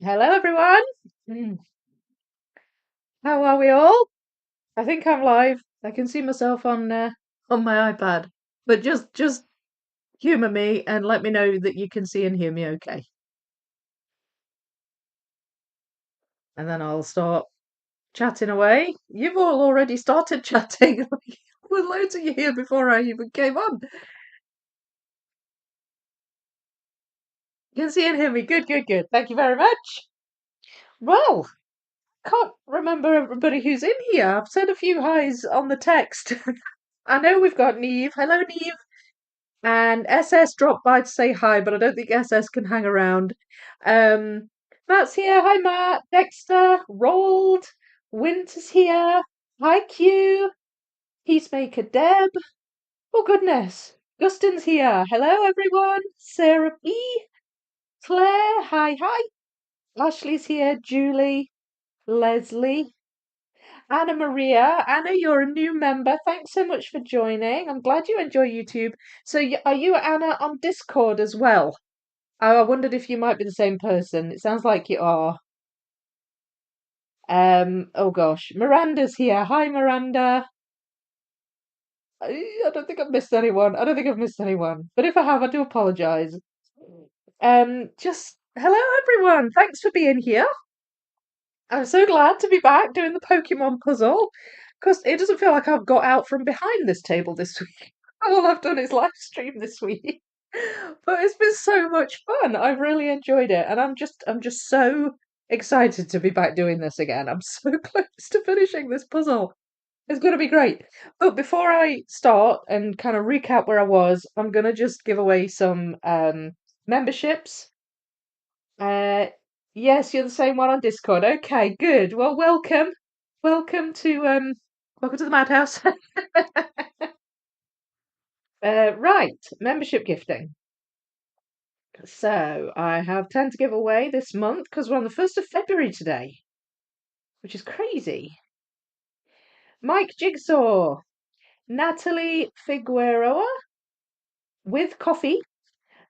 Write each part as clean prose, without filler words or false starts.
Hello, everyone. Mm. How are we all? I think I'm live. I can see myself on my iPad, but just humor me and let me know that you can see and hear me okay, and then I'll start chatting away. You've all already started chatting. With loads of you here before I even came on. You can see and hear me. Good, good, good. Thank you very much. Well, can't remember everybody who's in here. I've said a few highs on the text. I know we've got Neve. Hello, Neve. And SS dropped by to say hi, but I don't think SS can hang around. Um, Matt's here. Hi, Matt. Dexter, Rolled, Winter's here. Hi, Q. Peacemaker Deb. Oh, goodness. Gustin's here. Hello, everyone. Sarah B. Claire. Hi, hi. Ashley's here. Julie. Leslie. Anna Maria. Anna, you're a new member. Thanks so much for joining. I'm glad you enjoy YouTube. So, are you, Anna, on Discord as well? I wondered if you might be the same person. It sounds like you are. Oh gosh, Miranda's here. Hi, Miranda. I don't think I've missed anyone. I don't think I've missed anyone. But if I have, I do apologise. Just hello, everyone. Thanks for being here. I'm so glad to be back doing the Pokemon puzzle because it doesn't feel like I've got out from behind this table this week. All I've done is live stream this week. But it's been so much fun. I've really enjoyed it, and I'm just so excited to be back doing this again. I'm so close to finishing this puzzle. It's going to be great. But before I start and kind of recap where I was, I'm going to just give away some memberships. Uh, yes, you're the same one on Discord. Okay, good. Well, welcome, welcome to welcome to the Madhouse. Right, membership gifting. So I have 10 to give away this month because we're on the 1st of February today, which is crazy. Mike Jigsaw, Natalie Figueroa with coffee,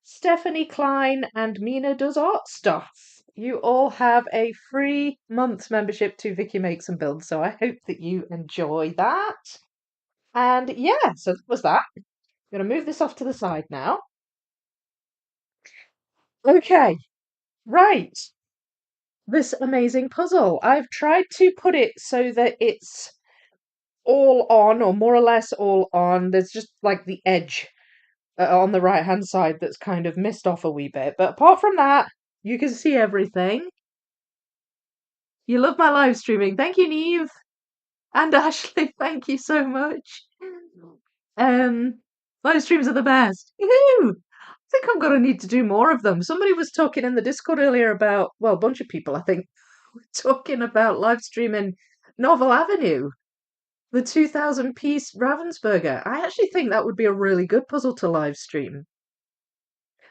Stephanie Klein, and Mina Does Art Stuff. You all have a free month's membership to Vicky Makes and Builds, so I hope that you enjoy that. And yeah, so that was that. I'm going to move this off to the side now. Okay, right. This amazing puzzle. I've tried to put it so that it's all on, or more or less all on. There's just like the edge on the right hand side that's kind of missed off a wee bit. But apart from that, you can see everything. You love my live streaming. Thank you, Neve. And Ashley, thank you so much. Live streams are the best. Woohoo! I think I'm gonna need to do more of them. Somebody was talking in the Discord earlier about, well, a bunch of people, I think, were talking about live streaming Novel Avenue, the 2000 piece Ravensburger. I actually think that would be a really good puzzle to live stream.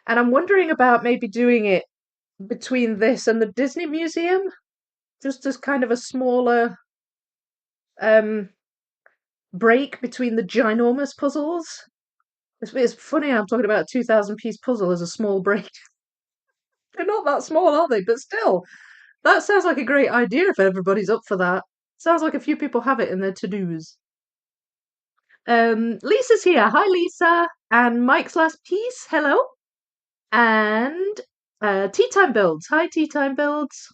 And I'm wondering about maybe doing it between this and the Disney Museum, just as kind of a smaller um, break between the ginormous puzzles. It's funny I'm talking about a 2000 piece puzzle as a small break. They're not that small, are they? But still, that sounds like a great idea if everybody's up for that. Sounds like a few people have it in their to-dos. Lisa's here. Hi, Lisa. And Mike's last piece. Hello. And Tea Time Builds. Hi, Tea Time Builds.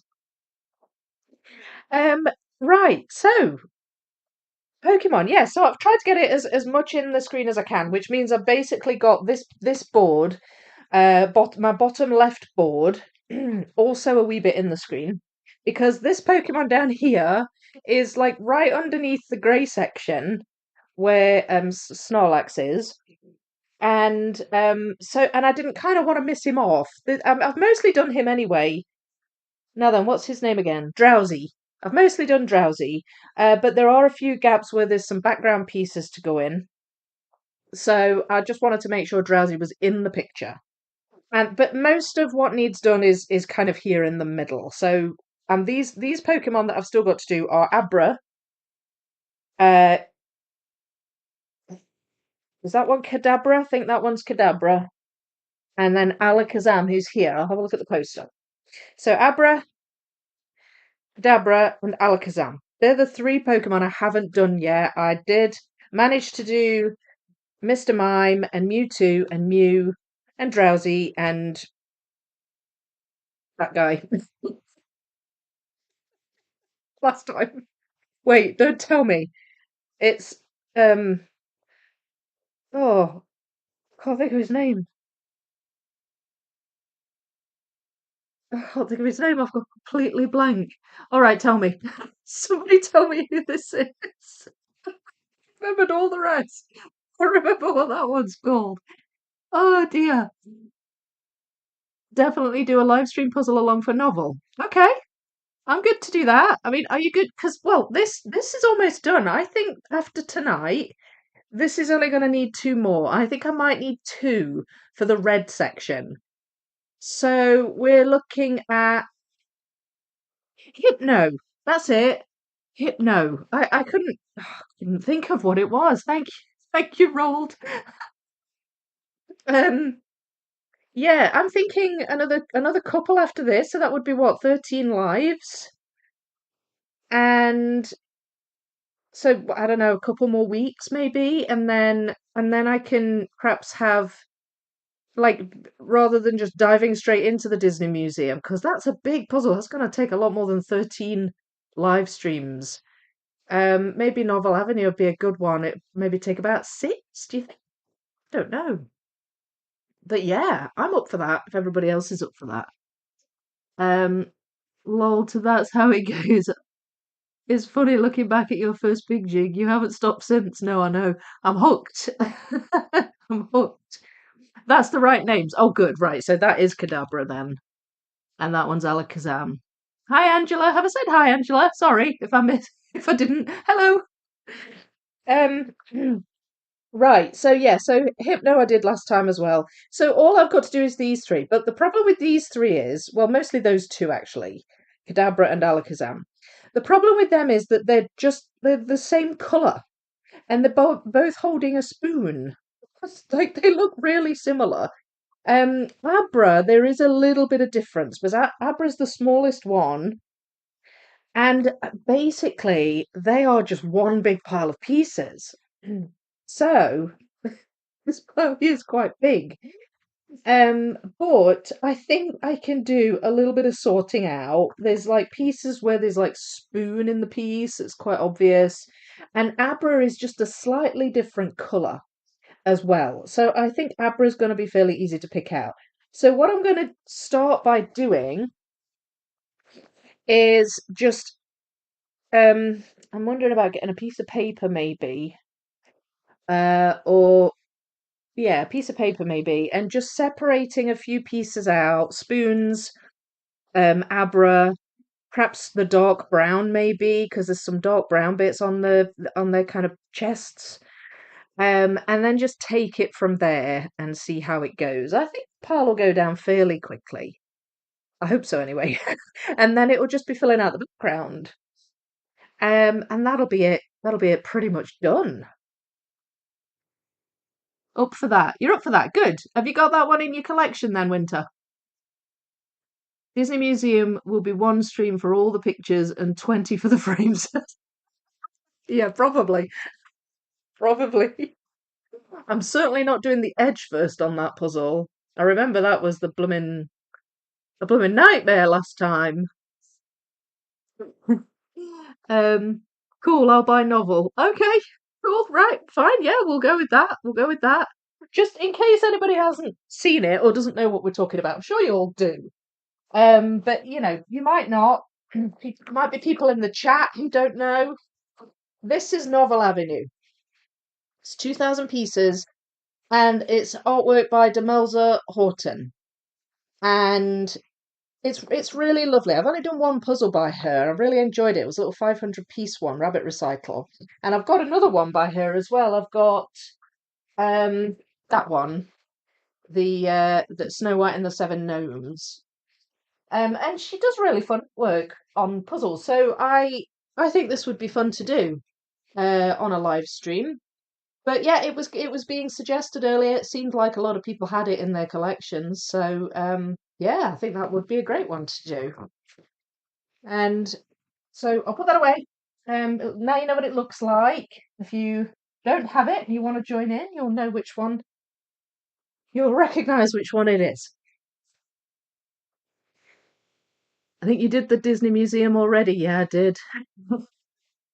Um, right. So Pokemon. Yeah. So I've tried to get it as much in the screen as I can, which means I've basically got this board, my bottom left board, also a wee bit in the screen, because this Pokemon down here is like right underneath the grey section where Snorlax is. And and I didn't kind of want to miss him off. I've mostly done him anyway. Now then, what's his name again? Drowsy. I've mostly done Drowsy, but there are a few gaps where there's some background pieces to go in. So I just wanted to make sure Drowsy was in the picture. And but most of what needs done is kind of here in the middle. So these Pokemon that I've still got to do are Abra. Uh, is that one Kadabra? I think that one's Kadabra. And then Alakazam, who's here. I'll have a look at the poster. So Abra, Kadabra, and Alakazam. They're the three Pokemon I haven't done yet. I did manage to do Mr. Mime and Mewtwo and Mew and Drowsy and that guy last time. Wait, don't tell me. It's um oh, can't think of his name. I can't think of his name. I've got completely blank. All right, tell me. Somebody tell me who this is. Remembered all the rest. I remember what that one's called. Oh dear. Definitely do a live stream puzzle along for novel. Okay, I'm good to do that. I mean, are you good? Because well, this is almost done. I think after tonight, this is only going to need two more. I think I might need two for the red section. So we're looking at Hypno. That's it. Hypno. I couldn't think of what it was. Thank you. Thank you, Rolled. Um yeah, I'm thinking another couple after this, so that would be what, 13 lives? And so I don't know, a couple more weeks maybe, and then I can perhaps have like rather than just diving straight into the Disney Museum, because that's a big puzzle. That's going to take a lot more than 13 live streams. Maybe Novel Avenue would be a good one. It maybe take about six, do you think? Don't know. But yeah, I'm up for that if everybody else is up for that. Um, lol, to that's how it goes. It's funny looking back at your first big jig. You haven't stopped since. No, I know. I'm hooked. I'm hooked. That's the right names. Oh, good. Right. So that is Kadabra then. And that one's Alakazam. Hi, Angela. Have I said hi, Angela? Sorry if I missed, if I didn't. Hello. Um, right. So yeah. So Hypno I did last time as well. So all I've got to do is these three. But the problem with these three is, well, mostly those two actually, Kadabra and Alakazam. The problem with them is that they're the same color, and they're both holding a spoon. Like they look really similar. Abra, there is a little bit of difference because Abra's the smallest one, and basically they are just one big pile of pieces. So this bow is quite big. But I think I can do a little bit of sorting out. There's like pieces where there's like spoon in the piece, it's quite obvious. And Abra is just a slightly different colour as well. So I think Abra is going to be fairly easy to pick out. So what I'm going to start by doing is just I'm wondering about getting a piece of paper maybe. Or yeah, a piece of paper maybe, and just separating a few pieces out, spoons, Abra, perhaps the dark brown maybe, because there's some dark brown bits on their kind of chests. And then just take it from there and see how it goes. I think the pile will go down fairly quickly. I hope so anyway. And then it will just be filling out the background. And that'll be it. That'll be it pretty much done. Up for that. You're up for that. Good. Have you got that one in your collection then, Winter? Disney Museum will be one stream for all the pictures and 20 for the frames. Yeah, probably. Probably. I'm certainly not doing the edge first on that puzzle. I remember that was the blooming nightmare last time. Um, cool, I'll buy novel. Okay, cool, right, fine, yeah, we'll go with that. We'll go with that. Just in case anybody hasn't seen it or doesn't know what we're talking about, I'm sure you all do. But you know, you might not. Might be people in the chat who don't know. This is Novel Avenue. It's 2,000 pieces, and it's artwork by Demelza Horton. And it's really lovely. I've only done one puzzle by her. I really enjoyed it. It was a little 500 piece one, Rabbit Recycle. And I've got another one by her as well. I've got that one, the Snow White and the Seven Gnomes. And she does really fun work on puzzles. So I think this would be fun to do on a live stream. But yeah, it was being suggested earlier. It seemed like a lot of people had it in their collections. So yeah, I think that would be a great one to do. And So I'll put that away. Now you know what it looks like. If you don't have it and you want to join in, you'll know which one. You'll recognise which one it is. I think you did the Disney Museum already. Yeah, I did.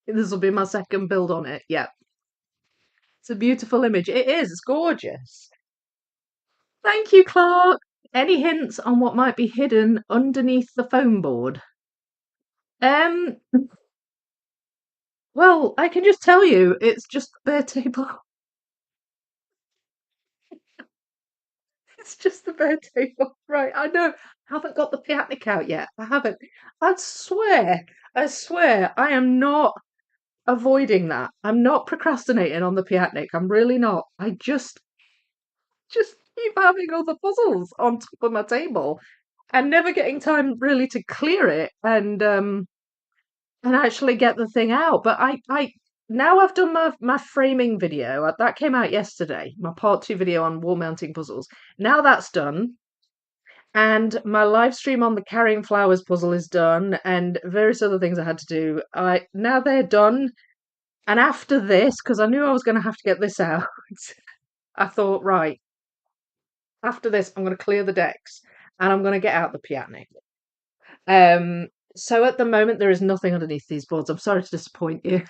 This will be my second build on it. Yeah. It's a beautiful image. It is. It's gorgeous. Thank you, Clark. Any hints on what might be hidden underneath the foam board? Um, well, I can just tell you, it's just the bare table. It's just the bare table. Right, I know. I haven't got the picnic out yet. I haven't. I swear, I am not avoiding that. I'm not procrastinating on the picnic. I'm really not. I just keep having other puzzles on top of my table and never getting time really to clear it and actually get the thing out. But I now I've done my framing video. That came out yesterday. My part 2 video on wall mounting puzzles. Now that's done. And my live stream on the carrying flowers puzzle is done, and various other things I had to do. I now they're done. And after this, because I knew I was going to have to get this out, I thought, right, after this, I'm going to clear the decks and I'm going to get out the piano. Um, so at the moment, there is nothing underneath these boards. I'm sorry to disappoint you.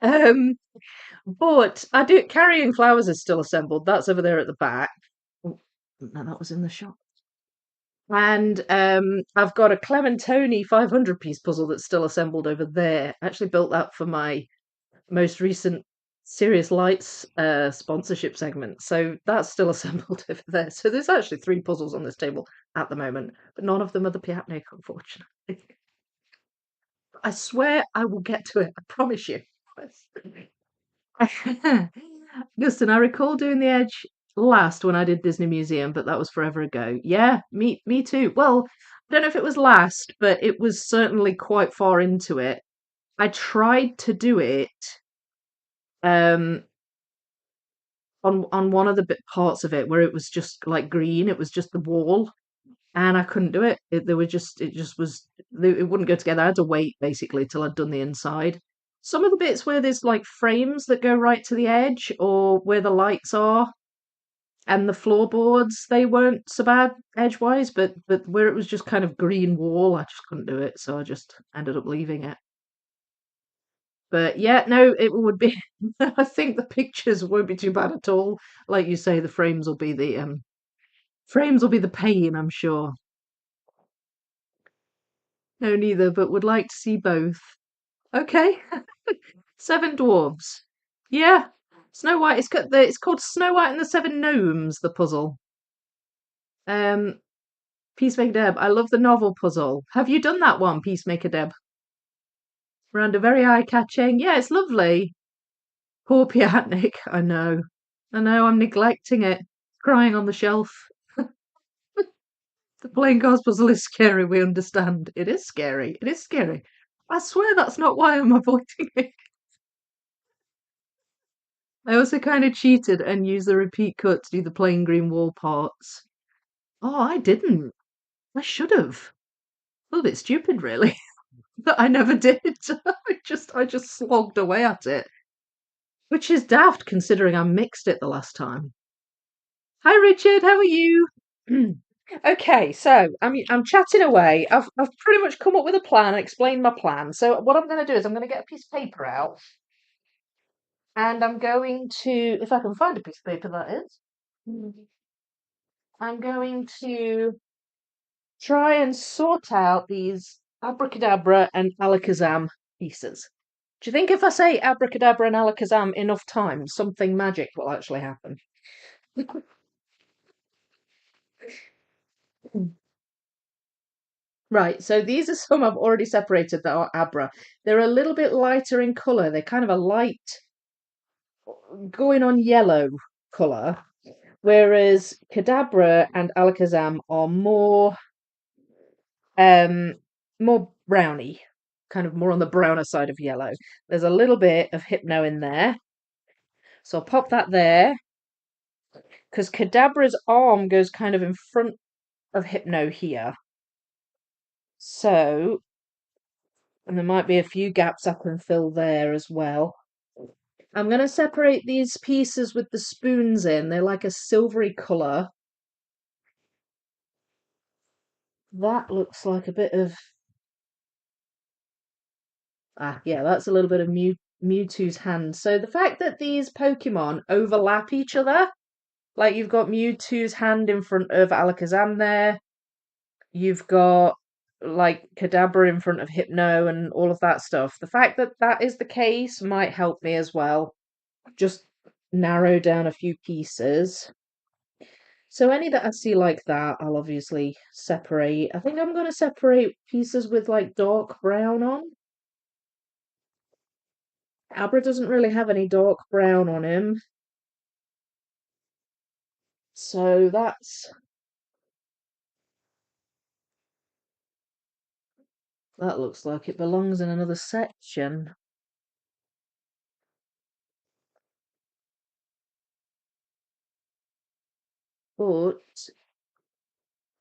um, but I do carrying flowers is still assembled. That's over there at the back. Oh, no, that was in the shop. And I've got a Clementoni 500 piece puzzle that's still assembled over there. I actually built that for my most recent Serious Lights sponsorship segment. So that's still assembled over there. So there's actually 3 puzzles on this table at the moment, but none of them are the Piatnik, unfortunately. I swear I will get to it. I promise you. Listen, I recall doing the Edge last when I did Disney Museum, but that was forever ago. Yeah, me too. Well, I don't know if it was last, but it was certainly quite far into it. I tried to do it um on one of the bit parts of it where it was just like green, it was just the wall, and I couldn't do it. It just was it wouldn't go together. I had to wait basically till I'd done the inside. Some of the bits where there's like frames that go right to the edge or where the lights are and the floorboards, they weren't so bad edgewise, but where it was just kind of green wall, I just couldn't do it, so I just ended up leaving it. But yeah, no, it would be. I think the pictures won't be too bad at all. Like you say, the frames will be the pain, I'm sure. No, neither, but would like to see both. Okay, 7 dwarves. Yeah, Snow White. It's called Snow White and the Seven Gnomes. The puzzle. Um, Peacemaker Deb. I love the novel puzzle. Have you done that one, Peacemaker Deb? Around a very eye-catching. Yeah, it's lovely. Poor Piatnik. I know. I know. I'm neglecting it. Crying on the shelf. The playing cards puzzle is scary. We understand. It is scary. It is scary. I swear that's not why I'm avoiding it. I also kind of cheated and used the repeat cut to do the plain green wall parts. Oh, I didn't. I should have. A little bit stupid, really. But I never did. I just slogged away at it. Which is daft considering I mixed it the last time. Hi Richard, how are you? Okay, so I'm chatting away. I've pretty much come up with a plan and explained my plan. So what I'm going to do is I'm going to get a piece of paper out, and I'm going to, if I can find a piece of paper, that is. I'm going to try and sort out these Abracadabra and Alakazam pieces. Do you think if I say Abracadabra and Alakazam enough times, something magic will actually happen? Right, so these are some I've already separated that are Abra. They're a little bit lighter in colour. They're kind of a light, going on yellow colour, whereas Kadabra and Alakazam are um, more browny, kind of more on the browner side of yellow. There's a little bit of Hypno in there, so I'll pop that there, because Kadabra's arm goes kind of in front of Hypno here. So, and there might be a few gaps I can fill there as well. I'm going to separate these pieces with the spoons in. They're like a silvery colour. That looks like a bit of... yeah, that's a little bit of Mewtwo's hand. So the fact that these Pokemon overlap each other, like you've got Mewtwo's hand in front of Alakazam there, you've got like Kadabra in front of Hypno and all of that stuff. The fact that that is the case might help me as well. Just narrow down a few pieces. So any that I see like that, I'll obviously separate. I think I'm going to separate pieces with like dark brown on. Abra doesn't really have any dark brown on him. So that looks like it belongs in another section. But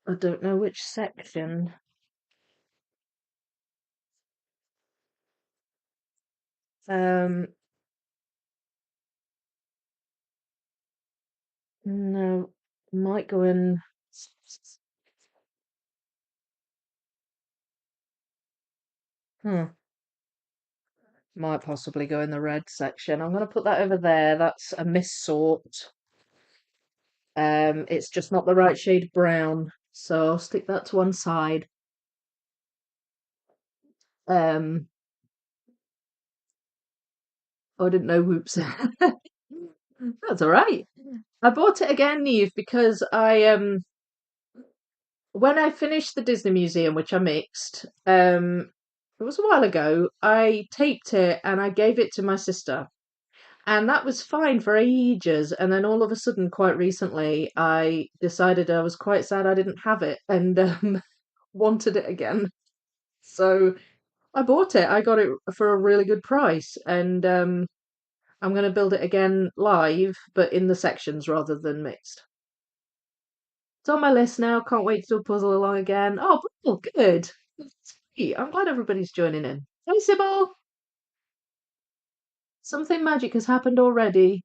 I don't know which section. No, might go in. Hmm, might possibly go in the red section. I'm going to put that over there. That's a missort. It's just not the right shade of brown, so I'll stick that to one side. Um, oh, I didn't know. Whoops. That's all right. I bought it again, Neve, because when I finished the Disney Museum, which I mixed, it was a while ago, I taped it and I gave it to my sister. And that was fine for ages. And then all of a sudden, quite recently, I decided I was quite sad I didn't have it and wanted it again. So I bought it. I got it for a really good price. And I'm going to build it again live, but in the sections rather than mixed. It's on my list now. Can't wait to do a puzzle along again. Oh, good. Sweet. I'm glad everybody's joining in. Hey, Sybil. Something magic has happened already.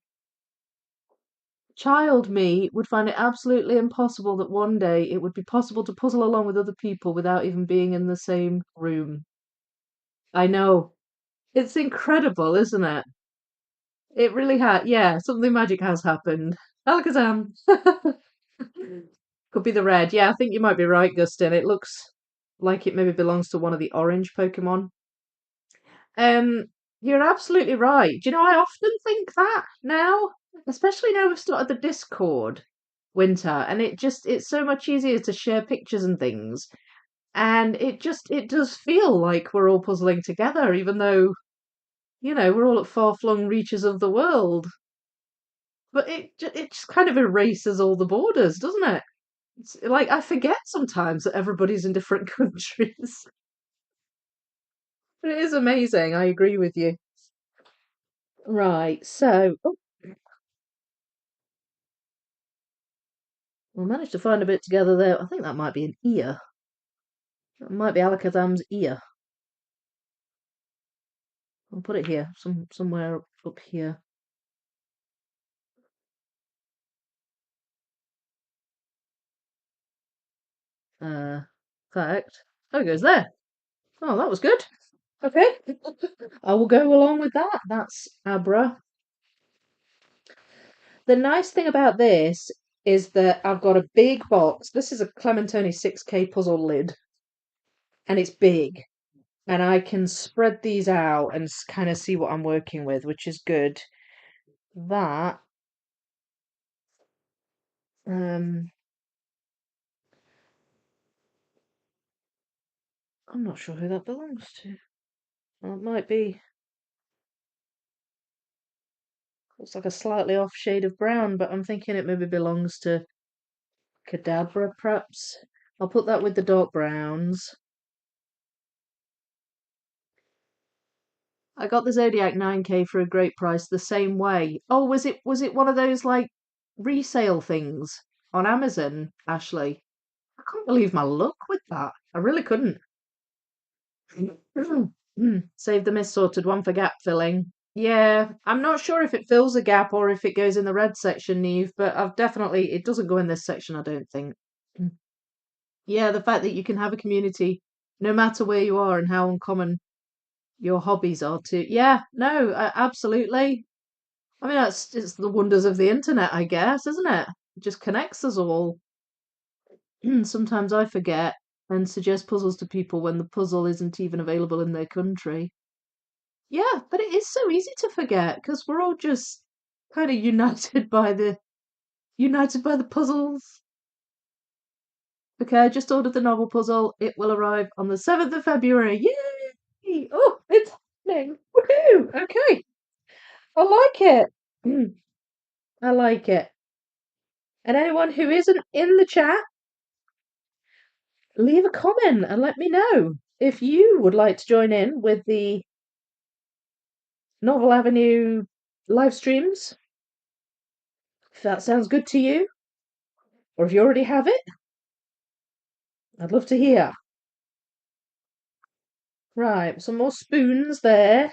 Child me would find it absolutely impossible that one day it would be possible to puzzle along with other people without even being in the same room. I know. It's incredible, isn't it? It really had. Yeah, something magic has happened. Alakazam. Could be the red. Yeah, I think you might be right, Gustin. It looks like it maybe belongs to one of the orange Pokemon. Um, you're absolutely right. Do you know, I often think that now, especially now we've started the Discord winter, and it's so much easier to share pictures and things. And it does feel like we're all puzzling together, even though, we're all at far-flung reaches of the world. But it just kind of erases all the borders, doesn't it? It's like I forget sometimes that everybody's in different countries. But it is amazing. I agree with you. Right, so we managed to find a bit together there. I think that might be an ear. That might be Alakazam's ear. I'll put it here, somewhere up here. Fact. Oh, it goes there. Oh, that was good. Okay. I will go along with that. That's Abra. The nice thing about this is that I've got a big box. This is a Clementoni 6K puzzle lid, and it's big. And I can spread these out and kind of see what I'm working with, which is good. That, I'm not sure who that belongs to. Well, it might be. Looks like a slightly off shade of brown, but I'm thinking it maybe belongs to Kadabra, perhaps. I'll put that with the dark browns. I got the Zodiac 9K for a great price the same way. Oh, was it one of those like resale things on Amazon, Ashley? I can't believe my luck with that. I really couldn't. Save the missorted one for gap filling. Yeah, I'm not sure if it fills a gap or if it goes in the red section, Neve, but it doesn't go in this section, I don't think. Yeah, the fact that you can have a community no matter where you are and how uncommon your hobbies are too. Yeah, no, absolutely. I mean, it's the wonders of the internet, I guess, isn't it? It just connects us all. Sometimes I forget and suggest puzzles to people when the puzzle isn't even available in their country. Yeah, but it is so easy to forget because we're all just kind of united by the puzzles. Okay, I just ordered the novel puzzle. It will arrive on the 7th of February. Yay! Oh, it's happening. Woohoo! Okay. I like it. I like it. And anyone who isn't in the chat, leave a comment and let me know if you would like to join in with the Novel Avenue live streams. If that sounds good to you, or if you already have it, I'd love to hear. Right, some more spoons there.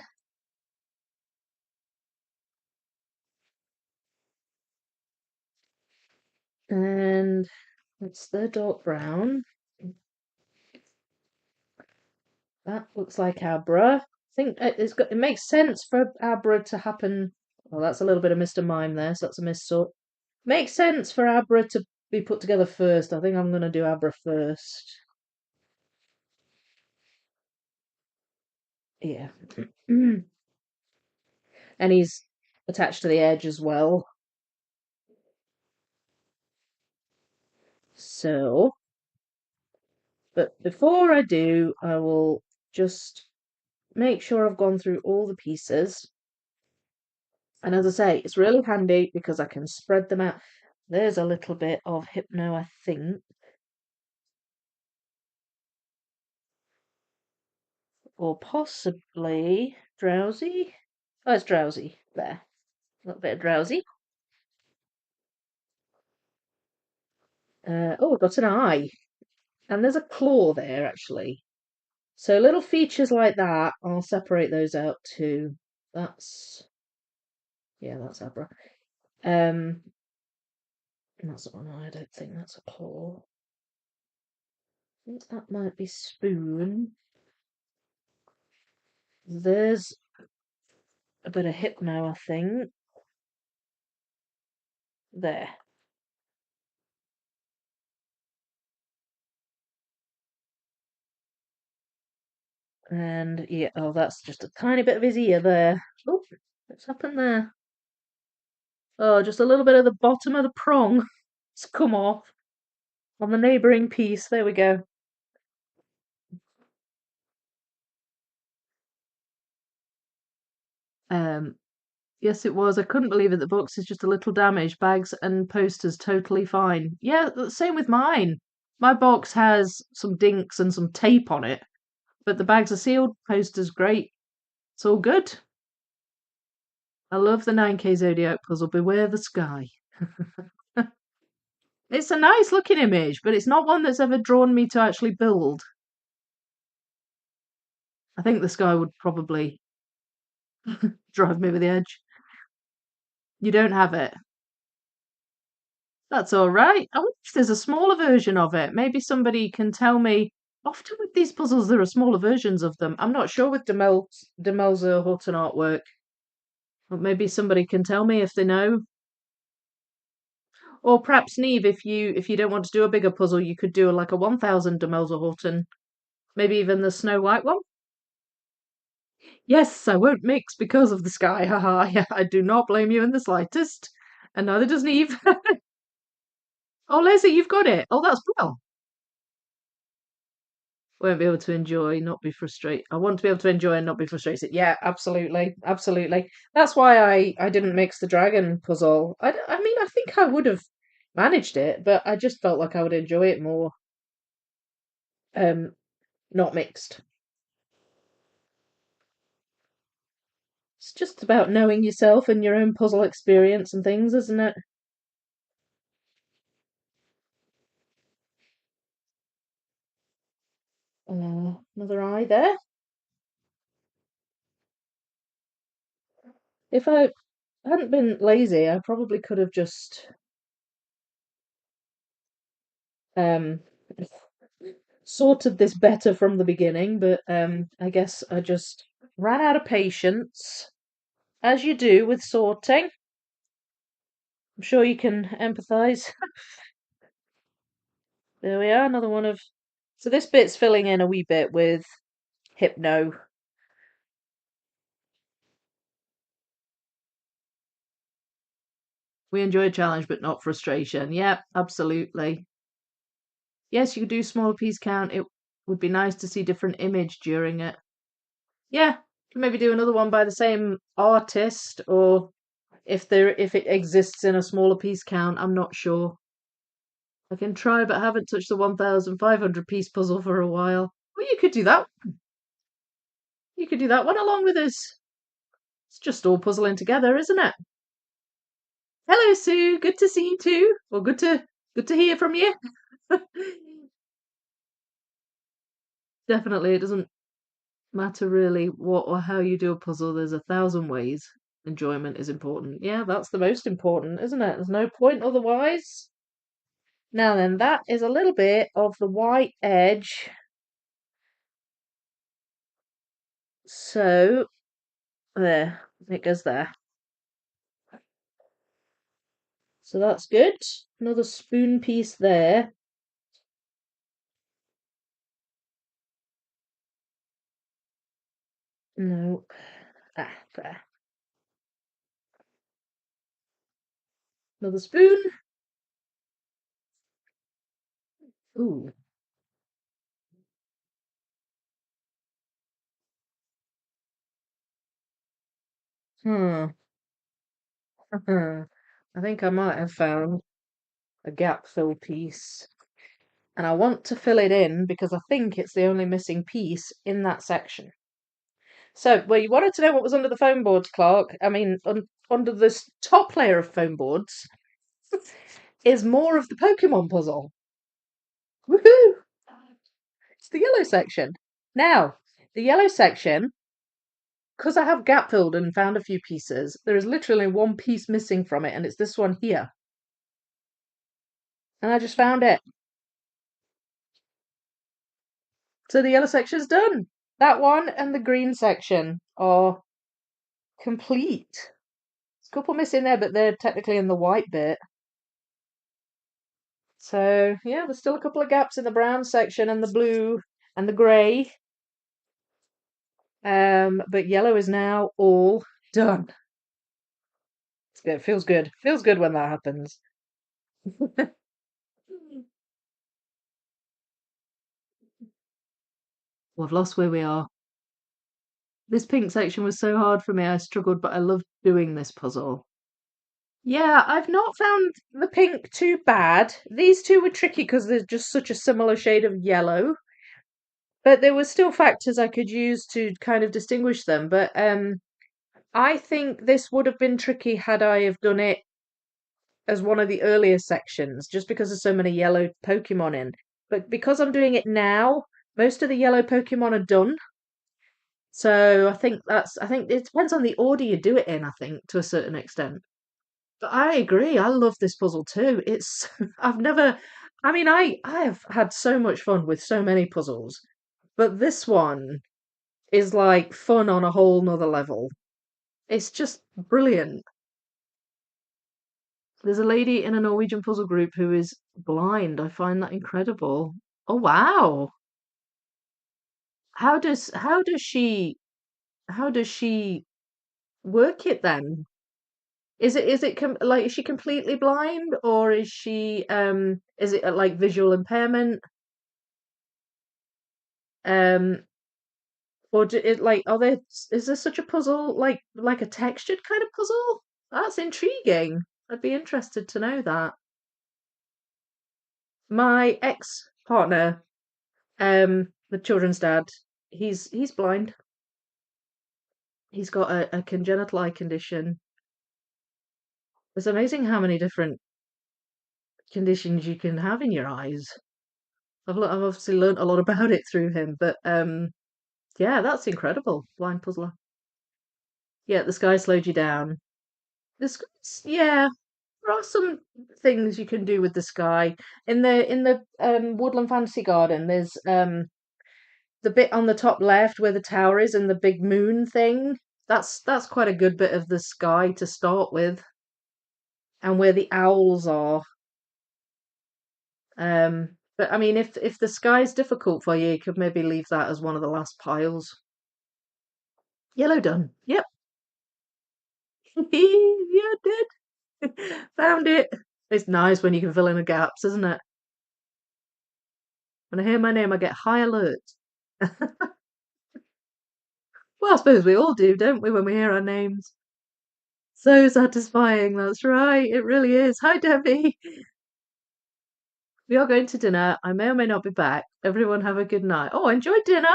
And it's the dark brown. That looks like Abra. I think it makes sense for Abra to happen. Well, that's a little bit of Mr. Mime there, so that's a missort. Makes sense for Abra to be put together first. I think I'm going to do Abra first. Yeah. And he's attached to the edge as well. So, but before I do, I will just make sure I've gone through all the pieces. And as I say, it's really handy because I can spread them out. There's a little bit of Hypno, I think. Or possibly Drowsy. Oh, it's Drowsy. There. A little bit of Drowsy. Oh, I've got an eye. And there's a claw there, actually. So little features like that, I'll separate those out too. That's... Yeah, that's Abra. That's one eye. I don't think that's a claw. I think that might be Spoon. There's a bit of Hypno, I think. There. And yeah, oh, that's just a tiny bit of his ear there. Oh, what's happened there? Oh, just a little bit of the bottom of the prong. It's come off on the neighbouring piece. There we go. Yes, it was. I couldn't believe it. The box is just a little damaged. Bags and posters totally fine. Yeah, the same with mine. My box has some dinks and some tape on it, but the bags are sealed. Posters great. It's all good. I love the 9K Zodiac puzzle. Beware the sky. It's a nice looking image, but it's not one that's ever drawn me to actually build. I think the sky would probably drive me over the edge. You don't have it. That's all right. I wonder if there's a smaller version of it. Maybe somebody can tell me. Often with these puzzles, there are smaller versions of them. I'm not sure with Demelza Horton artwork. But maybe somebody can tell me if they know. Or perhaps Neve, if you don't want to do a bigger puzzle, you could do like a 1000 Demelza Horton. Maybe even the Snow White one. Yes, I won't mix because of the sky. Haha. Yeah, I do not blame you in the slightest. And neither does Neve. Oh, Leslie, you've got it. Oh, that's well. Won't be able to enjoy, not be frustrated. I want to be able to enjoy and not be frustrated. Yeah, absolutely, absolutely. That's why I didn't mix the dragon puzzle. I mean, I think I would have managed it, but I just felt like I would enjoy it more, um, not mixed. It's just about knowing yourself and your own puzzle experience and things, isn't it? Another eye there. If I hadn't been lazy, I probably could have just um sorted this better from the beginning, but I guess I just ran out of patience, as you do with sorting. I'm sure you can empathise. There we are, another one of. So this bit's filling in a wee bit with Hypno. We enjoy a challenge, but not frustration. Yep, absolutely. Yes, you could do smaller piece count. It would be nice to see different image during it. Yeah, can maybe do another one by the same artist, or if it exists in a smaller piece count, I'm not sure. I can try, but I haven't touched the 1,500 piece puzzle for a while. Well, you could do that. You could do that one along with us. It's just all puzzling together, isn't it? Hello, Sue. Good to see you too. Well, good to hear from you. Definitely, it doesn't matter really what or how you do a puzzle. There's 1,000 ways. Enjoyment is important. Yeah, that's the most important, isn't it? There's no point otherwise. Now then, that is a little bit of the white edge. So, there, it goes there. So that's good. Another spoon piece there. No. There. Another spoon. Ooh. Hmm. I think I might have found a gap fill piece. And I want to fill it in because I think it's the only missing piece in that section. So, well, you wanted to know what was under the foam boards, Clark. I mean, under this top layer of foam boards is more of the Pokemon puzzle. Woohoo! It's the yellow section. Now, the yellow section, because I have gap filled and found a few pieces, there is literally one piece missing from it, and it's this one here. And I just found it. So the yellow section's done. That one and the green section are complete. There's a couple missing there, but they're technically in the white bit. So yeah, there's still a couple of gaps in the brown section and the blue and the grey. But yellow is now all done. It's good. Feels good. Feels good when that happens. Well, I've lost where we are. This pink section was so hard for me, I struggled, but I loved doing this puzzle. Yeah, I've not found the pink too bad. These two were tricky because they're just such a similar shade of yellow. But there were still factors I could use to kind of distinguish them. But I think this would have been tricky had I have done it as one of the earlier sections, just because there's so many yellow Pokemon in. But because I'm doing it now, most of the yellow Pokemon are done. So I think it depends on the order you do it in, I think, to a certain extent. But I agree, I love this puzzle too. It's I've never I mean I have had so much fun with so many puzzles, but this one is like fun on a whole nother level. It's just brilliant. There's a lady in a Norwegian puzzle group who is blind. I find that incredible. Oh wow. How does she work it then? Like is she completely blind or is it like visual impairment? Um or are there is there such a puzzle like a textured kind of puzzle? That's intriguing. I'd be interested to know that. My ex-partner, the children's dad, he's blind. He's got a congenital eye condition. It's amazing how many different conditions you can have in your eyes. I've obviously learnt a lot about it through him, but yeah, that's incredible. Blind puzzler. Yeah, the sky slowed you down. Yeah, there are some things you can do with the sky. In the Woodland Fantasy Garden, there's the bit on the top left where the tower is and the big moon thing. That's quite a good bit of the sky to start with, and where the owls are. But I mean, if the sky's difficult for you, you could maybe leave that as one of the last piles. Yellow done. Yep. Yeah, did. Found it. It's nice when you can fill in the gaps, isn't it? When I hear my name, I get high alert. Well, I suppose we all do, don't we, when we hear our names? So satisfying, that's right, it really is. Hi, Debbie. We are going to dinner. I may or may not be back. Everyone have a good night. Oh, enjoy dinner.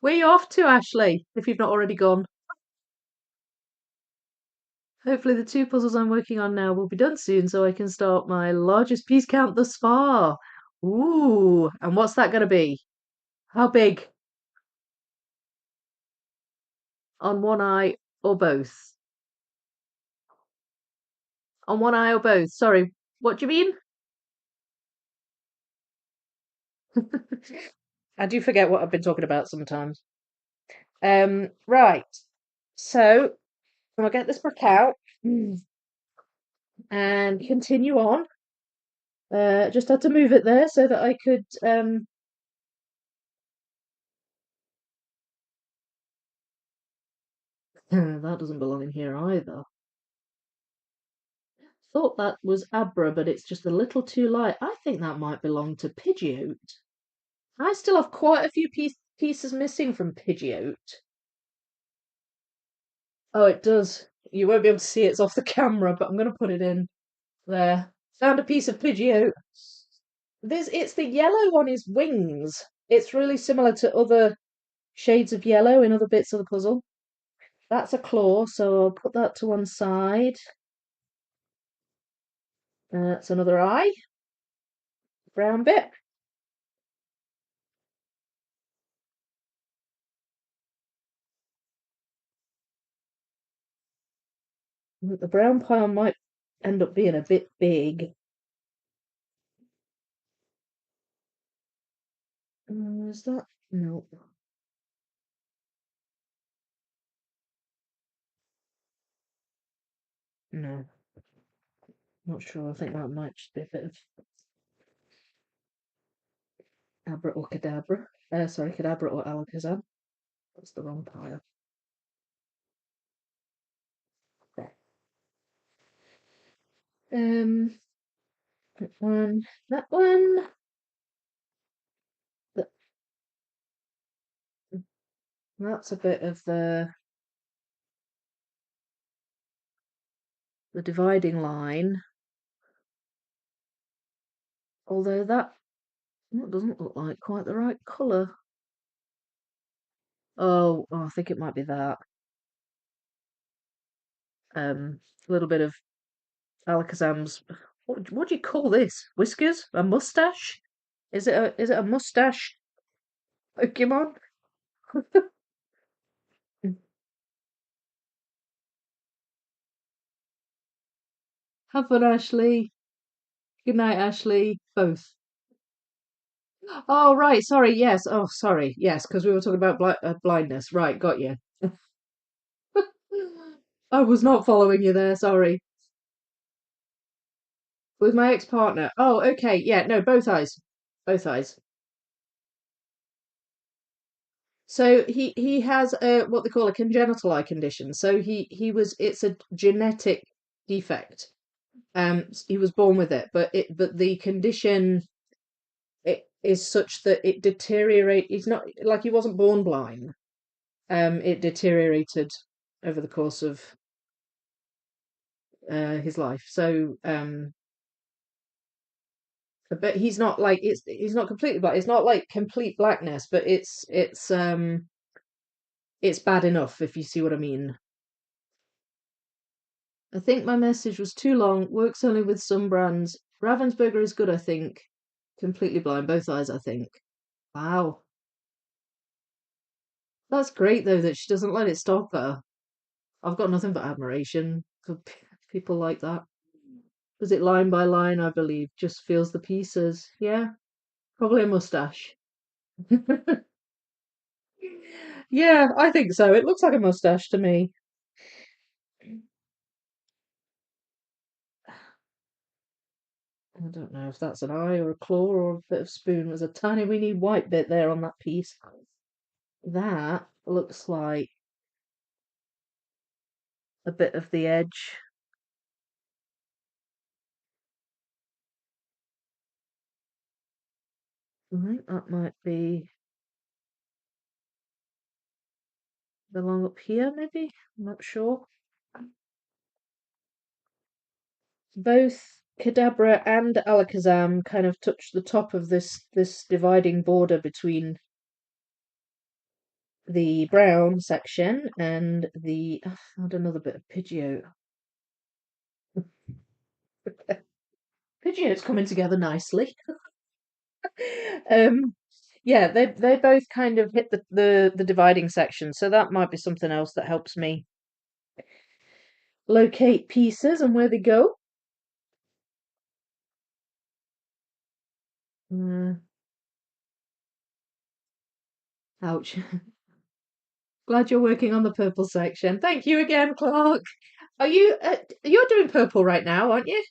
Where are you off to, Ashley, if you've not already gone? Hopefully the two puzzles I'm working on now will be done soon so I can start my largest piece count thus far. Ooh, and what's that going to be? How big? On one eye or both? On one eye or both? Sorry, what do you mean? I do forget what I've been talking about sometimes. Right. So I'll get this book out and continue on. Just had to move it there so that I could that doesn't belong in here either. Thought that was Abra, but it's just a little too light. I think that might belong to Pidgeot. I still have quite a few pieces missing from Pidgeot. Oh, it does. You won't be able to see it's off the camera, but I'm going to put it in there. Found a piece of Pidgeot. It's the yellow on his wings. It's really similar to other shades of yellow in other bits of the puzzle. That's a claw, so I'll put that to one side. That's another eye. Brown bit. The brown pile might end up being a bit big. Is that? No. No. Not sure. I think that might just be a bit of Abra or Kadabra. Sorry, Kadabra or Alakazam. That's the wrong pile. There. That one. That one. That, that's a bit of the dividing line. Although that doesn't look like quite the right colour. Oh, I think it might be that. A little bit of Alakazam's. What do you call this? Whiskers? A mustache? Is it a mustache Pokemon? Have fun, Ashley. Good night, Ashley. Both. Oh, right. Sorry. Yes. Oh, sorry. Yes, because we were talking about blindness. Right. Got you. I was not following you there. Sorry. With my ex-partner. Oh, okay. Yeah. No, both eyes. Both eyes. So he has what they call a congenital eye condition. So it's a genetic defect. He was born with it, but the condition it is such that it deteriorate. He's not like he wasn't born blind. It deteriorated over the course of his life. So but he's not like he's not completely black. It's not like complete blackness, but it's bad enough if you see what I mean. I think my message was too long. Works only with some brands. Ravensburger is good, I think. Completely blind, both eyes, I think. Wow. That's great though that she doesn't let it stop her. I've got nothing but admiration for people like that. Was it line by line, I believe? Just feels the pieces. Yeah, probably a mustache. Yeah, I think so. It looks like a mustache to me. I don't know if that's an eye or a claw or a bit of spoon. There's a tiny weeny white bit there on that piece. That looks like a bit of the edge. I think that might be belong up here, maybe? I'm not sure. Both Kadabra and Alakazam kind of touch the top of this dividing border between the brown section and the add another bit of Pidgeot. Pidgeot's coming together nicely. um yeah, they both kind of hit the dividing section, so that might be something else that helps me locate pieces and where they go. Mm, ouch. Glad you're working on the purple section. Thank you again, Clark. Are you you're doing purple right now, aren't you?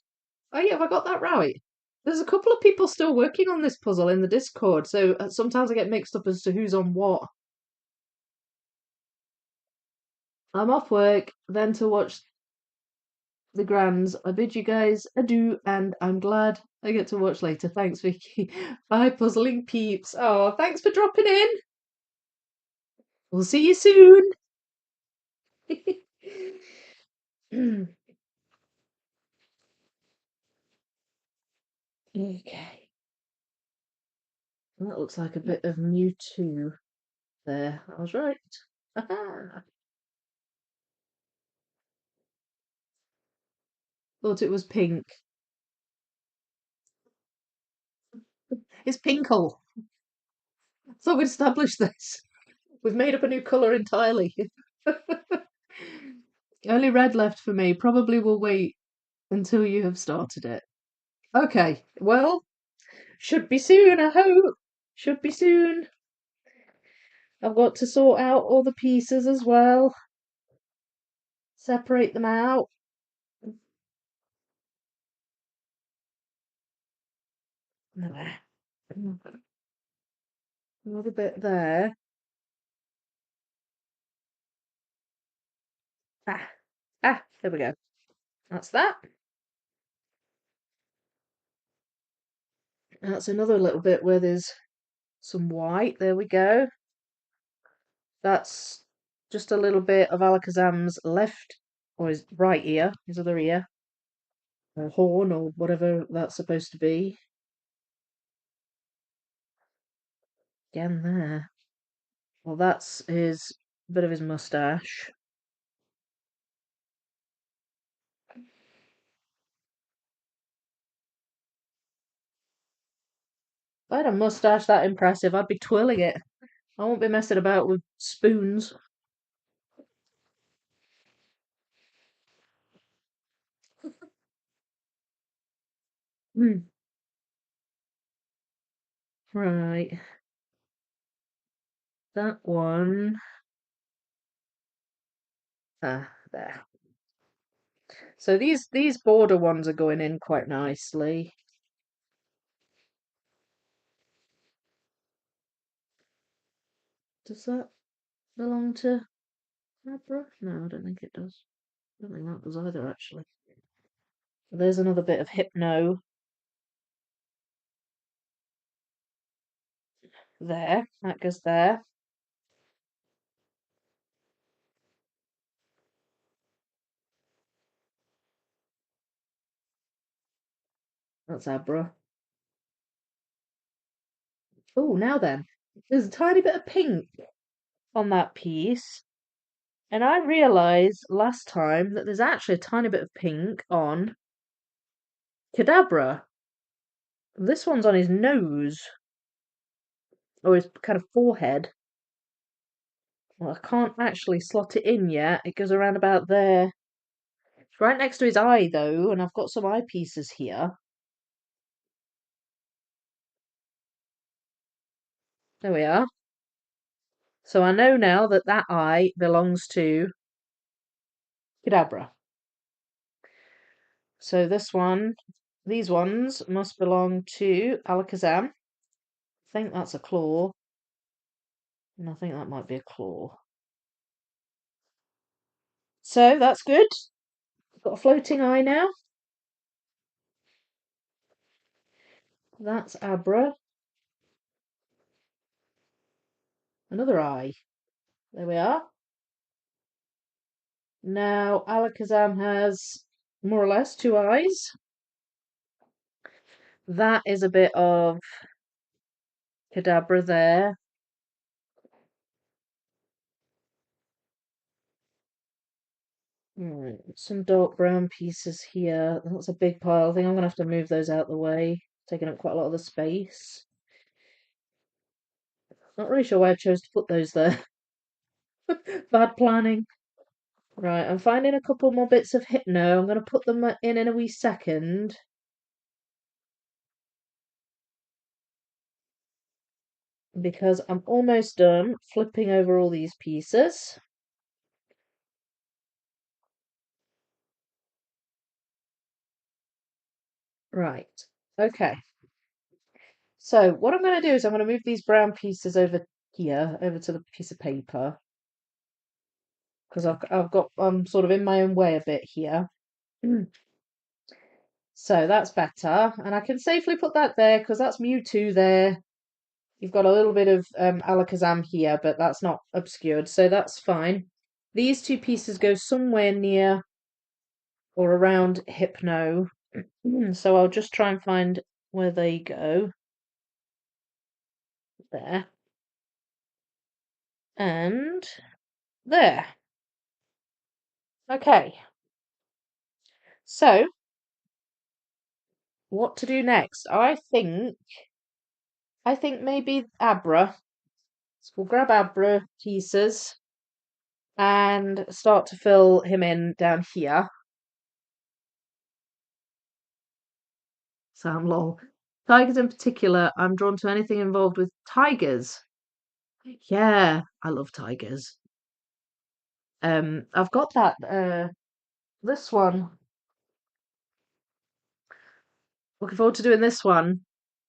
Oh yeah, have I got that right? There's a couple of people still working on this puzzle in the Discord, so sometimes I get mixed up as to who's on what. I'm off work, then to watch the grands. I bid you guys adieu, and I'm glad I get to watch later. Thanks, Vicky. Bye, puzzling peeps. Oh, thanks for dropping in. We'll see you soon. Okay. That looks like a bit of Mewtwo there. I was right. Thought it was pink. It's Pinkle. So we've established this. We've made up a new colour entirely. Only red left for me. Probably will wait until you have started it. Okay, well, should be soon, I hope. Should be soon. I've got to sort out all the pieces as well. Separate them out. There. Another bit there. There we go. That's that. That's another little bit where there's some white. There we go. That's just a little bit of Alakazam's left, or his right ear, his other ear, or horn, or whatever that's supposed to be. Again there. Well, that's his bit of his mustache. If I had a mustache that impressive, I'd be twirling it. I won't be messing about with spoons. Hmm. Right. That one. There. So these border ones are going in quite nicely. Does that belong to Abra? No, I don't think it does. I don't think that does either, actually. There's another bit of Hypno there. That goes there. That's Abra. Oh, now then. There's a tiny bit of pink on that piece. And I realised last time that there's actually a tiny bit of pink on Kadabra. This one's on his nose, or his kind of forehead. Well, I can't actually slot it in yet. It goes around about there. It's right next to his eye, though, and I've got some eyepieces here. There we are. So I know now that that eye belongs to Kadabra. So these ones must belong to Alakazam. I think that's a claw, and I think that might be a claw. So that's good. Got a floating eye now. That's Abra. Another eye. There we are. Now Alakazam has more or less 2 eyes. That is a bit of Kadabra there. Some dark brown pieces here. That's a big pile. I think I'm going to have to move those out the way. Taking up quite a lot of the space. Not really sure why I chose to put those there. Bad planning. Right, I'm finding a couple more bits of Hypno. I'm going to put them in a wee second. Because I'm almost done flipping over all these pieces. Right, okay. So what I'm going to do is I'm going to move these brown pieces over here, over to the piece of paper. Because I'm sort of in my own way a bit here. So that's better. And I can safely put that there because that's Mewtwo there. You've got a little bit of Alakazam here, but that's not obscured, so that's fine. These 2 pieces go somewhere near or around Hypno. So I'll just try and find where they go. There. And there. Okay. So, what to do next? I think maybe Abra. So we'll grab Abra pieces and start to fill him in down here. Sam lol. Tigers in particular, I'm drawn to anything involved with tigers. Yeah, I love tigers. I've got that this one. Looking forward to doing this one.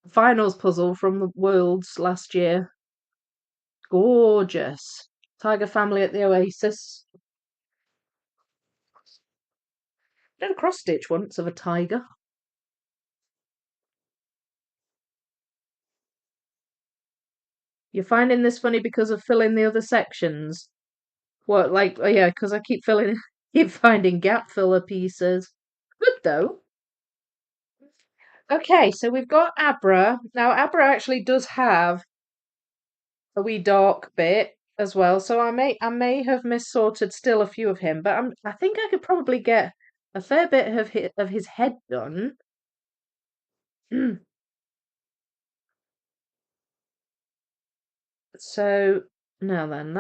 Finals puzzle from the Worlds last year. Gorgeous. Tiger family at the Oasis. Did a cross stitch once of a tiger. You're finding this funny because of filling the other sections. What, like, oh yeah, because I keep keep finding gap filler pieces. Good though. Okay, so we've got Abra. Now, Abra actually does have a wee dark bit as well, so I may have missorted still a few of him, but I think I could probably get a fair bit of his head done. So now then,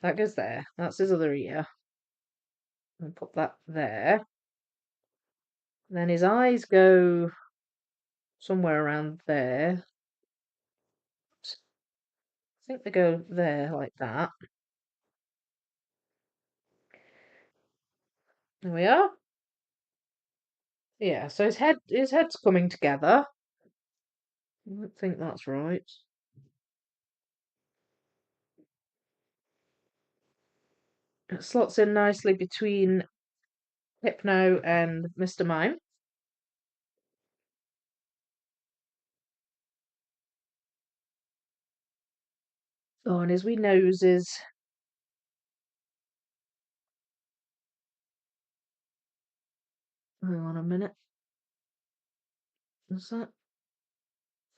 that goes there. That's his other ear. And put that there. Then his eyes go somewhere around there. I think they go there like that. There we are. Yeah, so his head's coming together. I don't think that's right. It slots in nicely between Hypno and Mr. Mime. Oh, and his wee nose is. Hang on a minute. Is that?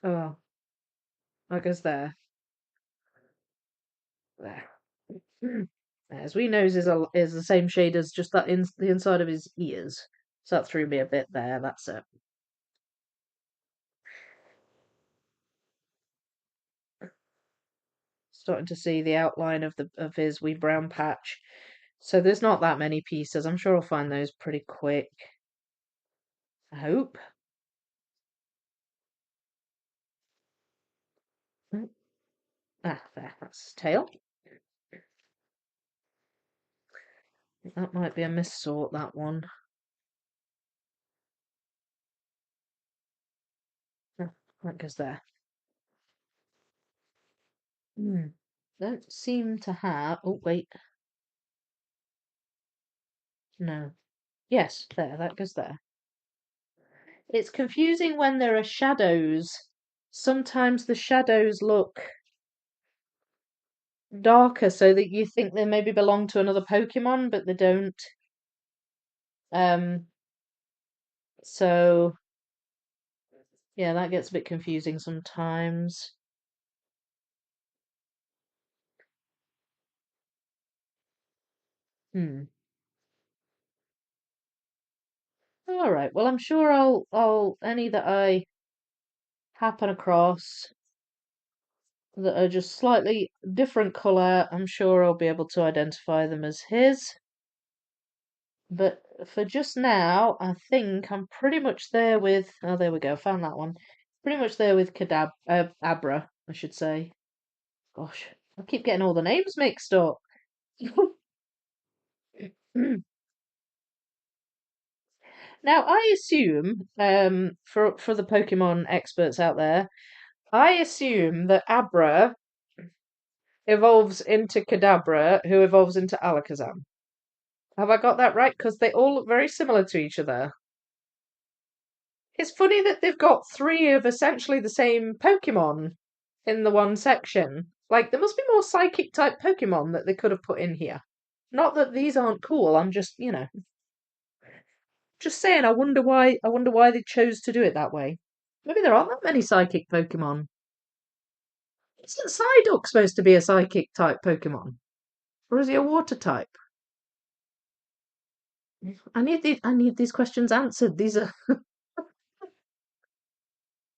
Oh, that goes there. There. His wee nose is the same shade as just the inside of his ears. So that threw me a bit there. That's it. Starting to see the outline of his wee brown patch. So there's not that many pieces. I'm sure I'll find those pretty quick. I hope. Mm. Ah, there, that's his tail. That might be a missort, that one. Ah, that goes there. Don't seem to have. Oh, wait. No. Yes, there, that goes there. It's confusing when there are shadows. Sometimes the shadows look darker so that you think they maybe belong to another Pokemon, but they don't. Um, so yeah, that gets a bit confusing sometimes. Hmm. All right. Well, I'm sure I'll any that I happen across that are just slightly different color, I'm sure I'll be able to identify them as his. But for just now, I think I'm pretty much there with. Oh, there we go. Found that one. Pretty much there with Abra, I should say. Gosh, I keep getting all the names mixed up. Now, I assume, for the Pokemon experts out there, I assume that Abra evolves into Kadabra, who evolves into Alakazam. Have I got that right? Because they all look very similar to each other. It's funny that they've got three of essentially the same Pokemon in the one section. Like, there must be more psychic type Pokemon that they could have put in here. Not that these aren't cool, I'm just, just saying, I wonder why they chose to do it that way. Maybe there aren't that many psychic Pokemon. Isn't Psyduck supposed to be a psychic type Pokemon? Or is he a water type? I need these questions answered. These are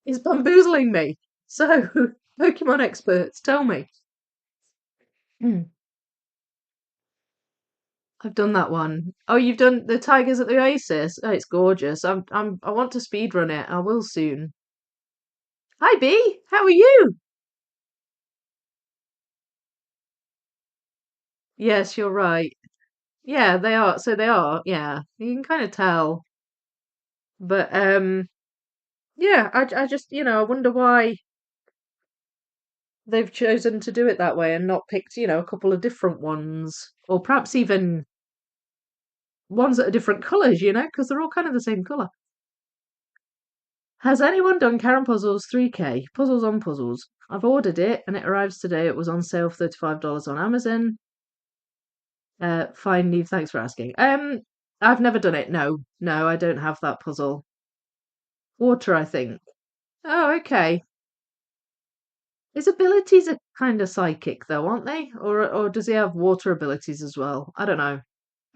He's bamboozling me. So, Pokemon experts, tell me. Hmm. I've done that one. Oh, you've done the Tigers at the Oasis. Oh, it's gorgeous. I want to speedrun it. I will soon. Hi, B. How are you? Yes, you're right. Yeah, they are. So they are. Yeah, you can kind of tell. But yeah. I just I wonder why they've chosen to do it that way and not picked a couple of different ones, or perhaps even ones that are different colours. Because they're all kind of the same colour. Has anyone done Karen Puzzles 3K? Puzzles on Puzzles. I've ordered it and it arrives today. It was on sale for $35 on Amazon. Fine, Neve, thanks for asking. I've never done it. No, no, I don't have that puzzle. Water, I think. Oh, okay. His abilities are kind of psychic, though, aren't they? Or does he have water abilities as well? I don't know.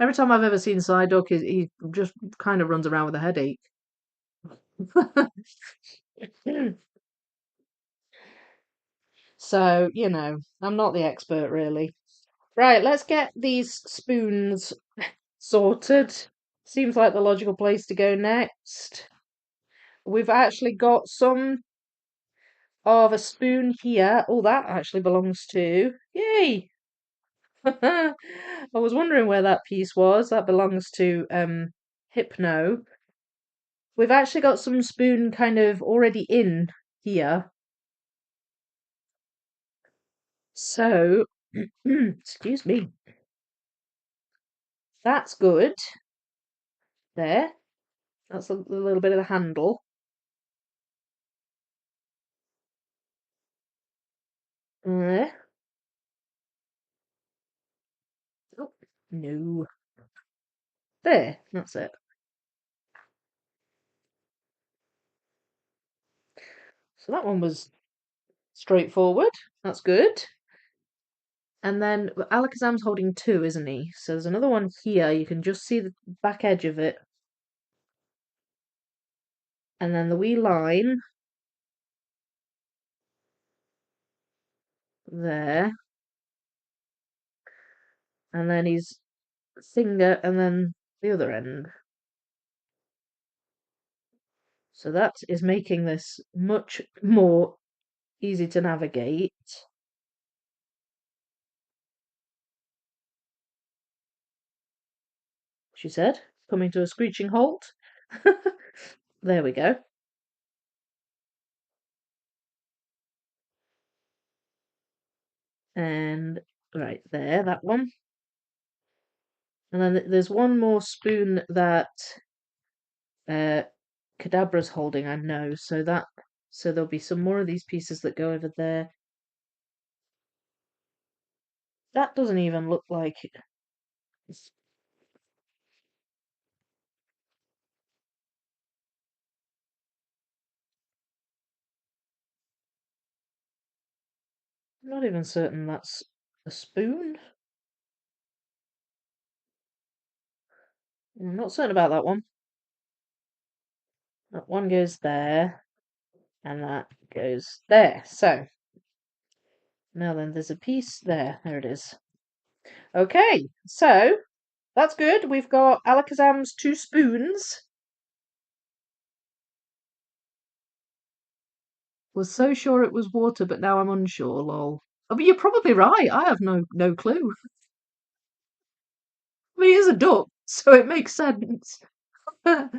Every time I've ever seen Psyduck, he just kind of runs around with a headache. So, I'm not the expert really. Right, let's get these spoons sorted. Seems like the logical place to go next. We've actually got some of a spoon here. Oh, that actually belongs to. Yay! I was wondering where that piece was. That belongs to Hypno. We've actually got some spoon kind of already in here. So, excuse me. That's good. There. That's a little bit of the handle. There. Oh, no. There. That's it. So that one was straightforward. That's good. And then Alakazam's holding two, isn't he? So there's another one here. You can just see the back edge of it. And then the wee line. there. And then his finger, and then the other end. So that is making this much more easy to navigate. She said, coming to a screeching halt. There we go. And right there, that one. And then there's one more spoon that Kadabra's holding, I know. So there'll be some more of these pieces that go over there. That doesn't even look like it's I'm not even certain that's a spoon. I'm not certain about that one. That one goes there, and that goes there. So now then, there's a piece there. There it is. Okay, so that's good. We've got Alakazam's 2 spoons. Was so sure it was water, but now I'm unsure, lol. I mean, you're probably right. I have no clue. I mean, he is a duck, so it makes sense. The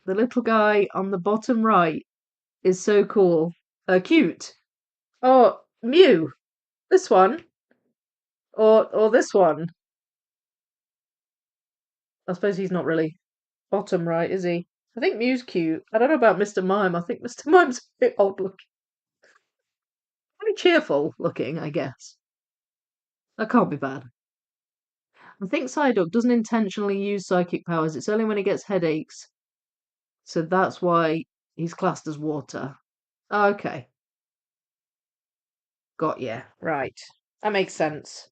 little guy on the bottom right is so cool. Cute. Oh, Mew. This one. Or this one. I suppose he's not really bottom right, is he? I think Mew's cute. I don't know about Mr. Mime. I think Mr. Mime's a bit odd looking. Very cheerful looking, I guess. That can't be bad. I think Psyduck doesn't intentionally use psychic powers. It's only when he gets headaches. So that's why he's classed as water. Okay. Got ya. Right. That makes sense.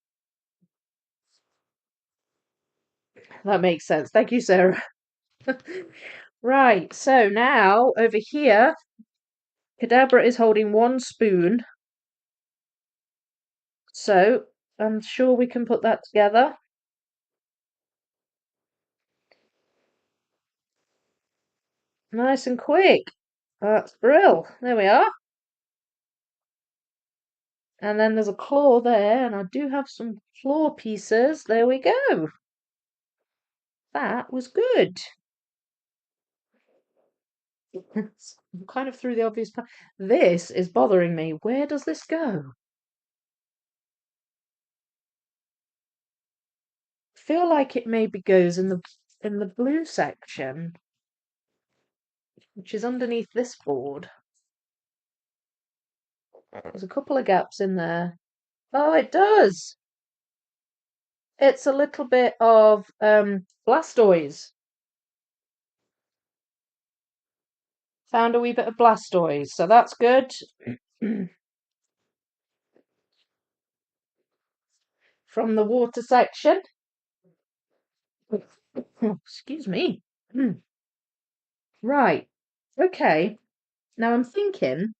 That makes sense. Thank you, Sarah. Right. So now over here, Kadabra is holding 1 spoon. So I'm sure we can put that together. Nice and quick. That's brill. There we are. And then there's a claw there, and I do have some claw pieces. There we go. That was good. Kind of through the obvious part. This is bothering me. Where does this go? I feel like it maybe goes in the blue section, which is underneath this board. There's a couple of gaps in there. Oh, it does. It's a little bit of Blastoise. Found a wee bit of Blastoise, so that's good. From the water section. Oh, excuse me. Right. Okay. Now I'm thinking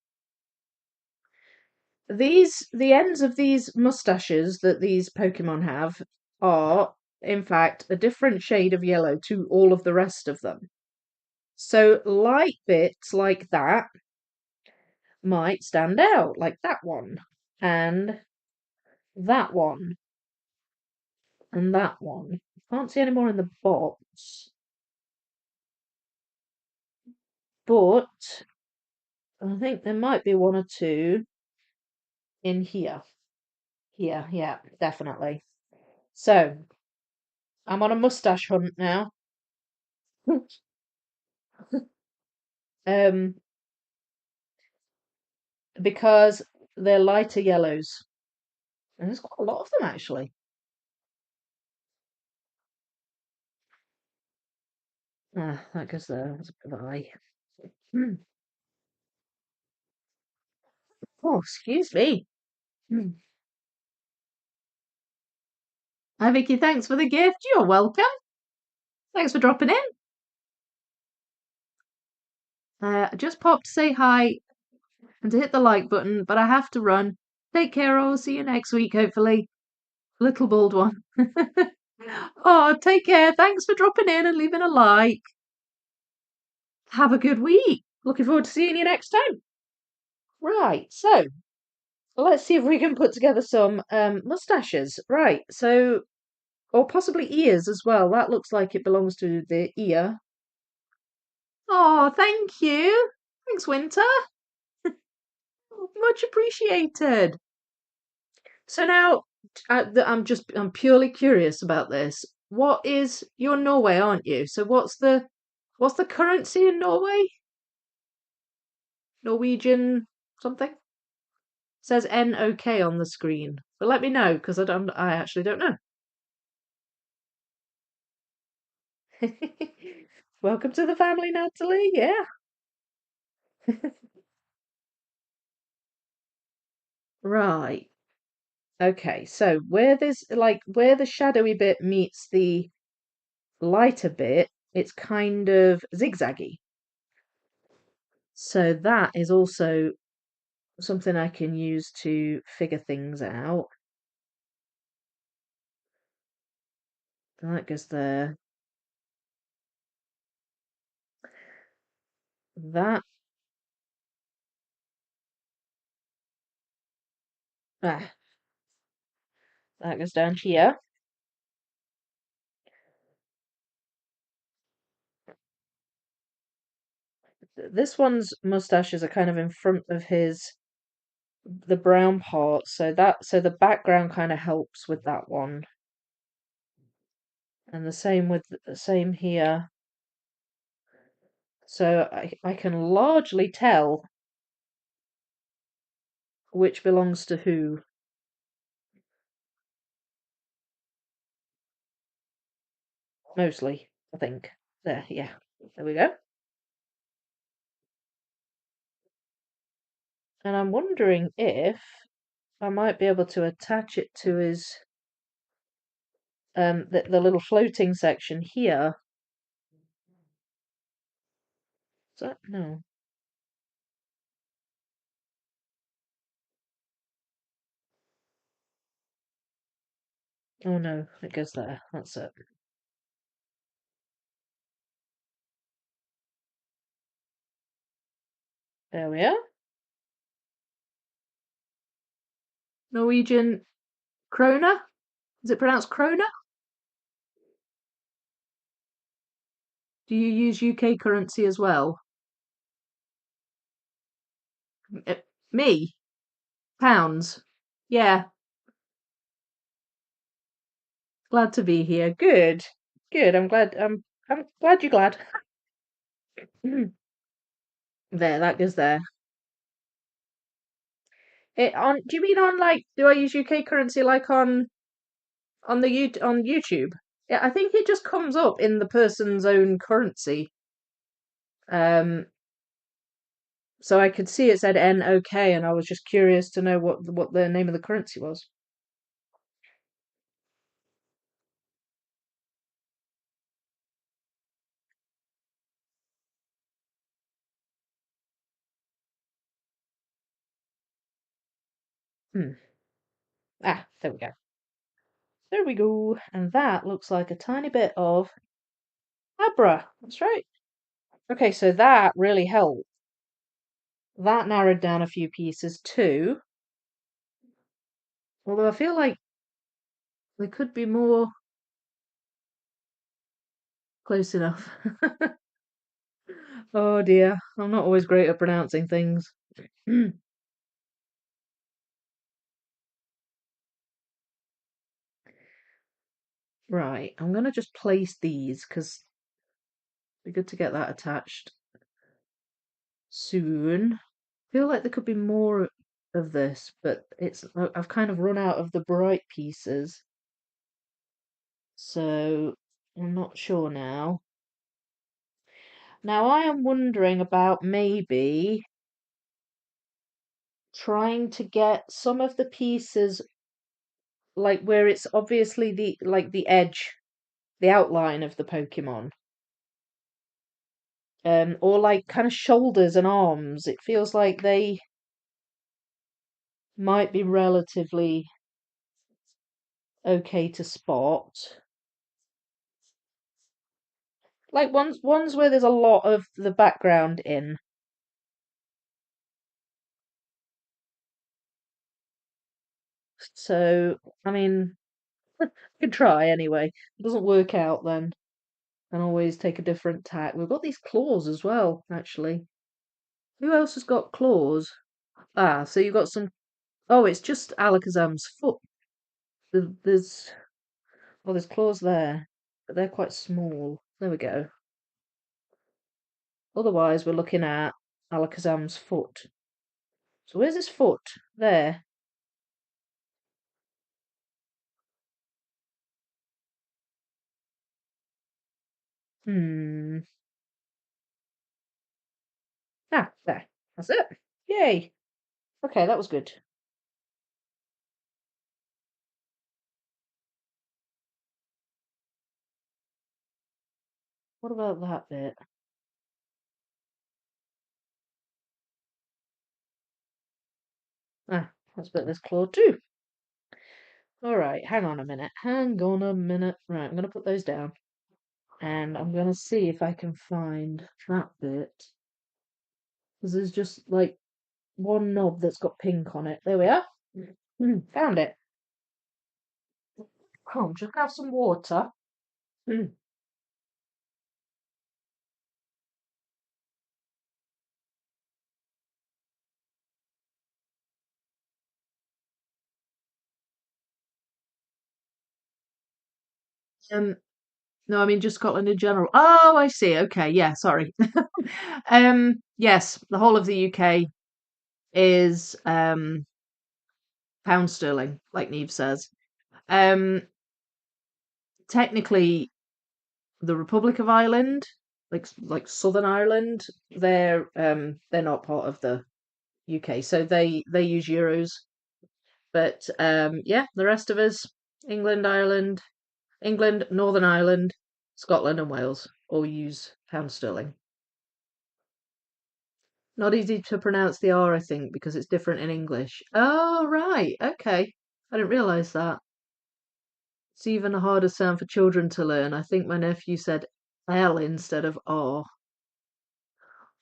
the ends of these mustaches that these Pokemon have are, in fact, a different shade of yellow to all of the rest of them. So light bits like that might stand out, like that one, and that one, and that one. Can't see any more in the box, but I think there might be 1 or 2 in here. Here, yeah, definitely. So I'm on a mustache hunt now. um, because they're lighter yellows. And there's quite a lot of them actually. Ah, that goes there. That's a bit of an eye. Oh, excuse me. Hi Vicky, thanks for the gift. You're welcome. Thanks for dropping in. Just popped to say hi. and to hit the like button, but I have to run. Take care, I'll see you next week, hopefully. Little bald one. Oh, take care. Thanks for dropping in and leaving a like. Have a good week. Looking forward to seeing you next time. Right, so let's see if we can put together some mustaches. Right, so, or possibly ears as well. That looks like it belongs to the ear. Oh, thank you. Thanks, Winter. Much appreciated. So now, I'm purely curious about this. What is you're Norway, aren't you? So what's the currency in Norway? Norwegian something? Says NOK on the screen. But let me know because I actually don't know. Welcome to the family, Natalie. Yeah. Right. Okay. So where the shadowy bit meets the lighter bit, it's kind of zigzaggy. So that is also something I can use to figure things out. That goes there. That ah, that goes down here. This one's mustaches are kind of in front of the brown part, so the background kind of helps with that one. And the same here. So I can largely tell which belongs to who. Mostly, I think. There, yeah. There we go. And I'm wondering if I might be able to attach it to his the little floating section here. Is that no? Oh no, it goes there. That's it. There we are. Norwegian krona? Is it pronounced krona? Do you use UK currency as well? Me? Pounds. Yeah, glad to be here. Good. Good. I'm glad you're glad. There, that goes there. Do you mean on like do I use UK currency like on YouTube? Yeah, I think it just comes up in the person's own currency. Um so I could see it said NOK and I was just curious to know what the name of the currency was. Hmm. Ah, there we go. There we go. And that looks like a tiny bit of Abra. That's right. Okay, so that really helped. That narrowed down a few pieces too. Although I feel like there could be more close enough. Oh dear, I'm not always great at pronouncing things. Right, I'm gonna just place these because it'd be good to get that attached soon. Feel like there could be more of this, but I've kind of run out of the bright pieces, so I'm not sure now. Now I am wondering about maybe trying to get some of the pieces like where it's obviously the edge, the outline of the Pokemon. Or like kind of shoulders and arms. It feels like might be relatively okay to spot. Like ones where there's a lot of the background in. So, I mean, I could try anyway. If it doesn't work out, then can always take a different tack. We've got these claws as well, actually. Who else has got claws? Ah, so you've got some. Oh, it's just Alakazam's foot. There's there's claws there, but they're quite small. There we go. Otherwise, we're looking at Alakazam's foot. So where's his foot? There. Hmm. Ah, there. That's it. Yay. Okay, that was good. What about that bit? Ah, that's a bit of this claw too. All right, hang on a minute. Hang on a minute. Right, I'm gonna put those down, and I'm gonna see if I can find that bit. Because there's just like one knob that's got pink on it. There we are. Found it. Come, just have some water. Mm. Um, no, I mean just Scotland in general. Oh, I see. Okay, yeah, sorry. Yes, the whole of the UK is pound sterling, like Neve says. Um, Technically, the Republic of Ireland, like Southern Ireland, they're not part of the UK, so they use euros. But yeah, the rest of us, England, Northern Ireland, Scotland, and Wales all use pound sterling. Not easy to pronounce the R, I think, because it's different in English. Oh, right. Okay. I didn't realise that. It's even a harder sound for children to learn. I think my nephew said L instead of R.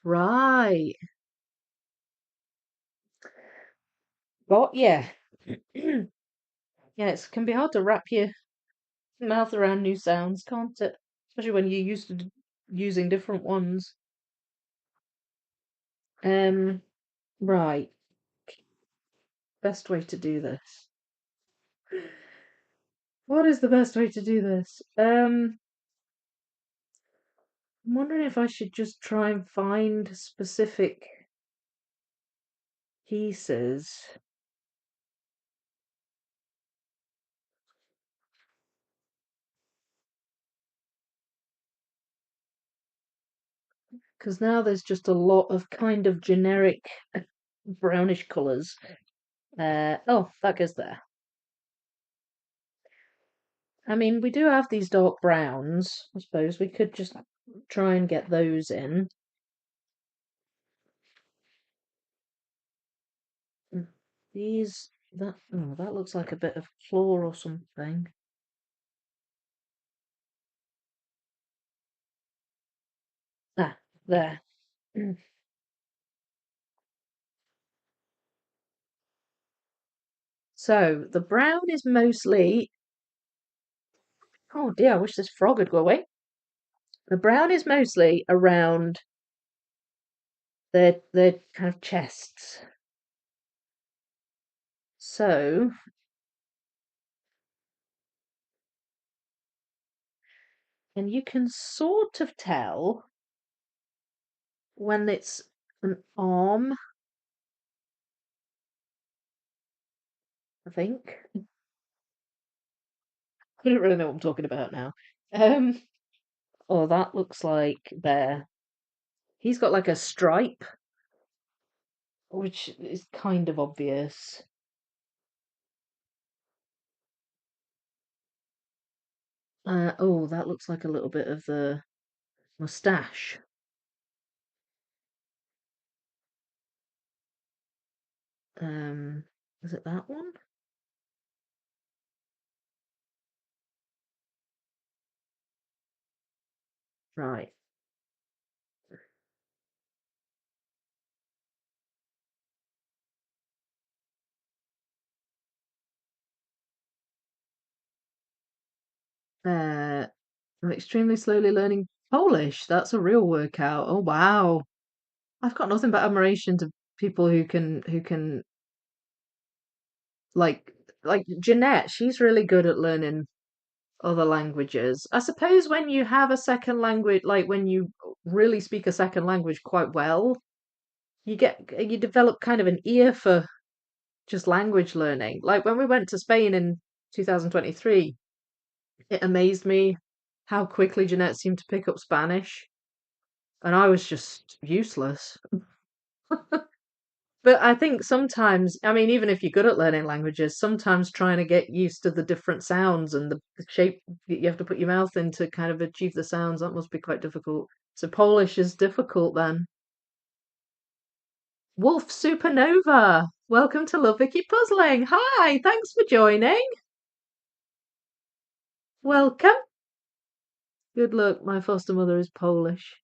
Right. But yeah. Yeah, it can be hard to wrap your mouth around new sounds, can't it? Especially when you're used to using different ones. Um, right. Best way to do this. What is the best way to do this? I'm wondering if I should just try and find specific pieces. Because now there's just a lot of kind of generic brownish colours. Oh, that goes there. I mean, we do have these dark browns. I suppose we could just try and get those in. Mm, that looks like a bit of claw or something. Ah, there. Mm. So the brown is mostly. Oh dear, I wish this frog would go away. The brown is mostly around their kind of chests. So, and you can sort of tell when it's an arm, I think. I don't really know what I'm talking about now. Um, oh, that looks like there. He's got like a stripe, which is kind of obvious. Oh, that looks like a little bit of the mustache. Um, Is it that one? Right. I'm extremely slowly learning Polish. That's a real workout. Oh wow. I've got nothing but admiration to people who can like like Jeanette, she's really good at learning other languages. I suppose when you have a second language, like when you really speak a second language quite well, you develop kind of an ear for just language learning. Like when we went to Spain in 2023, it amazed me how quickly Jeanette seemed to pick up Spanish, and I was just useless. But I think sometimes, I mean, even if you're good at learning languages, sometimes trying to get used to the different sounds and the shape that you have to put your mouth in to kind of achieve the sounds, that must be quite difficult. So Polish is difficult then. Wolf Supernova, welcome to Love Vicky Puzzling. Hi, thanks for joining. Welcome. Good luck, my foster mother is Polish.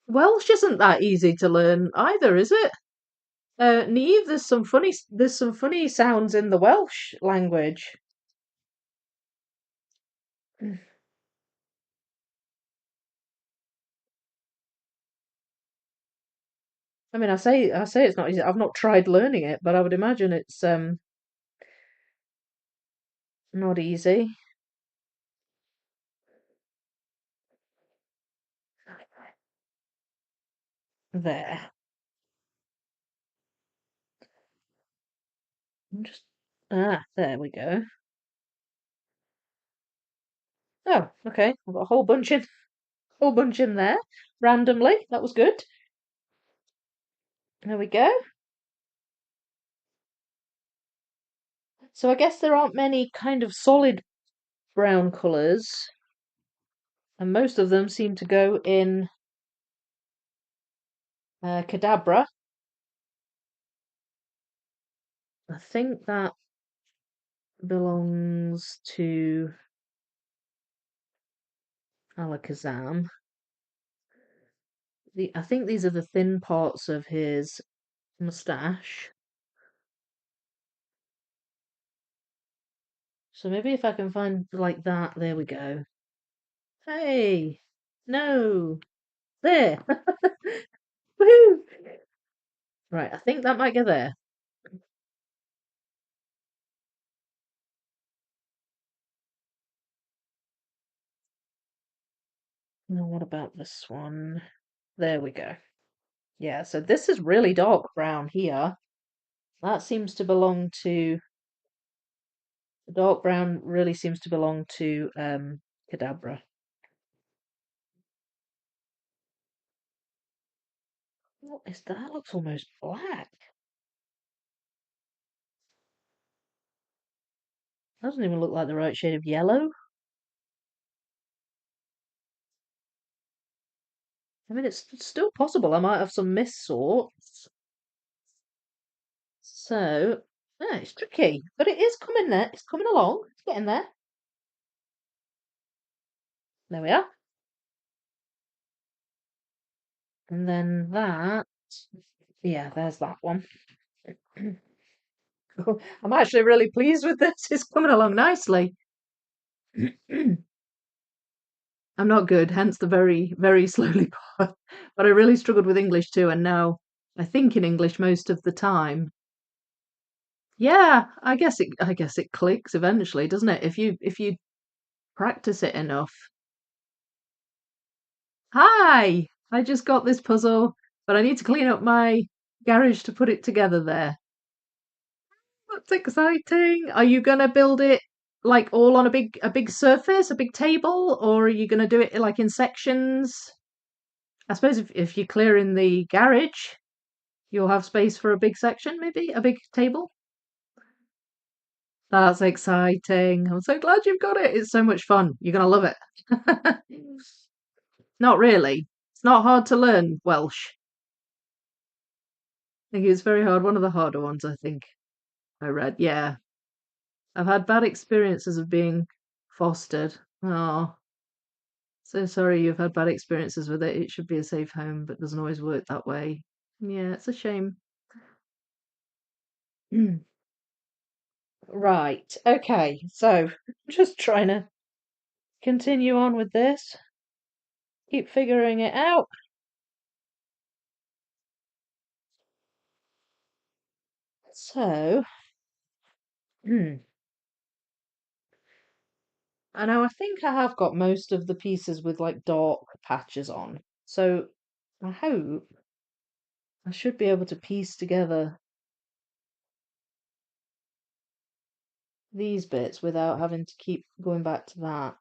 Welsh isn't that easy to learn either, is it? Neve, there's some funny sounds in the Welsh language. I mean, I say it's not easy. I've not tried learning it, but I would imagine it's not easy. There. Just there we go. Oh, okay. I've got a whole bunch in there randomly. That was good. There we go. So I guess there aren't many kind of solid brown colours, and most of them seem to go in Kadabra. I think that belongs to Alakazam. I think these are the thin parts of his mustache. So maybe if I can find like that, there we go. Hey, no, there. Woohoo! Right, I think that might go there. Now, what about this one? There we go. Yeah, so this is really dark brown here. That seems to belong to the dark brown. Really seems to belong to Kadabra. What is that? That looks almost black. Doesn't even look like the right shade of yellow. I mean, it's still possible. I might have some mist sorts. So, yeah, it's tricky, but it is coming there. It's coming along. It's getting there. There we are. And then that, yeah, there's that one. I'm actually really pleased with this. It's coming along nicely. I'm not good, hence the very, very slowly part. But I really struggled with English too, and now I think in English most of the time. Yeah, I guess it clicks eventually, doesn't it? If you practice it enough. Hi! I just got this puzzle, but I need to clean up my garage to put it together there. That's exciting. Are you gonna build it like all on a big surface, a big table, or are you gonna do it like in sections? I suppose if you're clearing the garage, you'll have space for a big section, maybe a big table. That's exciting. I'm so glad you've got it. It's so much fun. You're gonna love it. Not really. It's not hard to learn Welsh. I think it's very hard. One of the harder ones, I think. I read. Yeah. I've had bad experiences of being fostered. Oh, so sorry you've had bad experiences with it. It should be a safe home, but doesn't always work that way. Yeah, it's a shame. Right. Okay. So, just trying to continue on with this. Keep figuring it out. So, I know I think I have got most of the pieces with like dark patches on. So, I hope I should be able to piece together these bits without having to keep going back to that,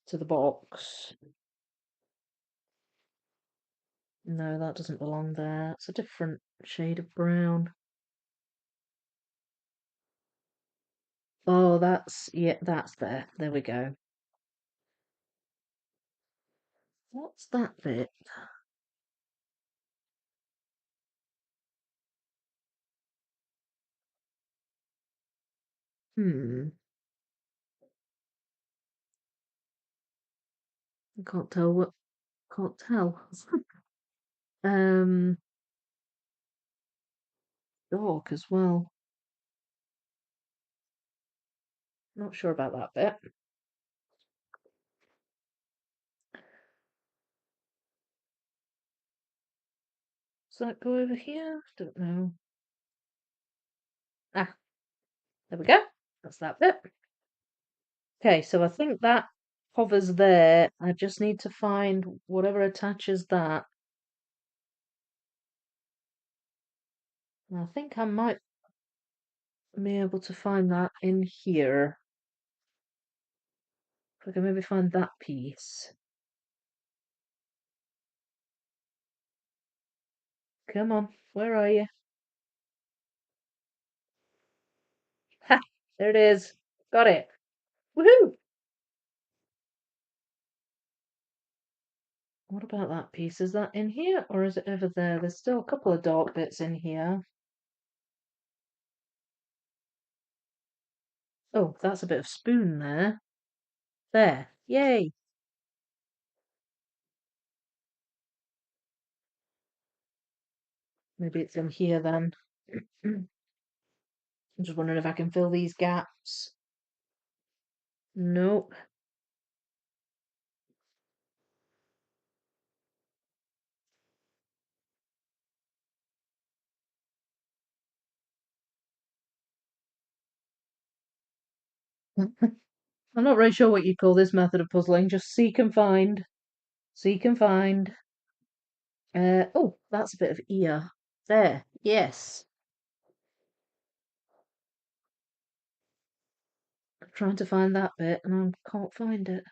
to the box. No, that doesn't belong there. It's a different shade of brown. Oh, yeah, that's there. There we go. What's that bit? Hmm, I can't tell can't tell. Um, dark as well. Not sure about that bit. Does that go over here? Don't know. Ah, there we go. That's that bit. Okay, so I think that hovers there. I just need to find whatever attaches that. And I think I might be able to find that in here. If I can maybe find that piece. Come on, where are you? Ha! There it is. Got it. Woohoo! What about that piece? Is that in here or is it over there? There's still a couple of dark bits in here. Oh, that's a bit of spoon there. There. Yay! Maybe it's in here then. I'm just wondering if I can fill these gaps. Nope. I'm not really sure what you call this method of puzzling. Just seek and find. Seek and find. Oh, that's a bit of ear. There. Yes. I'm trying to find that bit and I can't find it.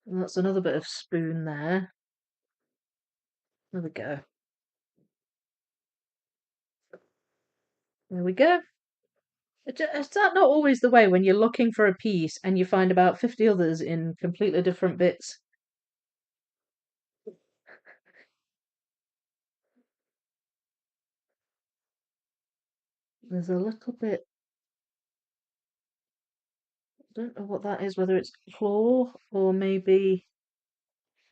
And that's another bit of spoon there. There we go. There we go. Is that not always the way when you're looking for a piece and you find about 50 others in completely different bits? There's a little bit, I don't know what that is, whether it's claw or maybe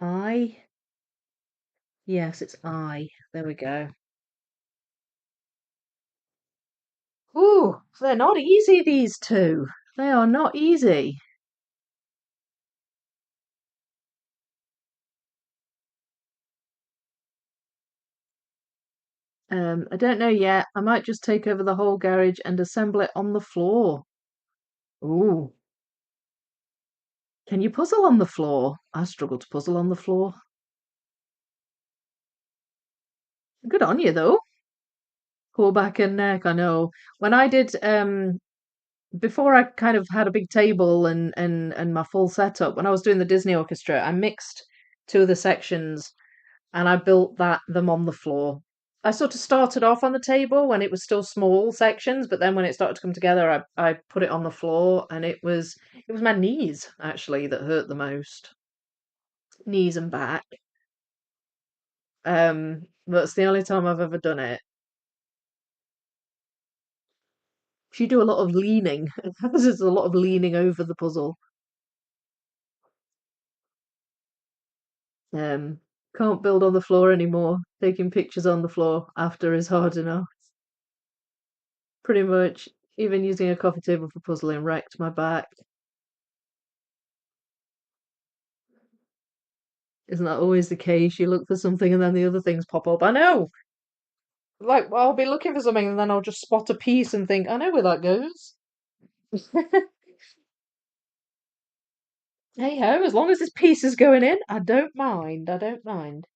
eye. Yes, it's eye. There we go. Ooh, they're not easy, these two. They are not easy. I don't know yet. I might just take over the whole garage and assemble it on the floor. Ooh. Can you puzzle on the floor? I struggle to puzzle on the floor. Good on you, though. Pull back and neck, I know. When I did, before I kind of had a big table and my full setup, when I was doing the Disney Orchestra, I mixed two of the sections and I built them on the floor. I sort of started off on the table when it was still small sections, but then when it started to come together, I put it on the floor, and it was my knees actually that hurt the most, knees and back. That's the only time I've ever done it. She do a lot of leaning. There's a lot of leaning over the puzzle. Um, can't build on the floor anymore. Taking pictures on the floor after is hard enough. Pretty much, even using a coffee table for puzzling wrecked my back. Isn't that always the case? You look for something and then the other things pop up. I know. Like, I'll be looking for something and then I'll just spot a piece and think, I know where that goes. Hey ho, as long as this piece is going in, I don't mind. I don't mind.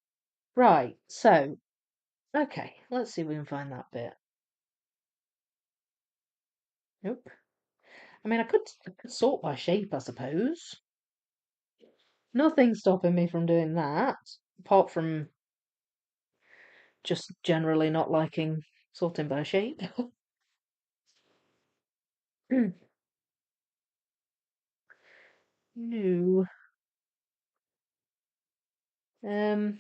Right, so, okay, let's see if we can find that bit. Nope. I mean, I could sort by shape, I suppose. Nothing stopping me from doing that, apart from just generally not liking sorting by shape. No. Um,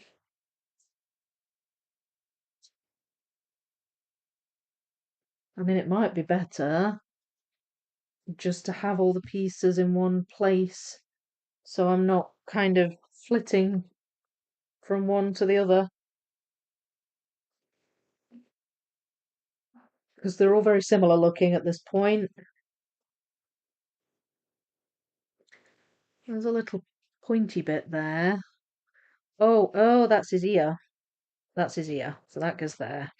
I mean, it might be better just to have all the pieces in one place, so I'm not kind of flitting from one to the other, because they're all very similar looking at this point. There's a little pointy bit there. Oh, that's his ear. That's his ear. So that goes there.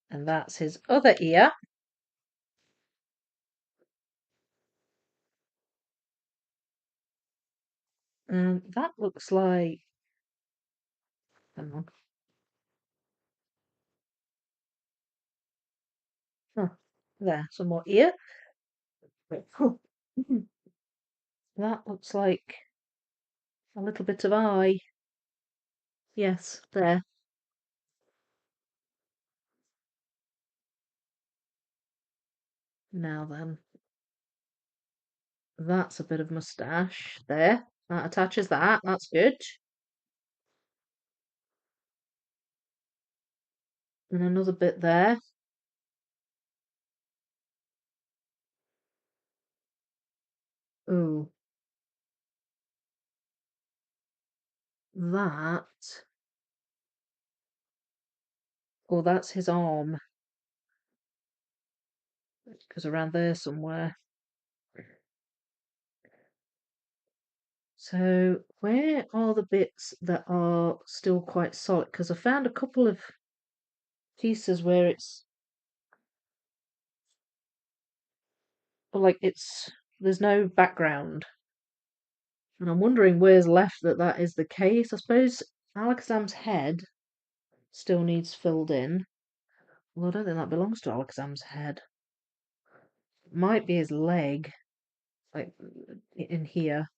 And that's his other ear. And that looks like, hang on. Huh, there, some more ear. That looks like a little bit of eye. Yes, there. Now then, that's a bit of moustache. There, that attaches that. That's good. And another bit there. Oh, that. Oh, that's his arm. It goes around there somewhere. So, where are the bits that are still quite solid? Because I found a couple of pieces where it's like there's no background. And I'm wondering where's left that is the case. I suppose Alakazam's head still needs filled in. Well, I don't think that belongs to Alakazam's head. It might be his leg, like in here.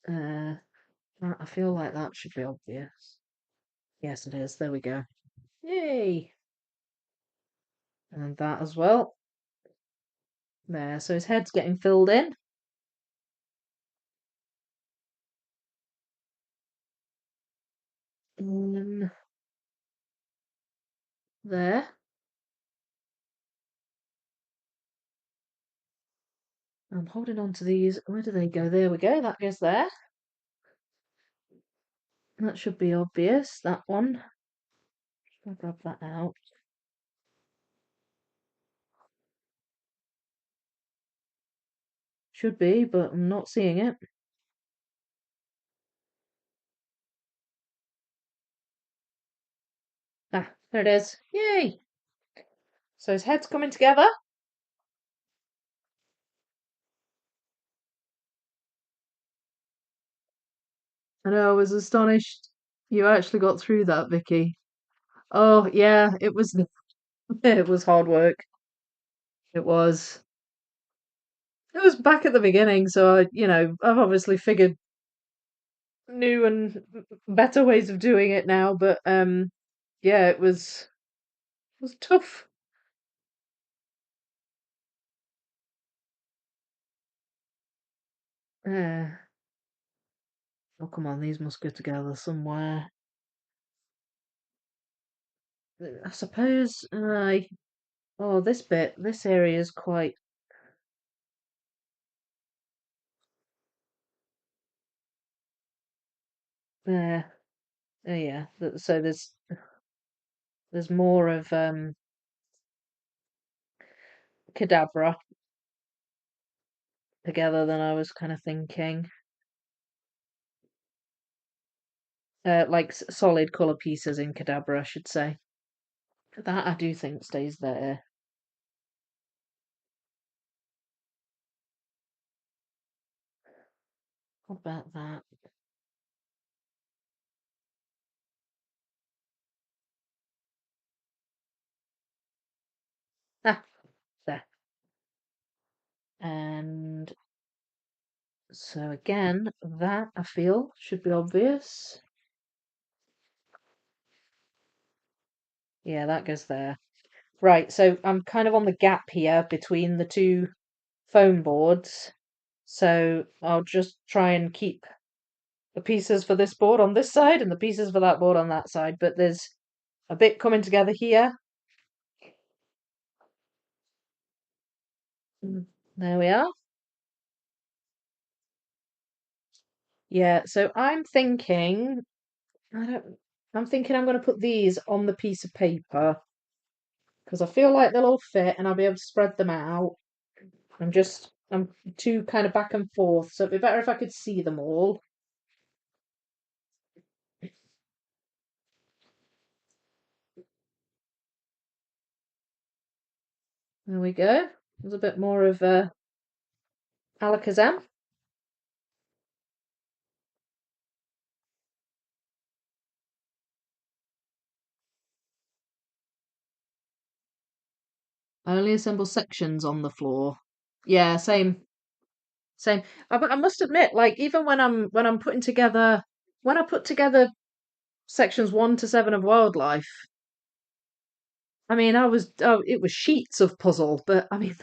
Uh, I feel like that should be obvious. Yes, it is. There we go. Yay! And that as well. There, so his head's getting filled in. There. I'm holding on to these. Where do they go? There we go. That goes there. That should be obvious. That one. I'll grab that out. Should be, but I'm not seeing it. Ah, there it is. Yay! So his head's coming together. I know, I was astonished you actually got through that, Vicky. Oh, yeah, it was it was hard work. It was. It was back at the beginning, so I've obviously figured new and better ways of doing it now, but yeah, it was tough. Uh, oh, come on, these must go together somewhere. I suppose. Oh, this area is quite there. Oh yeah. So there's more of Kadabra together than I was kind of thinking. Like solid color pieces in Kadabra, I should say. That I do think stays there. What about that? Ah, there. And so again, that I feel should be obvious. Yeah, that goes there. Right, so I'm kind of on the gap here between the two foam boards. So I'll just try and keep the pieces for this board on this side and the pieces for that board on that side. But there's a bit coming together here. There we are. Yeah, so I don't, I'm thinking I'm going to put these on the piece of paper because I feel like they'll all fit and I'll be able to spread them out. I'm too kind of back and forth, so it'd be better if I could see them all. There we go. There's a bit more of Alakazam. I only assemble sections on the floor. Yeah, same. I must admit, like even when I'm putting together when I put together sections 1 to 7 of wildlife, I mean, it was sheets of puzzle, but I mean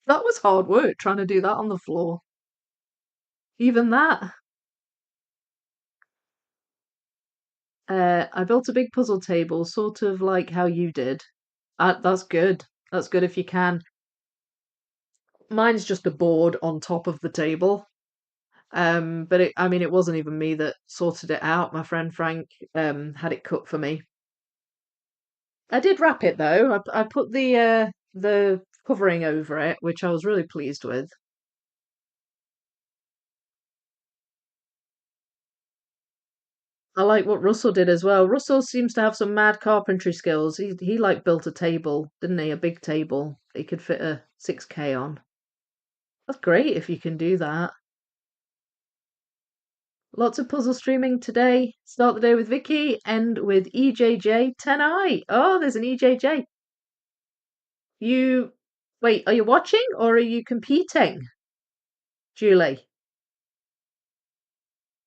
that was hard work trying to do that on the floor. Even that. I built a big puzzle table, sort of like how you did. That's good. That's good if you can. Mine's just a board on top of the table. But I mean, it wasn't even me that sorted it out. My friend Frank had it cut for me. I did wrap it though. I put the covering over it, which I was really pleased with. I like what Russell did as well. Russell seems to have some mad carpentry skills. He like built a table, didn't he? A big table he could fit a 6K on. That's great if you can do that. Lots of puzzle streaming today. Start the day with Vicky, end with EJJ 10i. Oh, there's an EJJ. You wait, are you watching or are you competing, Julie?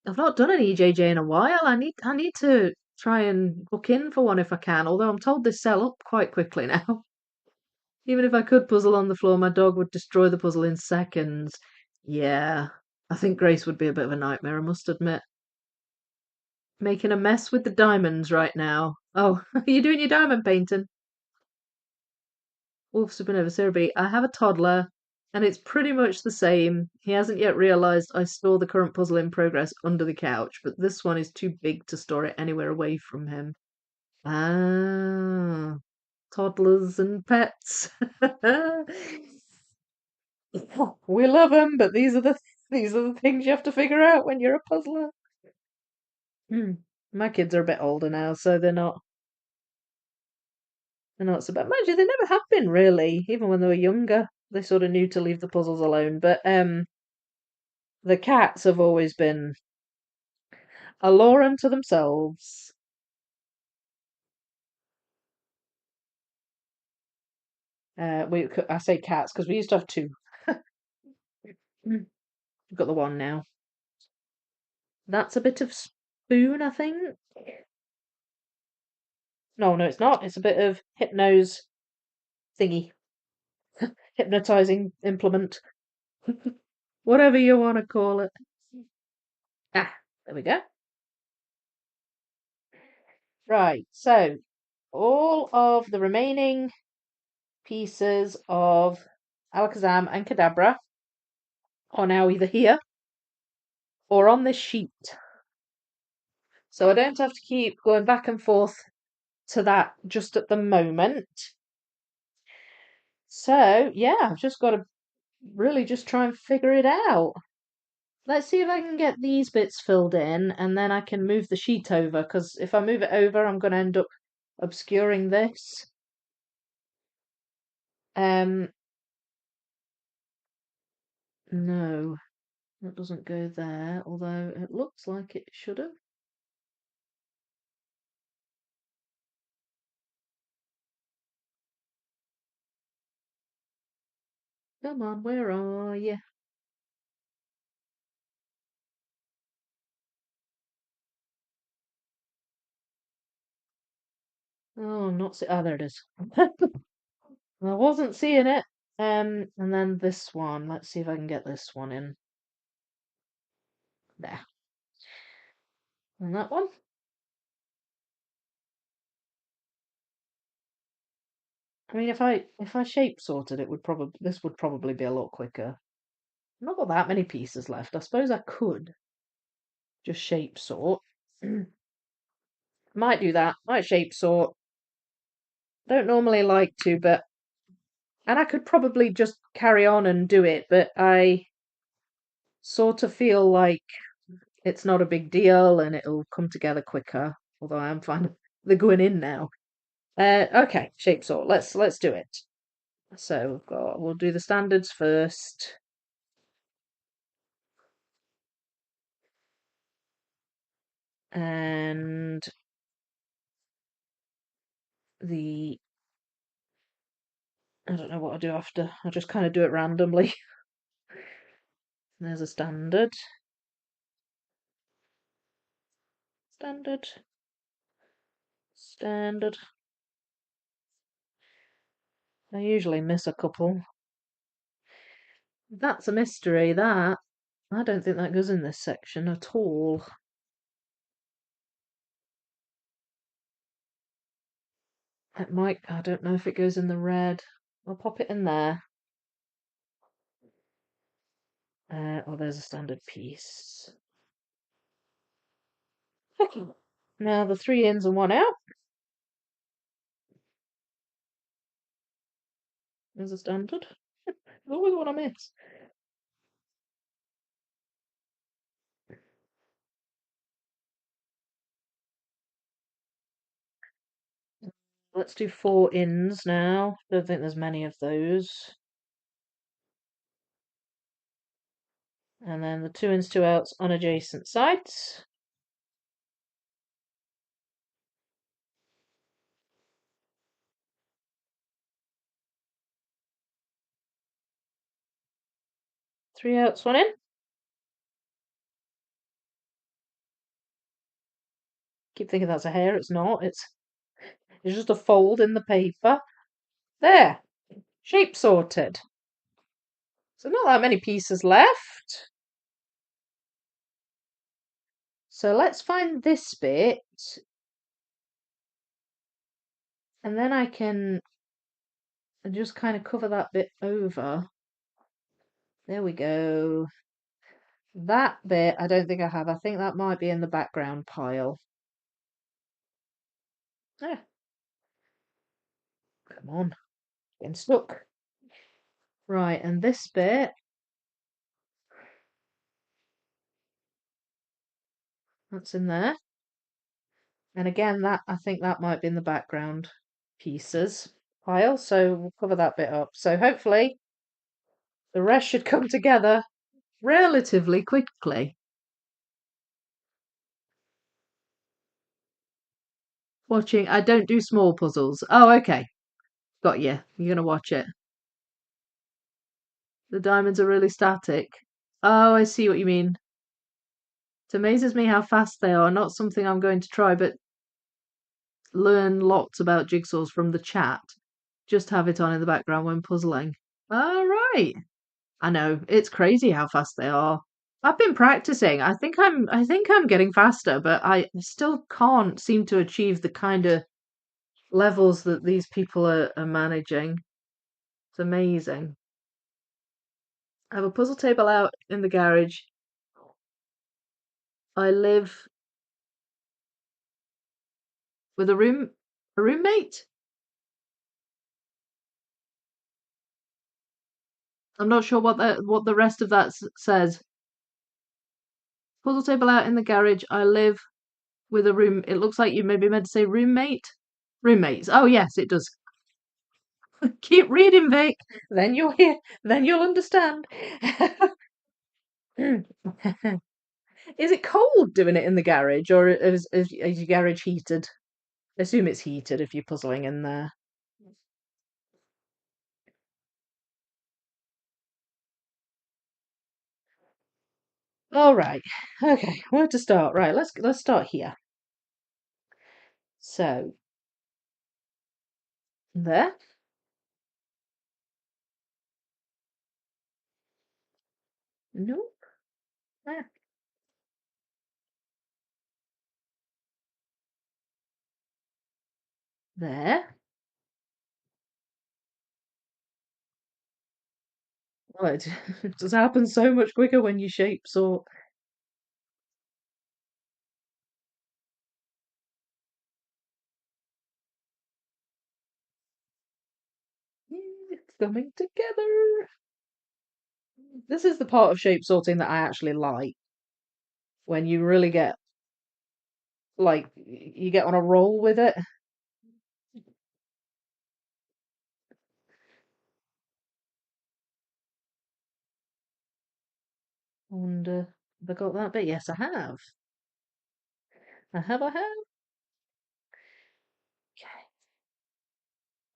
I've not done an EJJ in a while. I need to try and book in for one if I can, although I'm told they sell up quite quickly now. Even if I could puzzle on the floor, my dog would destroy the puzzle in seconds. Yeah, I think Grace would be a bit of a nightmare, I must admit. Making a mess with the diamonds right now. Oh, are you doing your diamond painting? Wolf Supernova Cerebi. I have a toddler, and it's pretty much the same. He hasn't yet realised I store the current puzzle in progress under the couch, but this one is too big to store it anywhere away from him. Ah, toddlers and pets. We love them, but these are the things you have to figure out when you're a puzzler. Hmm. My kids are a bit older now, so they're not so bad. Mind you, they never have been really. Even when they were younger, they sort of knew to leave the puzzles alone. But the cats have always been a law unto themselves. I say cats because we used to have two. We've got the one now. That's a bit of spoon, I think. No, it's not. It's a bit of hypnose thingy, hypnotizing implement. whatever you want to call it. Ah, there we go. Right, so all of the remaining pieces of Alakazam and Kadabra are now either here or on this sheet. So I don't have to keep going back and forth to that just at the moment. So, yeah, I've just got to really just try and figure it out. Let's see if I can get these bits filled in and then I can move the sheet over, because if I move it over, I'm going to end up obscuring this. No, that doesn't go there, although it looks like it should have. Come on, where are you? Oh, I'm not seeing. Oh, there it is. I wasn't seeing it. And then this one. Let's see if I can get this one in. There. And that one. I mean, if I shape sorted, this would probably be a lot quicker. I've not got that many pieces left. I suppose I could just shape sort. Might do that. Might shape sort. Don't normally like to, and I could probably just carry on and do it, but I sort of feel like it's not a big deal and it'll come together quicker. Although I am fine they're going in now. Okay, shape sort. Let's do it. So we'll do the standards first. And I don't know what I do after. I just kind of do it randomly. There's a standard. Standard. Standard. I usually miss a couple. That's a mystery, that. I don't think that goes in this section at all. It might, I don't know if it goes in the red. I'll pop it in there. Oh, there's a standard piece. Okay. Now the 3 ins and 1 out. There's a standard. There's always one I miss. Let's do 4 ins now. Don't think there's many of those. And then the 2 ins, 2 outs on adjacent sides. Three outs, 1 in. Keep thinking that's a hair. It's not. It's just a fold in the paper. There. Shape sorted. So not that many pieces left. So let's find this bit. And then I can just kind of cover that bit over. There we go. That bit, I don't think I have. I think that might be in the background pile. Yeah. Come on. Getting stuck. Right, and this bit. That's in there. And again, I think that might be in the background pieces pile. So we'll cover that bit up. So hopefully the rest should come together relatively quickly. Watching, I don't do small puzzles. Oh, okay. Got you. You're going to watch it. The diamonds are really static. Oh, I see what you mean. It amazes me how fast they are. Not something I'm going to try, but learn lots about jigsaws from the chat. Just have it on in the background when puzzling. All right. I know, it's crazy how fast they are. I've been practicing. I think I'm getting faster, but I still can't seem to achieve the kind of levels that these people are managing. It's amazing. I have a puzzle table out in the garage. I live with a roommate. I'm not sure what the rest of that says. Puzzle table out in the garage. I live with a room. It looks like you maybe meant to say roommate. Roommates. Oh yes, it does. Keep reading, Vic. Then you'll hear. Then you'll understand. Is it cold doing it in the garage, or is your garage heated? I assume it's heated if you're puzzling in there. All right. Okay. Where to start? Right. Let's start here. So there. Nope. There. There. Oh, it it just happens so much quicker when you shape sort. It's coming together. This is the part of shape sorting that I actually like. When you really get like you get on a roll with it. And have I got that bit? Yes, I have. I have. Okay.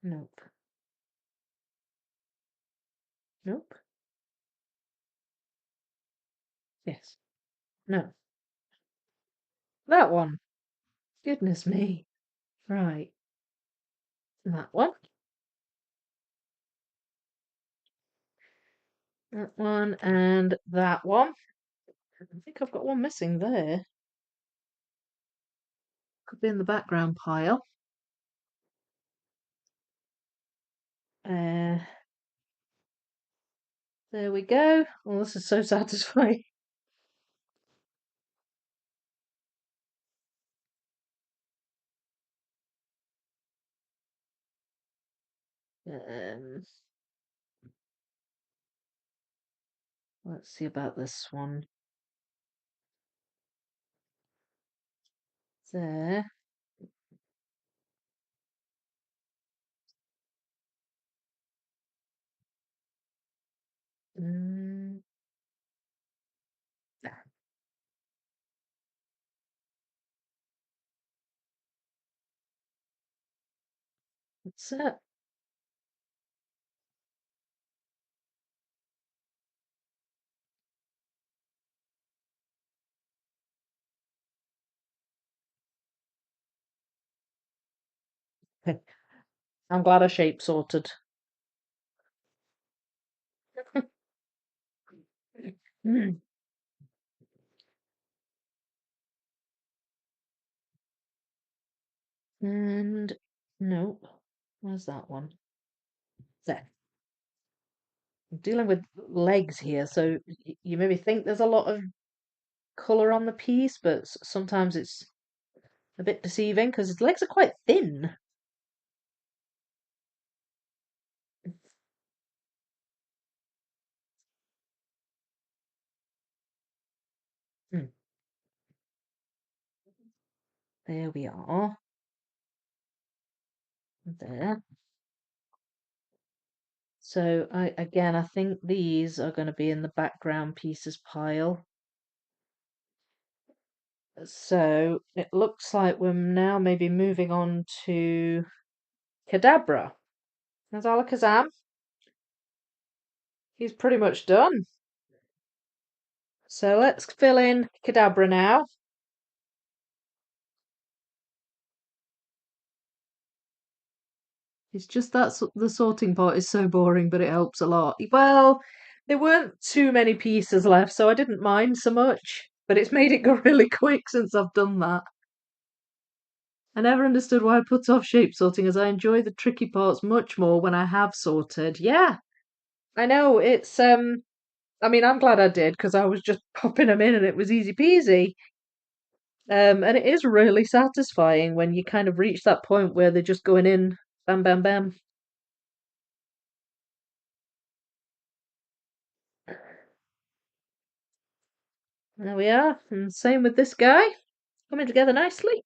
Nope. Nope. Yes. No. That one. Goodness me. Right. That one. That one and that one. I think I've got one missing there. Could be in the background pile. Uh, there we go. Oh, this is so satisfying. Um, let's see about this one. There. Mm, that's it. Okay. I'm glad I shape sorted. Mm. And nope. Where's that one? There. I'm dealing with legs here, so you maybe think there's a lot of colour on the piece, but sometimes it's a bit deceiving because his legs are quite thin. Mm, there we are. There. So I think these are going to be in the background pieces pile. So it looks like we're now maybe moving on to Kadabra. There's Alakazam. He's pretty much done. So let's fill in Kadabra now. It's just that the sorting part is so boring, but it helps a lot. Well, There weren't too many pieces left, so I didn't mind so much. But it's made it go really quick since I've done that. I never understood why I put off shape sorting, as I enjoy the tricky parts much more when I have sorted. Yeah, I know, it's I mean, I'm glad I did because I was just popping them in and it was easy peasy. And it is really satisfying when you kind of reach that point where they're just going in, bam, bam, bam. There we are. And same with this guy, coming together nicely.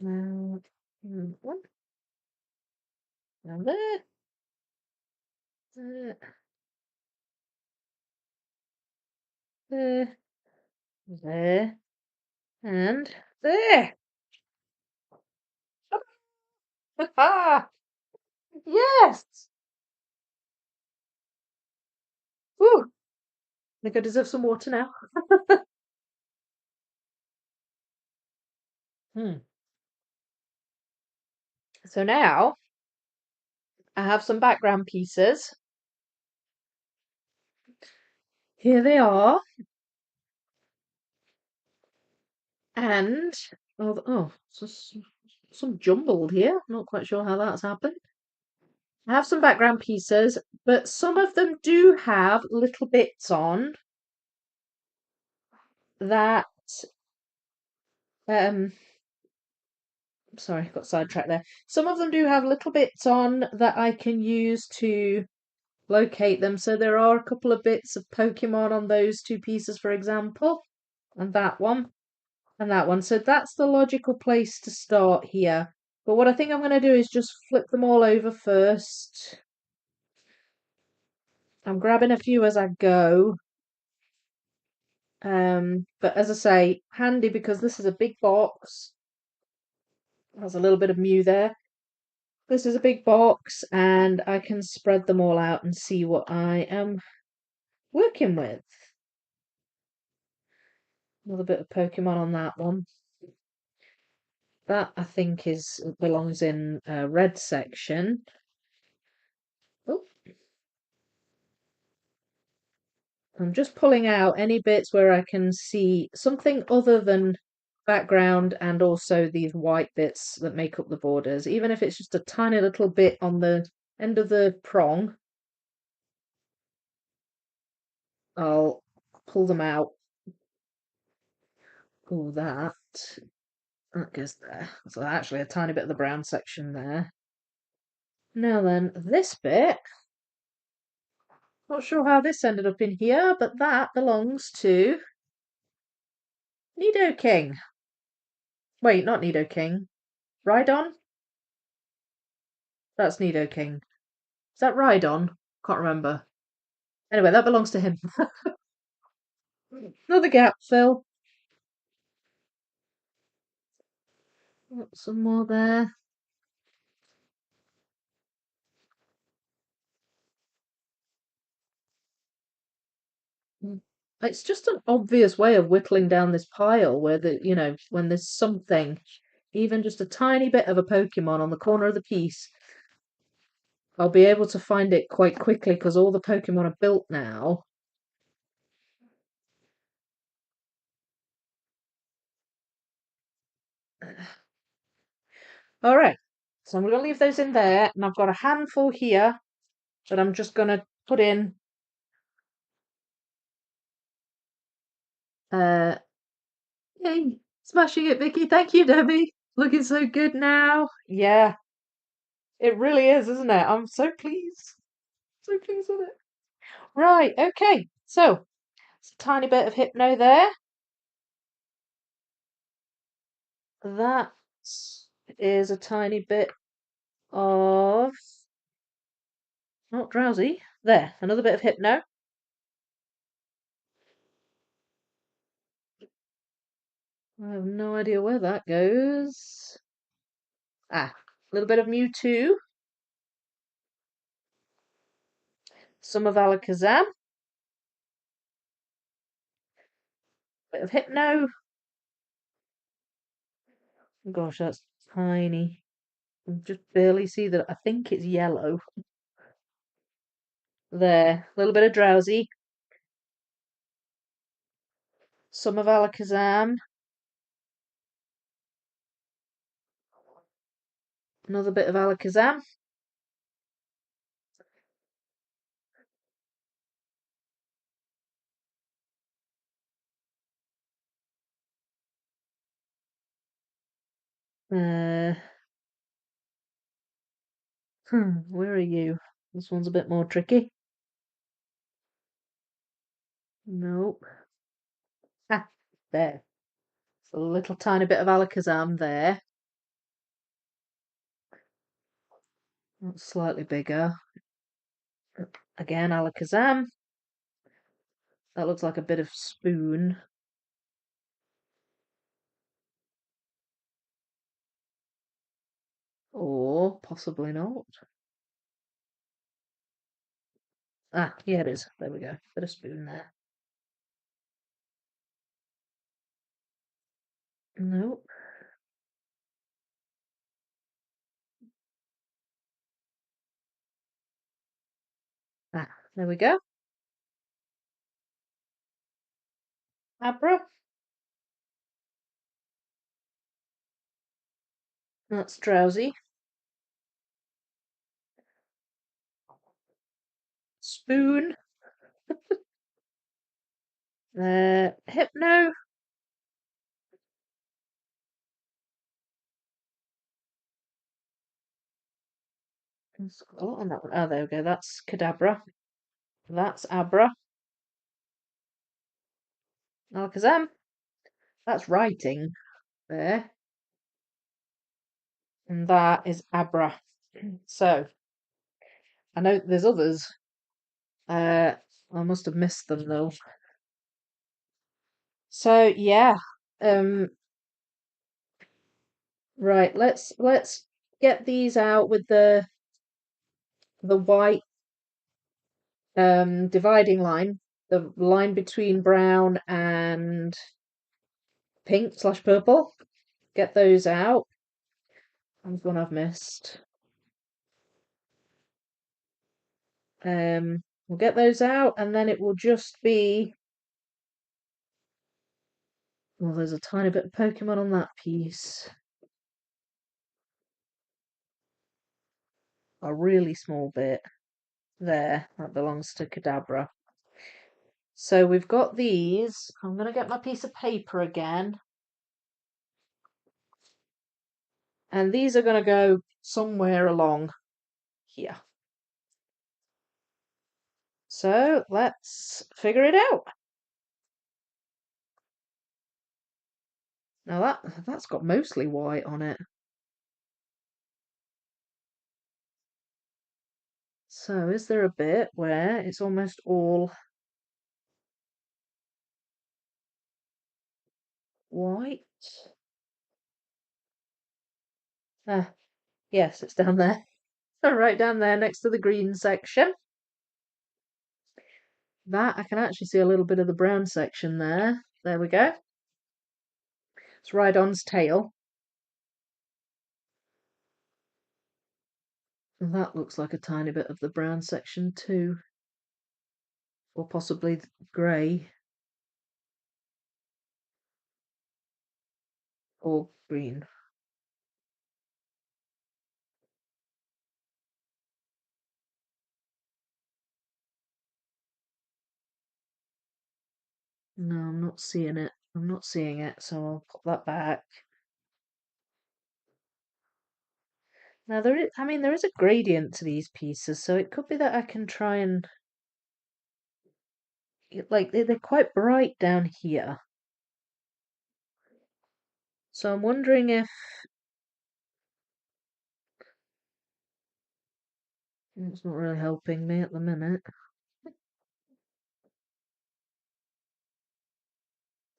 Now, one, now there, there, there, and there. Ah, yes. Woo. I think I deserve some water now. Hmm. So now I have some background pieces. Here they are. And so some jumbled here. Not quite sure how that's happened. I have some background pieces, but some of them do have little bits on that um sorry, got sidetracked there. Some of them do have little bits on that I can use to locate them. So there are a couple of bits of Pokemon on those two pieces, for example, and that one. And that one. So that's the logical place to start here. But what I think I'm going to do is just flip them all over first. I'm grabbing a few as I go. But as I say, handy because this is a big box. There's a little bit of Mew there. This is a big box, and I can spread them all out and see what I am working with. Another bit of Pokemon on that one. That I think belongs in a red section. Oh, I'm just pulling out any bits where I can see something other than background and also these white bits that make up the borders, even if it's just a tiny little bit on the end of the prong. I'll pull them out. Oh, that goes there. So actually a tiny bit of the brown section there. Now then, this bit, not sure how this ended up in here, but that belongs to Nidoking. Wait, not Nidoking. Rhydon? That's Nidoking. Is that Rhydon? Can't remember. Anyway, that belongs to him. Another gap fill. Got some more there. It's just an obvious way of whittling down this pile where when there's something, even just a tiny bit of a Pokemon on the corner of the piece, I'll be able to find it quite quickly because all the Pokemon are built now. All right, so I'm going to leave those in there, and I've got a handful here that I'm just going to put in. Uh, Yay! Smashing it, Vicky. Thank you, Debbie. Looking so good now. Yeah, it really is, isn't it? I'm so pleased. So pleased with it. Right, okay. So, it's a tiny bit of hypno there. That is a tiny bit of not drowsy. There, another bit of hypno. I have no idea where that goes. Ah, a little bit of Mewtwo. Some of Alakazam. Bit of hypno. Gosh, that's tiny. You can just barely see that. I think it's yellow. There, a little bit of drowsy. Some of Alakazam. Another bit of Alakazam. Uh, where are you? This one's a bit more tricky. Nope. Ah, there. It's a little tiny bit of Alakazam there. That's slightly bigger. Again, Alakazam. That looks like a bit of spoon. Or possibly not. Ah, yeah, it is. There we go. Bit of spoon there. Nope. Ah, there we go. Abra. That's drowsy. Spoon. Hypno. It's got a lot on that one. Oh, there we go. That's Kadabra. That's Abra. Alakazam. That's writing there. And that is Abra. So, I know there's others. I must have missed them though. So yeah. Um, right, let's get these out with the white dividing line, the line between brown and pink/purple. Get those out. That's one I've missed. We'll get those out, and then it will just be. Well, there's a tiny bit of Pokemon on that piece. A really small bit there. That belongs to Kadabra. So we've got these. I'm going to get my piece of paper again. And these are going to go somewhere along here. So let's figure it out. Now that's got mostly white on it. So is there a bit where it's almost all white? Ah, yes, it's down there. Right down there next to the green section. That I can actually see a little bit of the brown section there. There we go. It's Rhydon's tail. And that looks like a tiny bit of the brown section too. Or possibly grey. Or green. No, I'm not seeing it. I'm not seeing it, so I'll pop that back. Now there is, I mean, there is a gradient to these pieces, so it could be that I can try and, like, they're quite bright down here. So I'm wondering if it's not really helping me at the minute.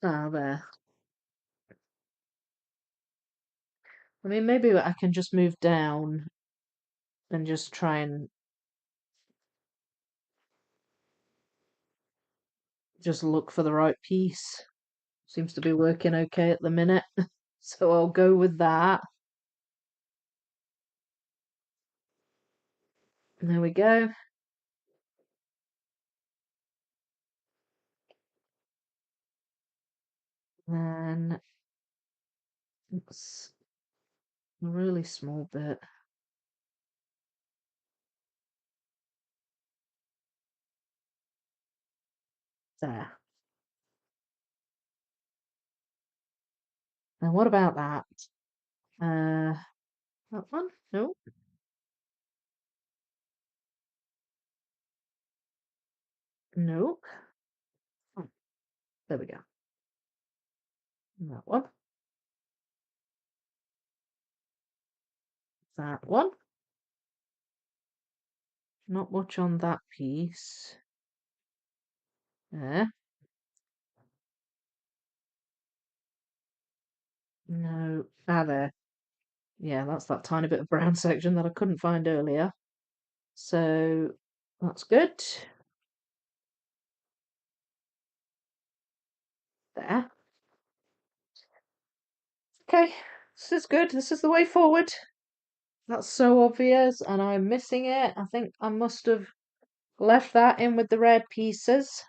Ah, there. I mean, maybe I can just move down and just try and just look for the right piece. Seems to be working okay at the minute. So I'll go with that. There we go. Then it's a really small bit there. And what about that? That one? No, no. Oh, there we go. And that one. That one. Not much on that piece. There. No. Ah, there. Yeah, that's that tiny bit of brown section that I couldn't find earlier. So that's good. There. Okay, this is good. This is the way forward. That's so obvious, and I'm missing it. I think I must have left that in with the red pieces.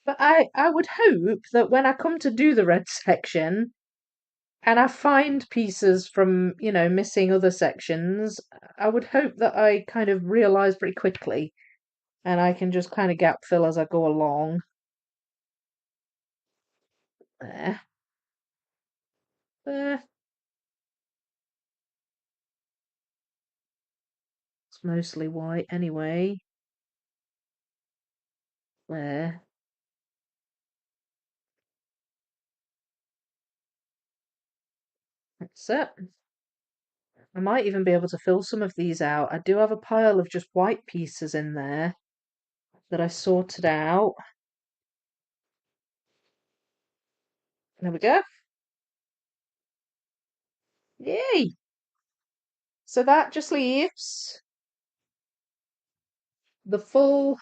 But I would hope that when I come to do the red section and I find pieces from, missing other sections, I would hope that I kind of realize pretty quickly and I can just kind of gap fill as I go along. There. There. It's mostly white anyway. There. That's it. I might even be able to fill some of these out. I do have a pile of just white pieces in there that I sorted out. There we go. Yay! So that just leaves the full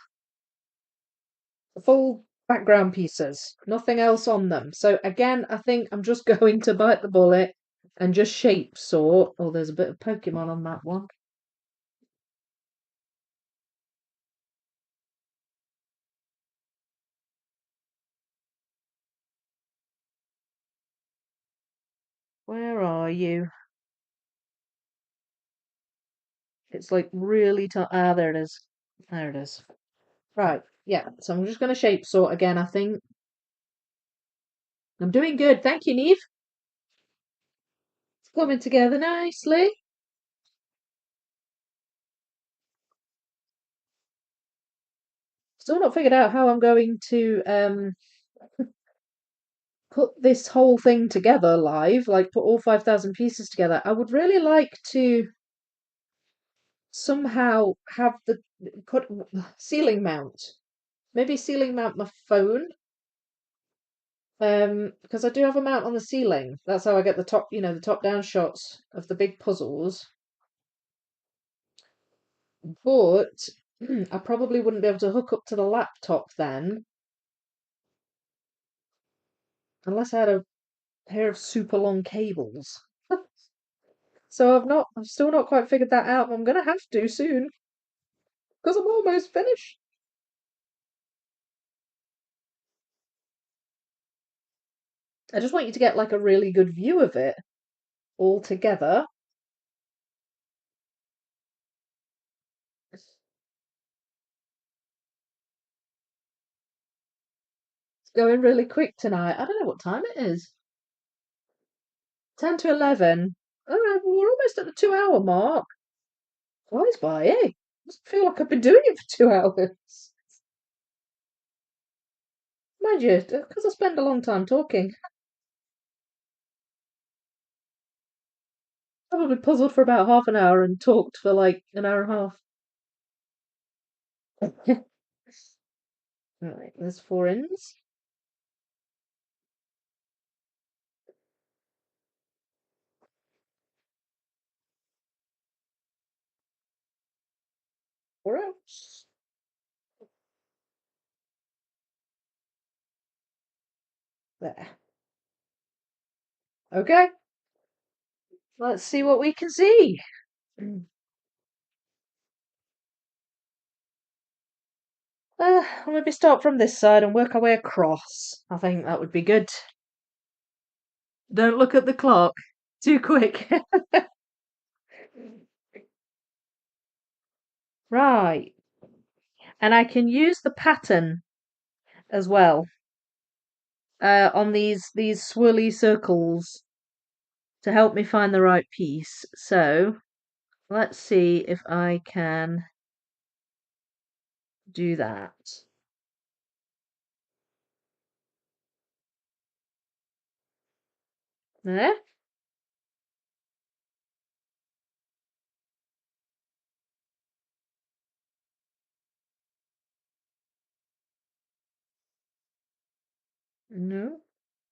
background pieces. Nothing else on them. So again, I think I'm just going to bite the bullet and just shape sort. Oh, there's a bit of Pokemon on that one. Where are you? It's like really ah, there it is. There it is. Right, yeah. So I'm just going to shape sort again, I think. I'm doing good. Thank you, Neve. It's coming together nicely. Still not figured out how I'm going to put this whole thing together live, like put all 5,000 pieces together. I would really like to somehow have the put ceiling mount. Maybe ceiling mount my phone. Because I do have a mount on the ceiling. That's how I get the top, the top down shots of the big puzzles. But I probably wouldn't be able to hook up to the laptop then, unless I had a pair of super long cables. So I've still not quite figured that out. I'm gonna have to soon because I'm almost finished. I just want you to get like a really good view of it all together. It's going really quick tonight. I don't know what time it is. 10 to 11. Oh, we're almost at the 2 hour mark. Flies by, eh? Doesn't feel like I've been doing it for 2 hours. Mind you, because I spend a long time talking. Probably puzzled for about half an hour and talked for like an hour and a half. Right, there's 4 ends. Four outs. There. Okay, let's see what we can see. Maybe start from this side and work our way across. I think that would be good. Don't look at the clock. Too quick. Right. And I can use the pattern as well on these swirly circles to help me find the right piece. So let's see if I can do that. There. No,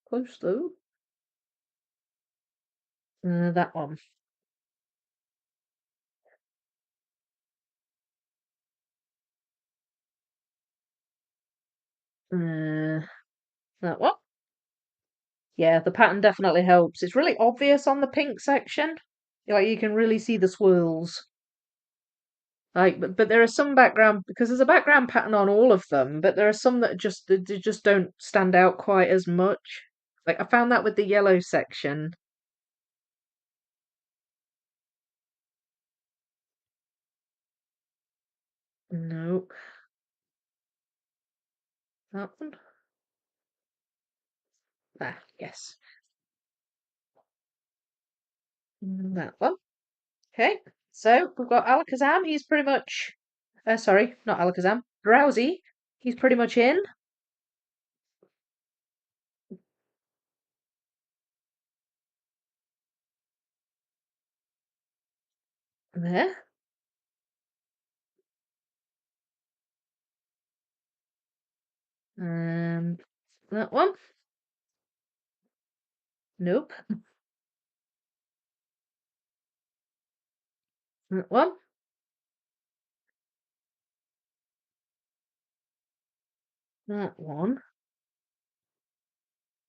close though. That one. That one. Yeah, the pattern definitely helps. It's really obvious on the pink section. Like you can really see the swirls. Like, but there are some background because there's a background pattern on all of them, but there are some that they just don't stand out quite as much. Like I found that with the yellow section. Nope. That one. Ah, yes. That one. Okay. So we've got Alakazam. He's pretty much. Sorry, not Alakazam. Drowsy. He's pretty much in. There. Um, that one. Nope. That one. That one.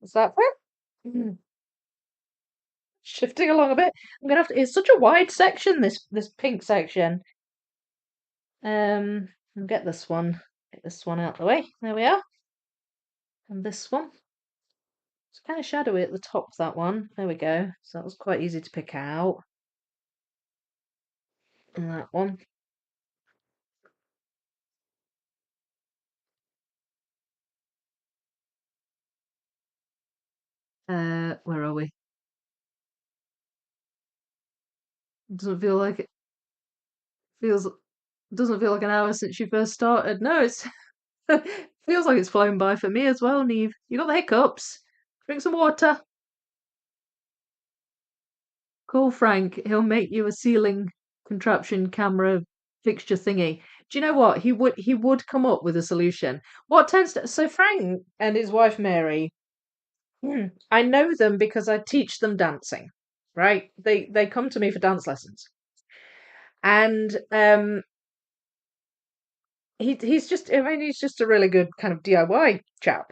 Is that fair? Shifting along a bit. I'm gonna have to. It's such a wide section. This pink section. I'll get this one. Get this one out of the way. There we are. And this one. It's kind of shadowy at the top. That one. There we go. So that was quite easy to pick out. And that one. Where are we? Doesn't feel like it feels. Doesn't feel like an hour since you first started. No, it's feels like it's flown by for me as well, Neve. You got the hiccups. Drink some water. Call Frank. He'll make you a ceiling contraption camera fixture thingy. Do you know what? He would come up with a solution. What tends to so Frank and his wife Mary, I know them because I teach them dancing. Right? They come to me for dance lessons. And he's just I mean he's just a really good kind of DIY chap.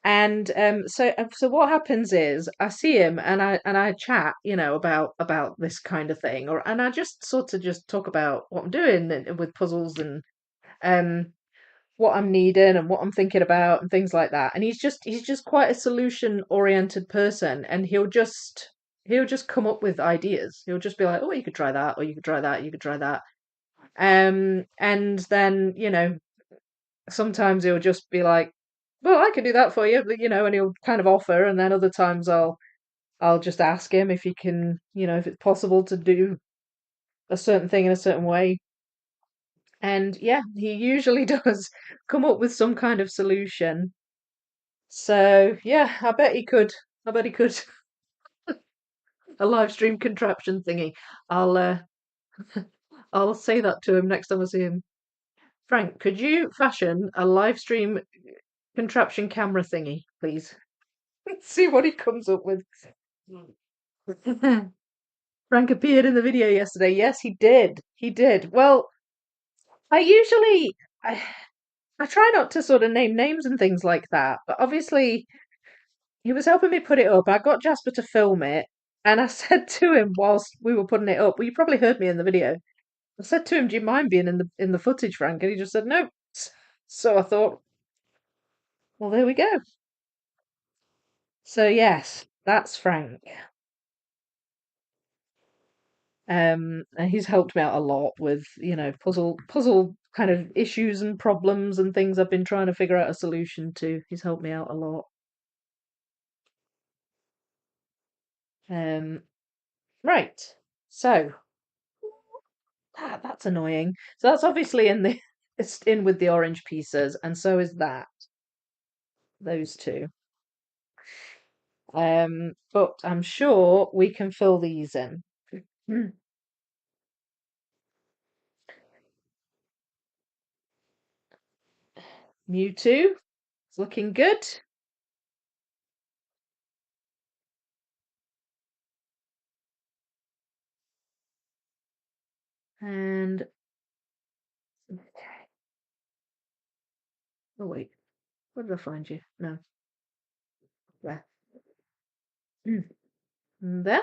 And so what happens is I see him and I chat, about this kind of thing, and I just sort of just talk about what I'm doing with puzzles and um what I'm needing and what I'm thinking about and things like that. And he's just quite a solution oriented person, and he'll just come up with ideas. He'll just be like, oh, you could try that, or you could try that, you could try that. And then sometimes he'll just be like, "Well, I can do that for you," and he'll kind of offer, and then other times I'll just ask him if he can, if it's possible to do a certain thing in a certain way. And yeah, he usually does come up with some kind of solution. So yeah, I bet he could. I bet he could a live stream contraption thingy. I'll uh I'll say that to him next time I see him. Frank, could you fashion a live stream contraption camera thingy, please? See what he comes up with. Frank appeared in the video yesterday. Yes, he did. He did. Well, I usually I, I try not to sort of name names and things like that, but obviously he was helping me put it up. I got Jasper to film it, and I said to him whilst we were putting it up, well, you probably heard me in the video. I said to him, "Do you mind being in the footage, Frank?" And he just said no. So I thought, well, there we go. So yes, that's Frank. And he's helped me out a lot with, puzzle kind of issues and problems and things I've been trying to figure out a solution to. He's helped me out a lot. Um, right. So that's annoying. So that's obviously in the it's in with the orange pieces, and so is that. Those two. But I'm sure we can fill these in. Hmm. Mewtwo. It's looking good. And okay. Oh wait, where did I find you? No, there. Mm. There.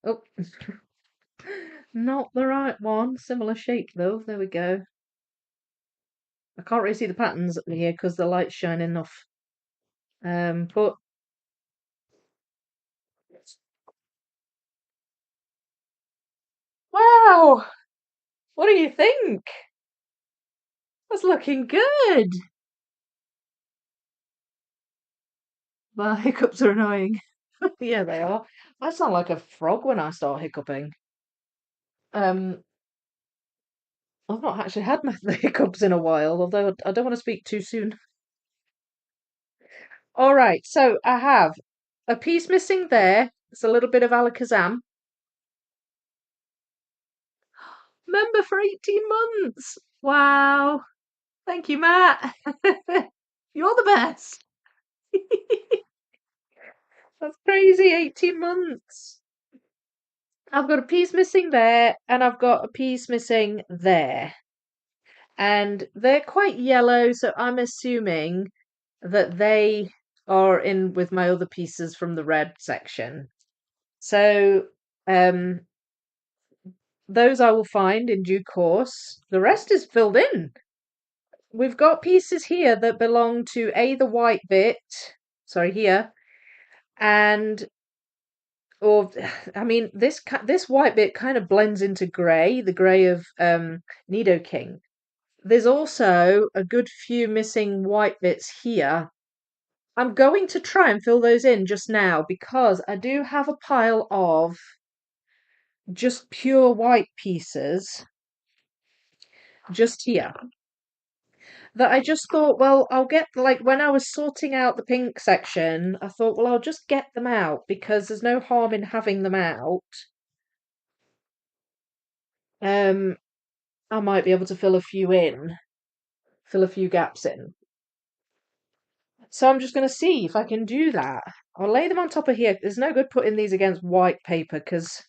Oh, not the right one. Similar shape though. There we go. I can't really see the patterns here because the light's shining off. But wow, what do you think? That's looking good. My hiccups are annoying. Yeah, they are. I sound like a frog when I start hiccuping. Um, I've not actually had my hiccups in a while, although I don't want to speak too soon. All right, so I have a piece missing there. It's a little bit of Alakazam. Member for 18 months. Wow. Thank you, Matt. You're the best. That's crazy. 18 months. I've got a piece missing there, and I've got a piece missing there. And they're quite yellow, so I'm assuming that they are in with my other pieces from the red section. So, um, those I will find in due course. The rest is filled in. We've got pieces here that belong to the white bit, sorry, here, and or I mean this white bit kind of blends into grey, the grey of Nidoking. There's also a good few missing white bits here. I'm going to try and fill those in just now because I do have a pile of just pure white pieces just here that I just thought, well, I'll get, like, when I was sorting out the pink section, I thought, well, I'll just get them out because there's no harm in having them out. Um, I might be able to fill a few gaps in. So I'm just going to see if I can do that. I'll lay them on top of here. There's no good putting these against white paper because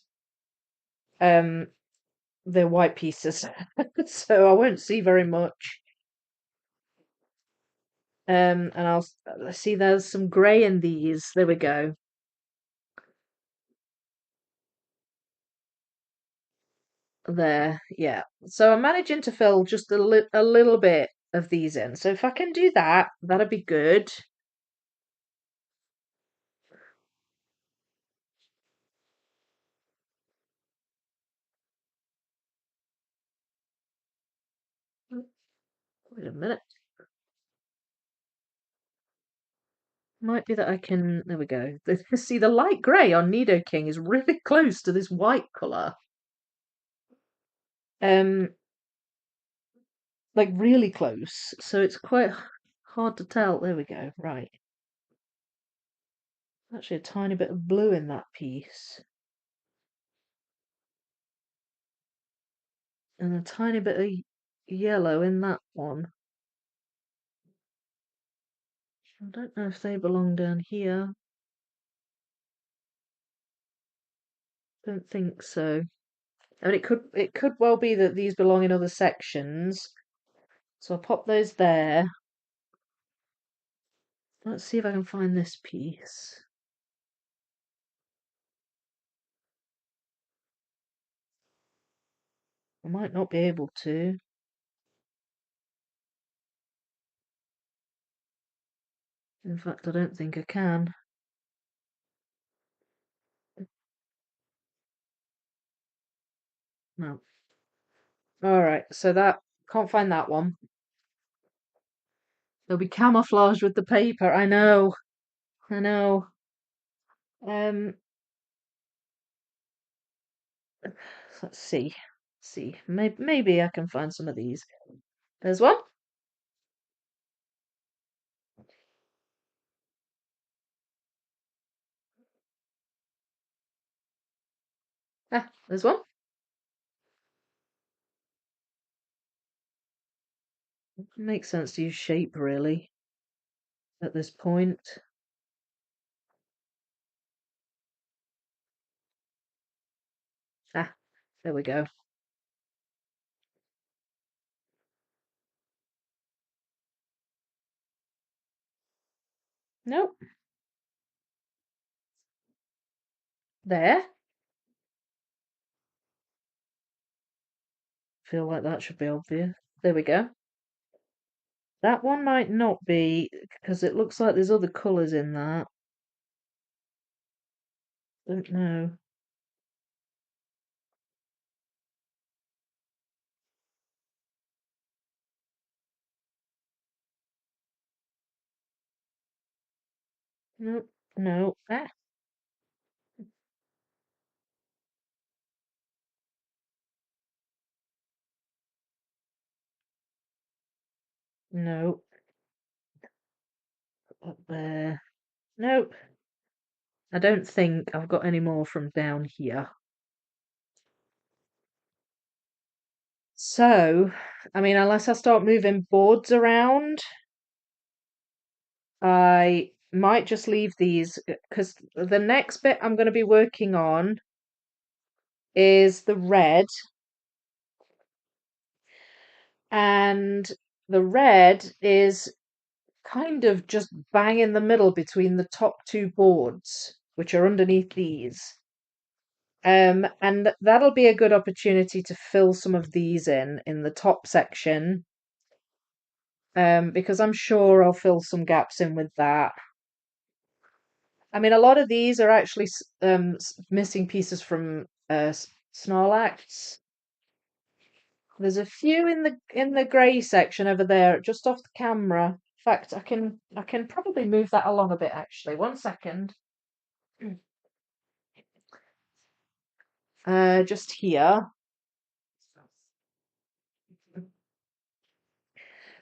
um, they're white pieces, so I won't see very much. And let's see. There's some grey in these. There we go. There, yeah. So I'm managing to fill just a little bit of these in. So if I can do that, that'd be good. Wait a minute. Might be that I can. There we go. See, the light grey on Nidoking is really close to this white colour. Um, like really close. So it's quite hard to tell. There we go. Right. Actually, a tiny bit of blue in that piece. And a tiny bit of yellow in that one. I don't know if they belong down here. Don't think so. I mean, it could well be that these belong in other sections. So I'll pop those there. Let's see if I can find this piece. I might not be able to. In fact, I don't think I can. No. Alright, so that can't find that one. They'll be camouflaged with the paper. I know. I know. Um, let's see. See. Maybe I can find some of these. There's one. Ah, there's one. Makes sense to use shape, really, at this point. Ah, there we go. Nope. There. Feel like that should be obvious. There we go. That one might not be, because it looks like there's other colours in that. Don't know. Nope. No. Ah, no. Up there. Nope. I don't think I've got any more from down here. So, I mean, unless I start moving boards around, I might just leave these because the next bit I'm going to be working on is the red, and the red is kind of just bang in the middle between the top two boards, which are underneath these. And that'll be a good opportunity to fill some of these in the top section, because I'm sure I'll fill some gaps in with that. I mean, a lot of these are actually missing pieces from Snorlax. There's a few in the grey section over there, just off the camera. In fact, I can probably move that along a bit actually. One second. Just here.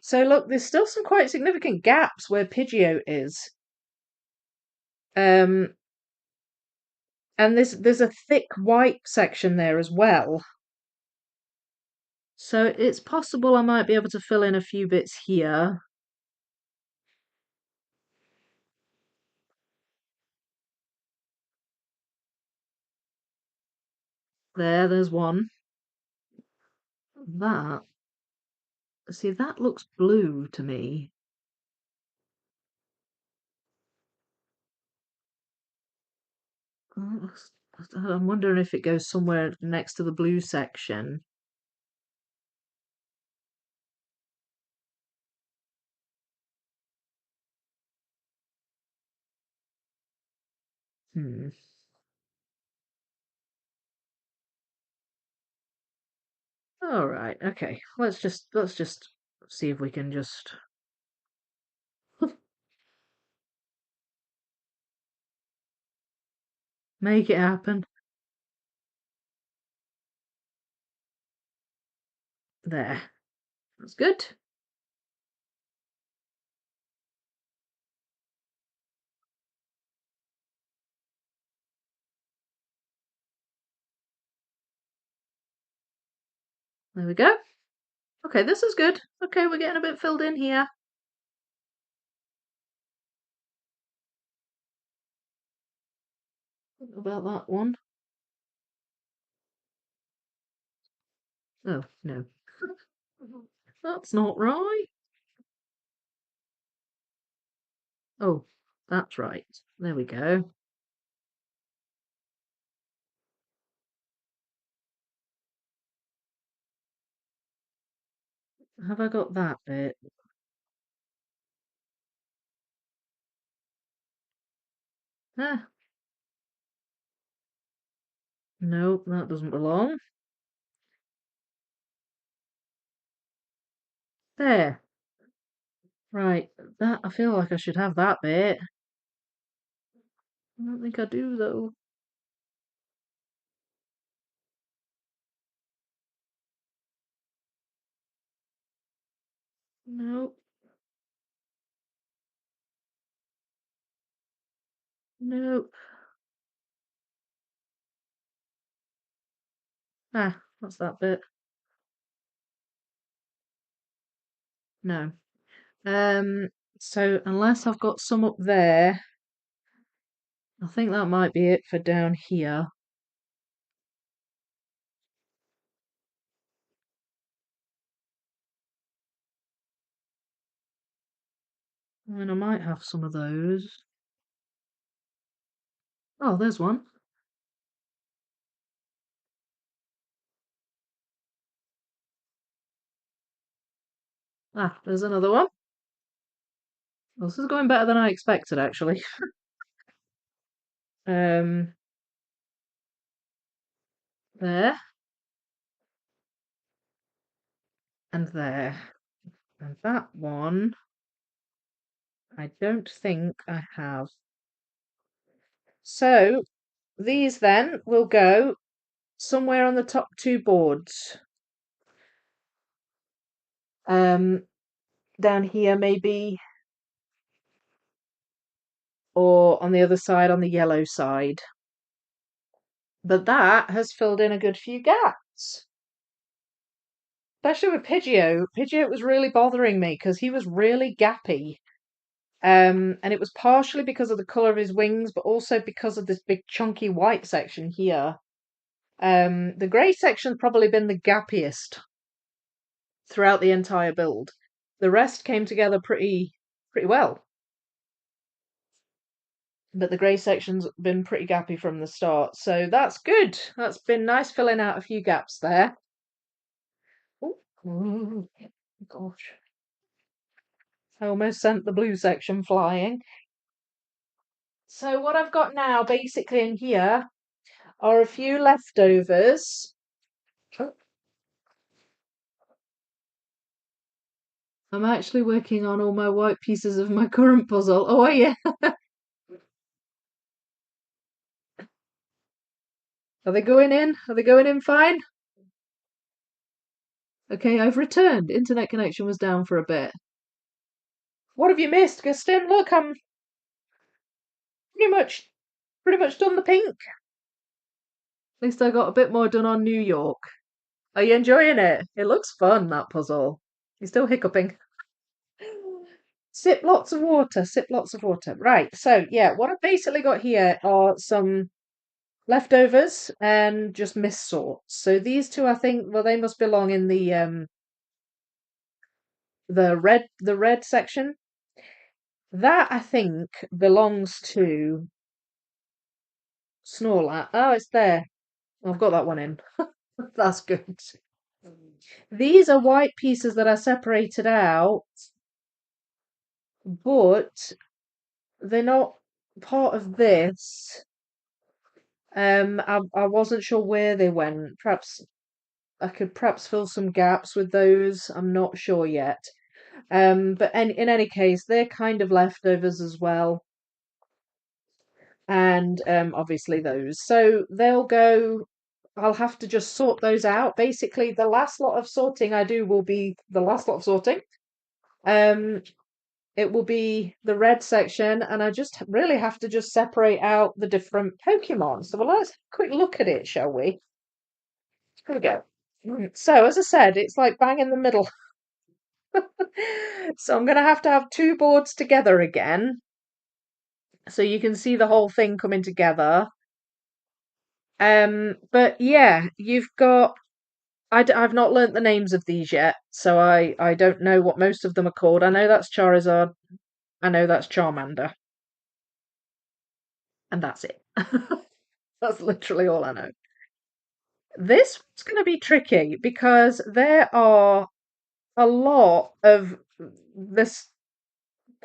So look, there's still some quite significant gaps where Pidgeot is. Um, and there's a thick white section there as well. So it's possible I might be able to fill in a few bits here. There's one. That, see, that looks blue to me. Oh, I'm wondering if it goes somewhere next to the blue section. Hmm. All right. Okay. Let's just see if we can just make it happen. There. That's good. There we go. Okay, this is good. Okay, we're getting a bit filled in here. What about that one? Oh, no. That's not right. Oh, that's right. There we go. Have I got that bit? Ah, no, that doesn't belong. There. Right, that I feel like I should have that bit. I don't think I do though. No, no. Ah, what's that bit? No. Um, so unless I've got some up there, I think that might be it for down here. I mean, I might have some of those. Oh, there's one. Ah, there's another one. Well, this is going better than I expected, actually. Um, there and there. And that one, I don't think I have. So these then will go somewhere on the top two boards. Um, down here maybe, or on the other side, on the yellow side. But that has filled in a good few gaps. Especially with Pidgeot. Pidgeot was really bothering me because he was really gappy. And it was partially because of the colour of his wings, but also because of this big chunky white section here. The grey section's probably been the gappiest throughout the entire build. The rest came together pretty well. But the grey section's been pretty gappy from the start, so that's good. That's been nice filling out a few gaps there. Oh, gosh. I almost sent the blue section flying. So what I've got now, basically in here, are a few leftovers. I'm actually working on all my white pieces of my current puzzle. Oh, yeah. Are they going in? Are they going in fine? Okay, I've returned. Internet connection was down for a bit. What have you missed, Gustin? Look, I'm pretty much done the pink. At least I got a bit more done on New York. Are you enjoying it? It looks fun, that puzzle. You're still hiccuping. Sip lots of water, sip lots of water. Right, so yeah, what I've basically got here are some leftovers and just missed sorts. So these two, I think, well, they must belong in the red section. That I think belongs to Snorlax. Oh, it's there. I've got that one in. That's good. These are white pieces that I separated out, but they're not part of this. I wasn't sure where they went. Perhaps I could perhaps fill some gaps with those. I'm not sure yet. But in any case, they're kind of leftovers as well, and obviously those. So they'll go. I'll have to just sort those out. Basically, the last lot of sorting I do will be the last lot of sorting. Um, it will be the red section, and I just really have to just separate out the different Pokemon. So, well, let's have a quick look at it, shall we? Here we go. So, as I said, it's like bang in the middle. So, I'm going to have two boards together again, so you can see the whole thing coming together. But yeah, you've got. I've not learnt the names of these yet, so I don't know what most of them are called. I know that's Charizard. I know that's Charmander, and that's it. That's literally all I know. This one's going to be tricky because there are a lot of this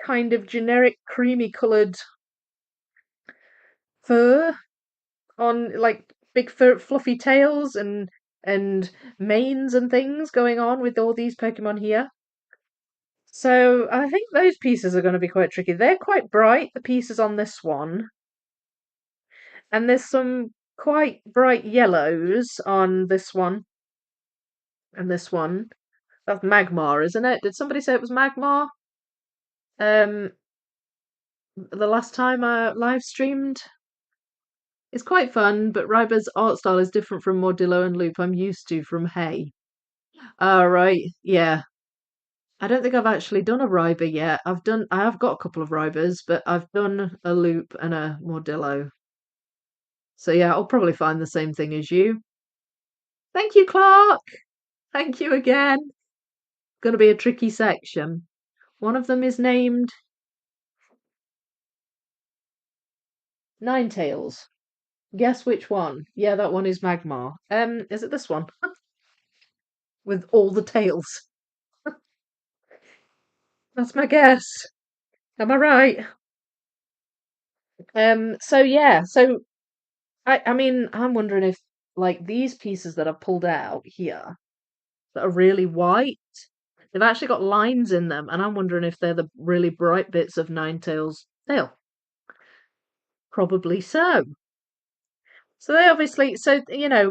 kind of generic creamy coloured fur on like big fur, fluffy tails and manes and things going on with all these Pokemon here. So I think those pieces are going to be quite tricky. They're quite bright, the pieces on this one, and there's some quite bright yellows on this one and this one. That's Magmar, isn't it? Did somebody say it was Magmar? Um, the last time I live streamed. It's quite fun, but Ryber's art style is different from Modillo and Loop I'm used to from Hay. Ah, right, yeah. I don't think I've actually done a Ryber yet. I have got a couple of Rybers, but I've done a Loop and a Modillo. So yeah, I'll probably find the same thing as you. Thank you, Clark. Thank you again. Going to be a tricky section. One of them is named Ninetales. Guess which one? Yeah, that one is Magmar. Is it this one? With all the tails. That's my guess. Am I right? So yeah, so I mean, I'm wondering if like these pieces that I've pulled out here that are really white, they've actually got lines in them, and I'm wondering if they're the really bright bits of Ninetales' tail. Probably so. So they obviously, so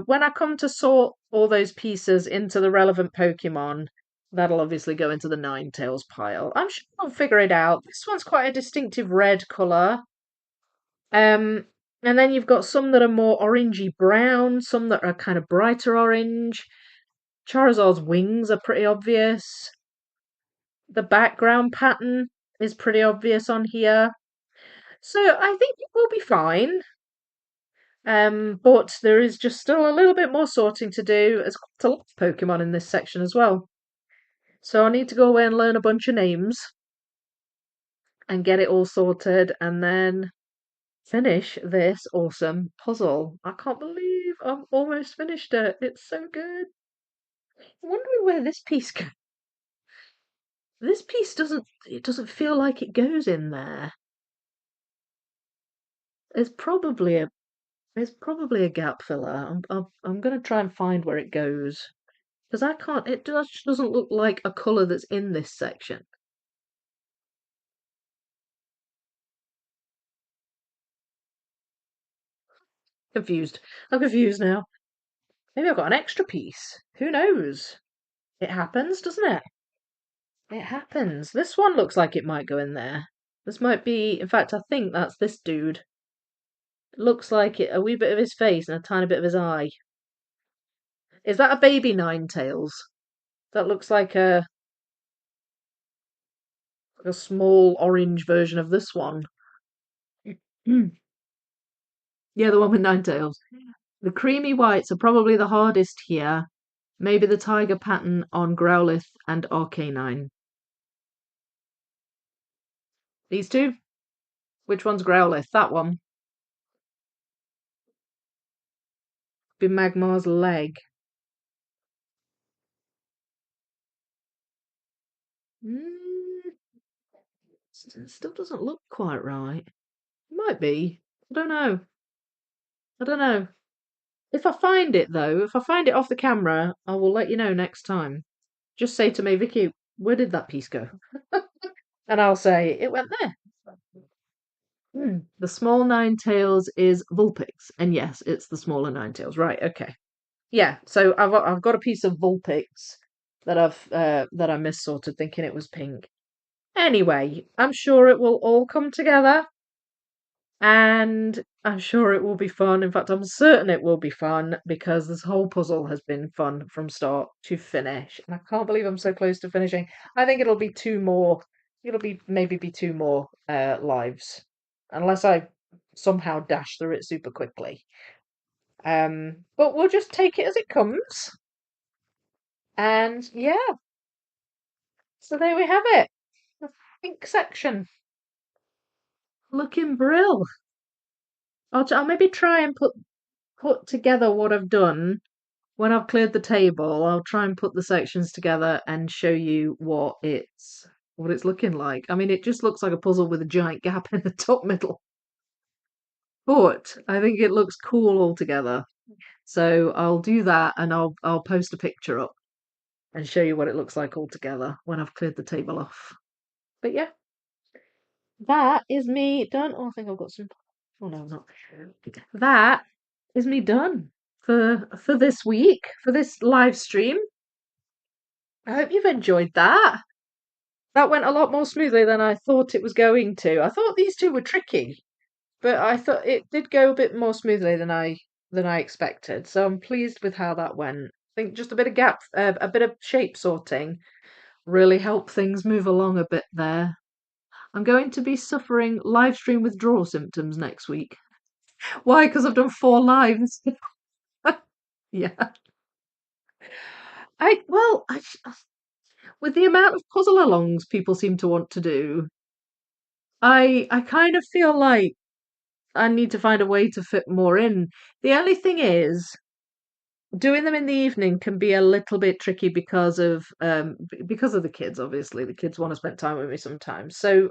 when I come to sort all those pieces into the relevant Pokemon, that'll obviously go into the Ninetales pile. I'm sure I'll figure it out. This one's quite a distinctive red colour. Um, and then you've got some that are more orangey brown, some that are kind of brighter orange. Charizard's wings are pretty obvious. The background pattern is pretty obvious on here. So I think it will be fine. But there is just still a little bit more sorting to do. There's quite a lot of Pokemon in this section as well. So I need to go away and learn a bunch of names and get it all sorted and then finish this awesome puzzle. I can't believe I've almost finished it. It's so good. I'm wondering where this piece goes. This piece doesn't feel like it goes in there. There's probably a there's probably a gap filler. I'm gonna try and find where it goes because I can't. It just doesn't look like a color that's in this section. Confused. I'm confused now. Maybe I've got an extra piece. Who knows? It happens, doesn't it? It happens. This one looks like it might go in there. This might be, in fact, I think that's this dude. It looks like it, a wee bit of his face and a tiny bit of his eye. Is that a baby Ninetales? That looks like a small orange version of this one. Yeah, the one with Ninetales. The creamy whites are probably the hardest here. Maybe the tiger pattern on Growlithe and Arcanine. These two? Which one's Growlithe? That one. Be Magmar's leg. Mm, still doesn't look quite right. Might be. I don't know. I don't know. If I find it though, if I find it off the camera, I will let you know next time. Just say to me, Vicky, where did that piece go? And I'll say, it went there. The small Ninetales is Vulpix. And yes, it's the smaller Ninetales. Right, okay. Yeah, so I've got a piece of Vulpix that I missorted thinking it was pink. Anyway, I'm sure it will all come together and I'm sure it will be fun. In fact, I'm certain it will be fun because this whole puzzle has been fun from start to finish. And I can't believe I'm so close to finishing. I think it'll be two more. It'll be maybe be two more lives, unless I somehow dash through it super quickly. But we'll just take it as it comes. And yeah, so there we have it. The pink section. Looking brill. I'll maybe try and put together what I've done when I've cleared the table. I'll try and put the sections together and show you what it's looking like. I mean, it just looks like a puzzle with a giant gap in the top middle, but I think it looks cool altogether. So I'll do that and I'll post a picture up and show you what it looks like altogether when I've cleared the table off. But yeah, that is me done. Oh, I think I've got some. Oh no, not. That is me done for this week, for this live stream. I hope you've enjoyed that. That went a lot more smoothly than I thought it was going to. I thought these two were tricky, but I thought it did go a bit more smoothly than I expected. So I'm pleased with how that went. I think just a bit of a bit of shape sorting really helped things move along a bit there. I'm going to be suffering live stream withdrawal symptoms next week. Why? Because I've done 4 lives. Yeah. I well, I, with the amount of puzzle alongs people seem to want to do, I kind of feel like I need to find a way to fit more in. The only thing is, doing them in the evening can be a little bit tricky because of the kids. Obviously, the kids want to spend time with me sometimes. So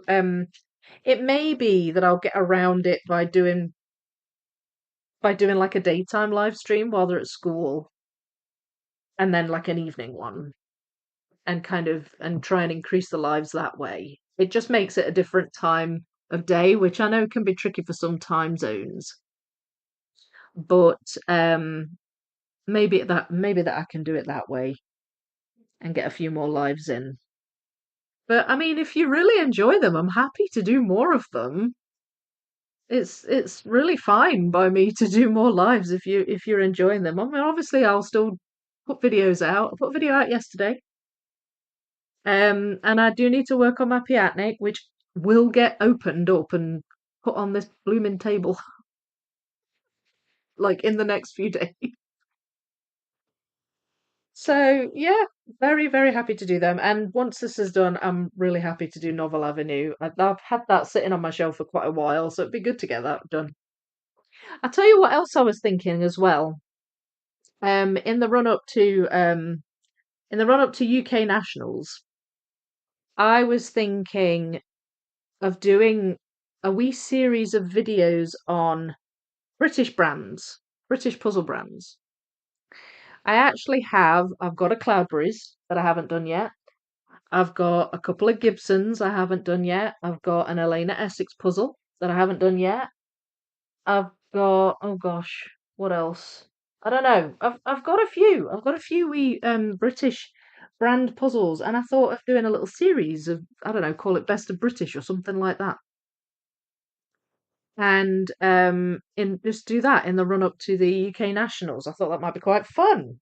it may be that I'll get around it by doing like a daytime live stream while they're at school, and then like an evening one, and try and increase the lives that way. It just makes it a different time of day, which I know can be tricky for some time zones. But maybe that I can do it that way and get a few more lives in. But I mean, if you really enjoy them, I'm happy to do more of them. It's really fine by me to do more lives if you're enjoying them. I mean, obviously I'll still put videos out. I put a video out yesterday. And I do need to work on my Piatnik, which will get opened up and put on this blooming table like in the next few days. So yeah, very, very happy to do them. And once this is done, I'm really happy to do Novel Avenue. I've had that sitting on my shelf for quite a while, so it'd be good to get that done. I'll tell you what else I was thinking as well. Um, in the run up to um, in the run up to UK Nationals, I was thinking of doing a wee series of videos on British brands, British puzzle brands. I've got a Cloudberries that I haven't done yet. I've got a couple of Gibsons I haven't done yet. I've got an Elena Essex puzzle that I haven't done yet. I've got, oh gosh, what else? I don't know. I've got a few. I've got a few wee British brand puzzles, and I thought of doing a little series of, I don't know, call it Best of British or something like that. And in just do that in the run up to the UK Nationals. I thought that might be quite fun.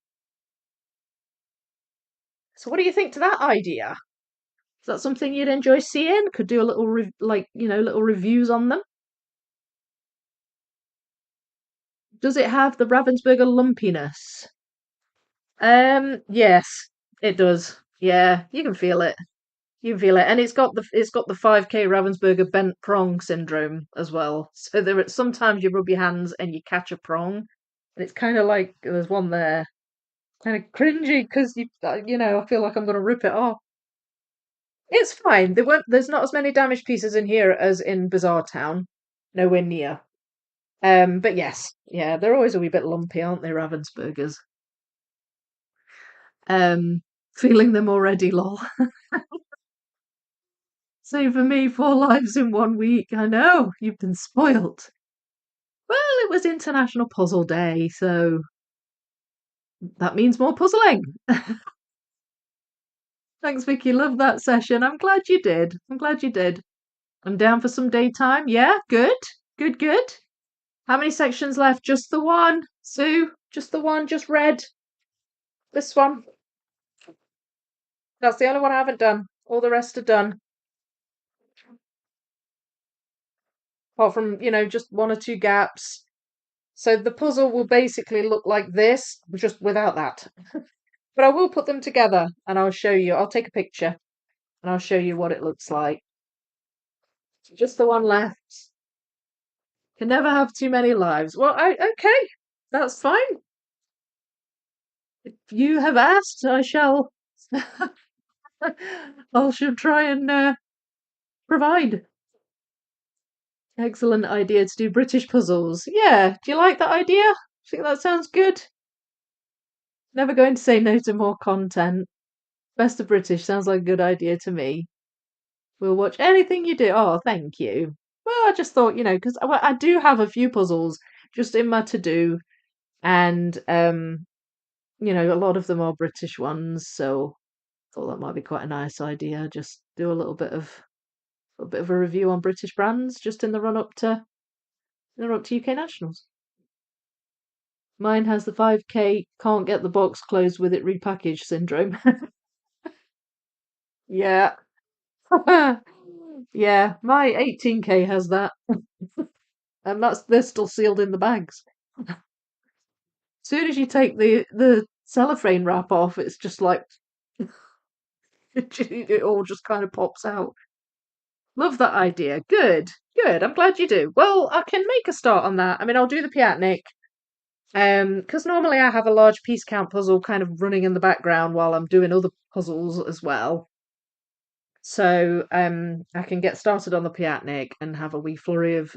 So what do you think to that idea? Is that something you'd enjoy seeing? Could do a little little reviews on them. Does it have the Ravensburger lumpiness? Yes, it does. Yeah, you can feel it. You can feel it, and it's got the 5K Ravensburger bent prong syndrome as well. So sometimes you rub your hands and you catch a prong, and it's kind of like there's one there, kind of cringy because I feel like I'm gonna rip it off. It's fine. There's not as many damaged pieces in here as in Bazaar Town. Nowhere near. But yes, yeah, they're always a wee bit lumpy, aren't they, Ravensburgers? Um, feeling them already, lol. Same for me, 4 lives in one week. I know, you've been spoilt. Well, it was International Puzzle Day, so that means more puzzling. Thanks, Vicky. Love that session. I'm glad you did. I'm glad you did. I'm down for some daytime. Yeah, good. Good, good. How many sections left? Just the one. Sue, just the one, just red. This one. That's the only one I haven't done. All the rest are done. Apart from, just one or two gaps. So the puzzle will basically look like this, just without that. But I will put them together and I'll show you. I'll take a picture and I'll show you what it looks like. Just the one left. Can never have too many lives. Well, okay, that's fine. If you have asked, I shall. I shall try and provide. Excellent idea to do British puzzles. Yeah, do you like that idea? Think that sounds good? Never going to say no to more content. Best of British sounds like a good idea to me. We'll watch anything you do. Oh, thank you. Well, I just thought, because I do have a few puzzles just in my to do, and a lot of them are British ones, so I thought that might be quite a nice idea. Just do a bit of a review on British brands just in the run up to UK Nationals. Mine has the 5K can't get the box closed with it repackaged syndrome. Yeah. Yeah, my 18K has that. And they're still sealed in the bags. As soon as you take the cellophane wrap off, it's just like it all just kind of pops out. Love that idea. Good, good. I'm glad you do. Well, I can make a start on that. I mean, I'll do the Piatnik. Because normally I have a large piece count puzzle kind of running in the background while I'm doing other puzzles as well. So I can get started on the Piatnik and have a wee flurry of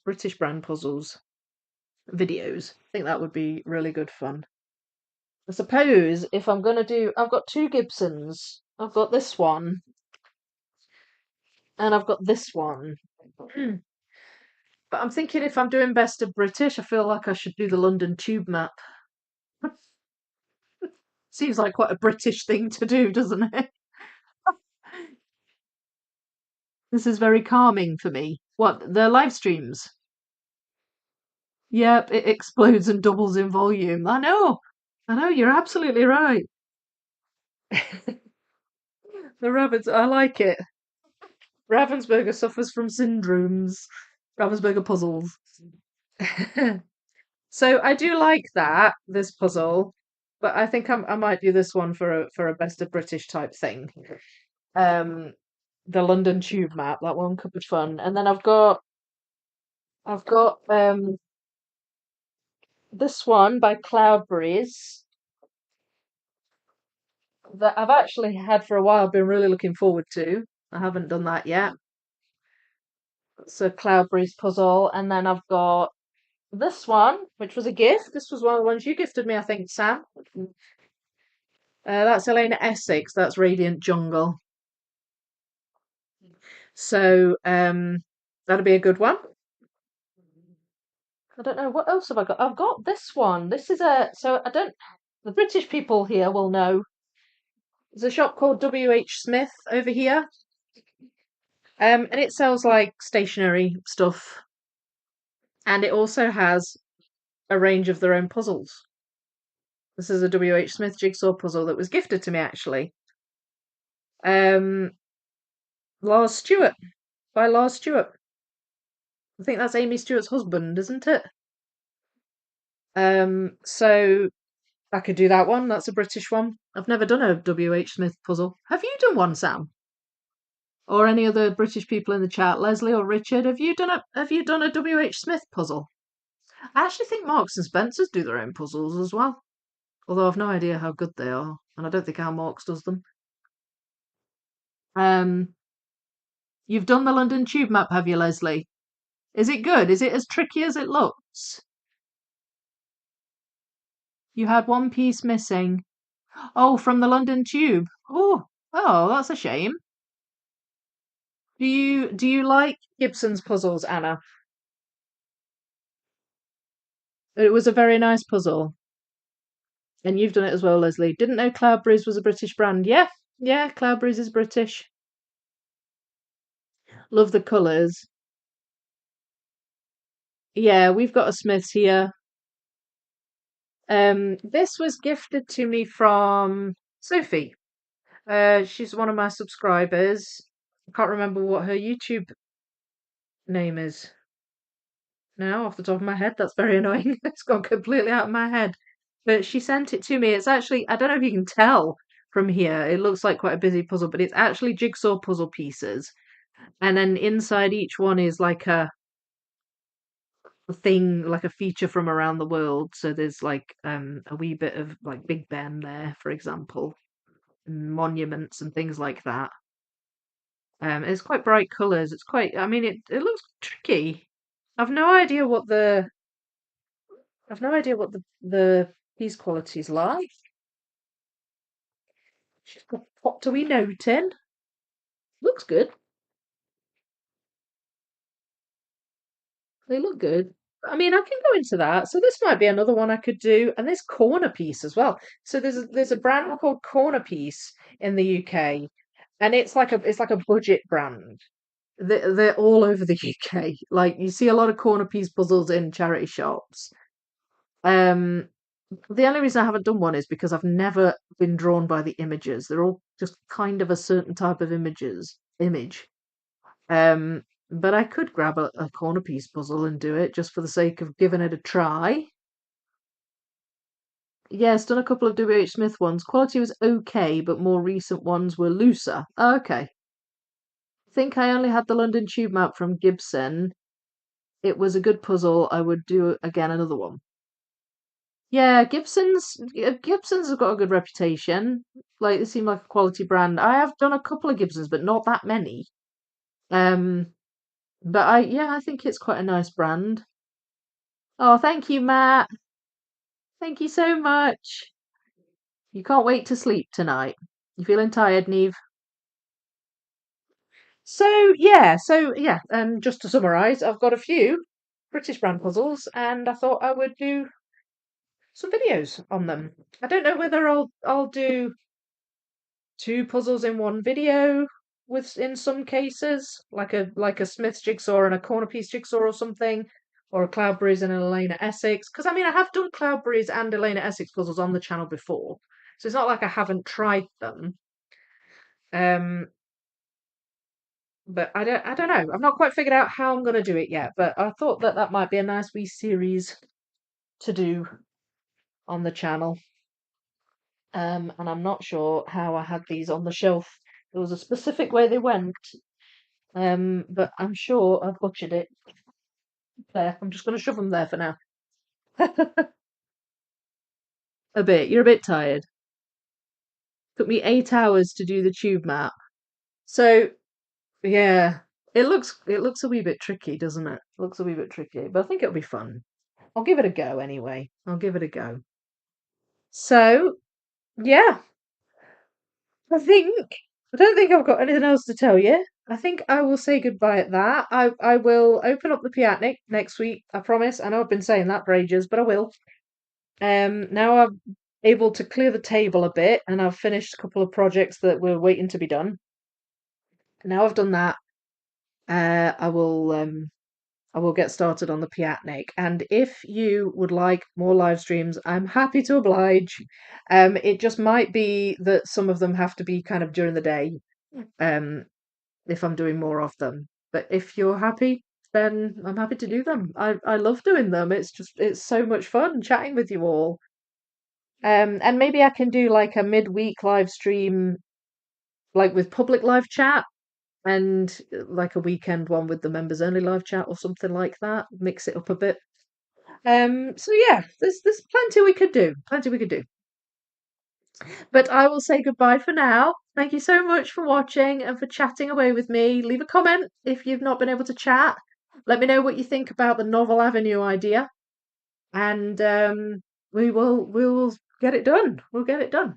British brand puzzles videos. I think that would be really good fun. I suppose if I'm gonna I've got two Gibsons. I've got this one and I've got this one. But I'm thinking if I'm doing best of British, I feel like I should do the London Tube map. Seems like quite a British thing to do, doesn't it? This is very calming for me. What, the live streams? Yep, it explodes and doubles in volume. I know, you're absolutely right. The rabbits, I like it. Ravensburger suffers from syndromes. Ravensburger puzzles. So I do like this puzzle, but I think I might do this one for a best of British type thing. Um, the London Tube map, that one could be fun. And then I've got this one by Cloudberries that I've actually had for a while, been really looking forward to. I haven't done that yet. It's a Cloudberries puzzle, and then I've got this one, which was a gift. This was one of the ones you gifted me, I think, Sam. That's Elena Essex. That's Radiant Jungle. So that'll be a good one. I don't know what else have I got. I've got this one. This is so I don't. The British people here will know. There's a shop called WH Smith over here, and it sells like stationery stuff, and it also has a range of their own puzzles. This is a WH Smith jigsaw puzzle that was gifted to me actually. Um, Lars Stewart by Lars Stewart. I think that's Amy Stewart's husband, isn't it? So I could do that one. That's a British one. I've never done a WH Smith puzzle. Have you done one, Sam? Or any other British people in the chat, Leslie or Richard? Have you done a WH Smith puzzle? I actually think Marks and Spencers do their own puzzles as well. Although I've no idea how good they are, and I don't think how Marks does them. You've done the London Tube map, have you, Leslie? Is it good? Is it as tricky as it looks? You had one piece missing. Oh, from the London Tube. Oh, that's a shame. Do you like Gibson's puzzles, Anna? It was a very nice puzzle. And you've done it as well, Leslie. Didn't know Cloudberries was a British brand. Yeah, Cloudberries is British. Love the colours. Yeah, we've got a Smiths here. This was gifted to me from Sophie. She's one of my subscribers. I can't remember what her YouTube name is now off the top of my head. That's very annoying. It's gone completely out of my head. But she sent it to me. It's actually, I don't know if you can tell from here, it looks like quite a busy puzzle, but it's actually jigsaw puzzle pieces. And then inside each one is like a thing, like a feature from around the world. So there's like a wee bit of like Big Ben there, for example, and monuments and things like that. It's quite bright colours. It's quite, I mean, it looks tricky. I've no idea what the piece quality's like. She's got what do we note in? Looks good. They look good. I mean, I can go into that. So this might be another one I could do, and this corner piece as well. So there's a brand called Corner Piece in the UK, and it's like a budget brand. They're all over the UK. Like you see a lot of corner piece puzzles in charity shops. Um, the only reason I haven't done one is because I've never been drawn by the images. They're all just kind of a certain type of image. Um, but I could grab a corner piece puzzle and do it just for the sake of giving it a try. Yes, done a couple of W.H. Smith ones. Quality was okay, but more recent ones were looser. Okay. Think I only had the London Tube map from Gibson. It was a good puzzle. I would do again another one. Yeah, Gibson's have got a good reputation. Like they seem like a quality brand. I have done a couple of Gibsons, but not that many. Um, but I think it's quite a nice brand. Oh, thank you, Matt. Thank you so much. You can't wait to sleep tonight. You feeling tired, Neve? Just to summarise, I've got a few British brand puzzles, and I thought I would do some videos on them. I don't know whether I'll do two puzzles in one video with in some cases, like a Smith's jigsaw and a corner piece jigsaw or something, or a Cloudberries and an Elena Essex. Because I mean, I have done Cloudberries and Elena Essex puzzles on the channel before, so it's not like I haven't tried them. Um, but I don't know. I've not quite figured out how I'm going to do it yet. But I thought that might be a nice wee series to do on the channel. And I'm not sure how I had these on the shelf. There was a specific way they went. But I'm sure I've butchered it. There, I'm just going to shove them there for now. A bit. You're a bit tired. Took me 8 hours to do the tube map. So yeah, it looks a wee bit tricky, doesn't it? Looks a wee bit tricky, but I think it'll be fun. I'll give it a go anyway. I'll give it a go. So yeah, I don't think I've got anything else to tell you. I think I will say goodbye at that. I will open up the Piatnik next week. I promise. I know I've been saying that for ages, but I will. Now I'm able to clear the table a bit, and I've finished a couple of projects that were waiting to be done. Now I've done that, I will get started on the Piatnik. And if you would like more live streams, I'm happy to oblige. It just might be that some of them have to be kind of during the day, um, if I'm doing more of them. But if you're happy, then I'm happy to do them. I love doing them. It's so much fun chatting with you all. And maybe I can do like a midweek live stream, like with public live chat, and like a weekend one with the members only live chat or something like that. Mix it up a bit. So yeah, there's plenty we could do. Plenty we could do. But I will say goodbye for now. Thank you so much for watching and for chatting away with me. Leave a comment if you've not been able to chat. Let me know what you think about the Novel Avenue idea, and we will get it done. We'll get it done.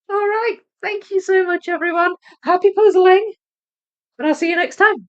All right. Thank you so much, everyone. Happy puzzling, and I'll see you next time.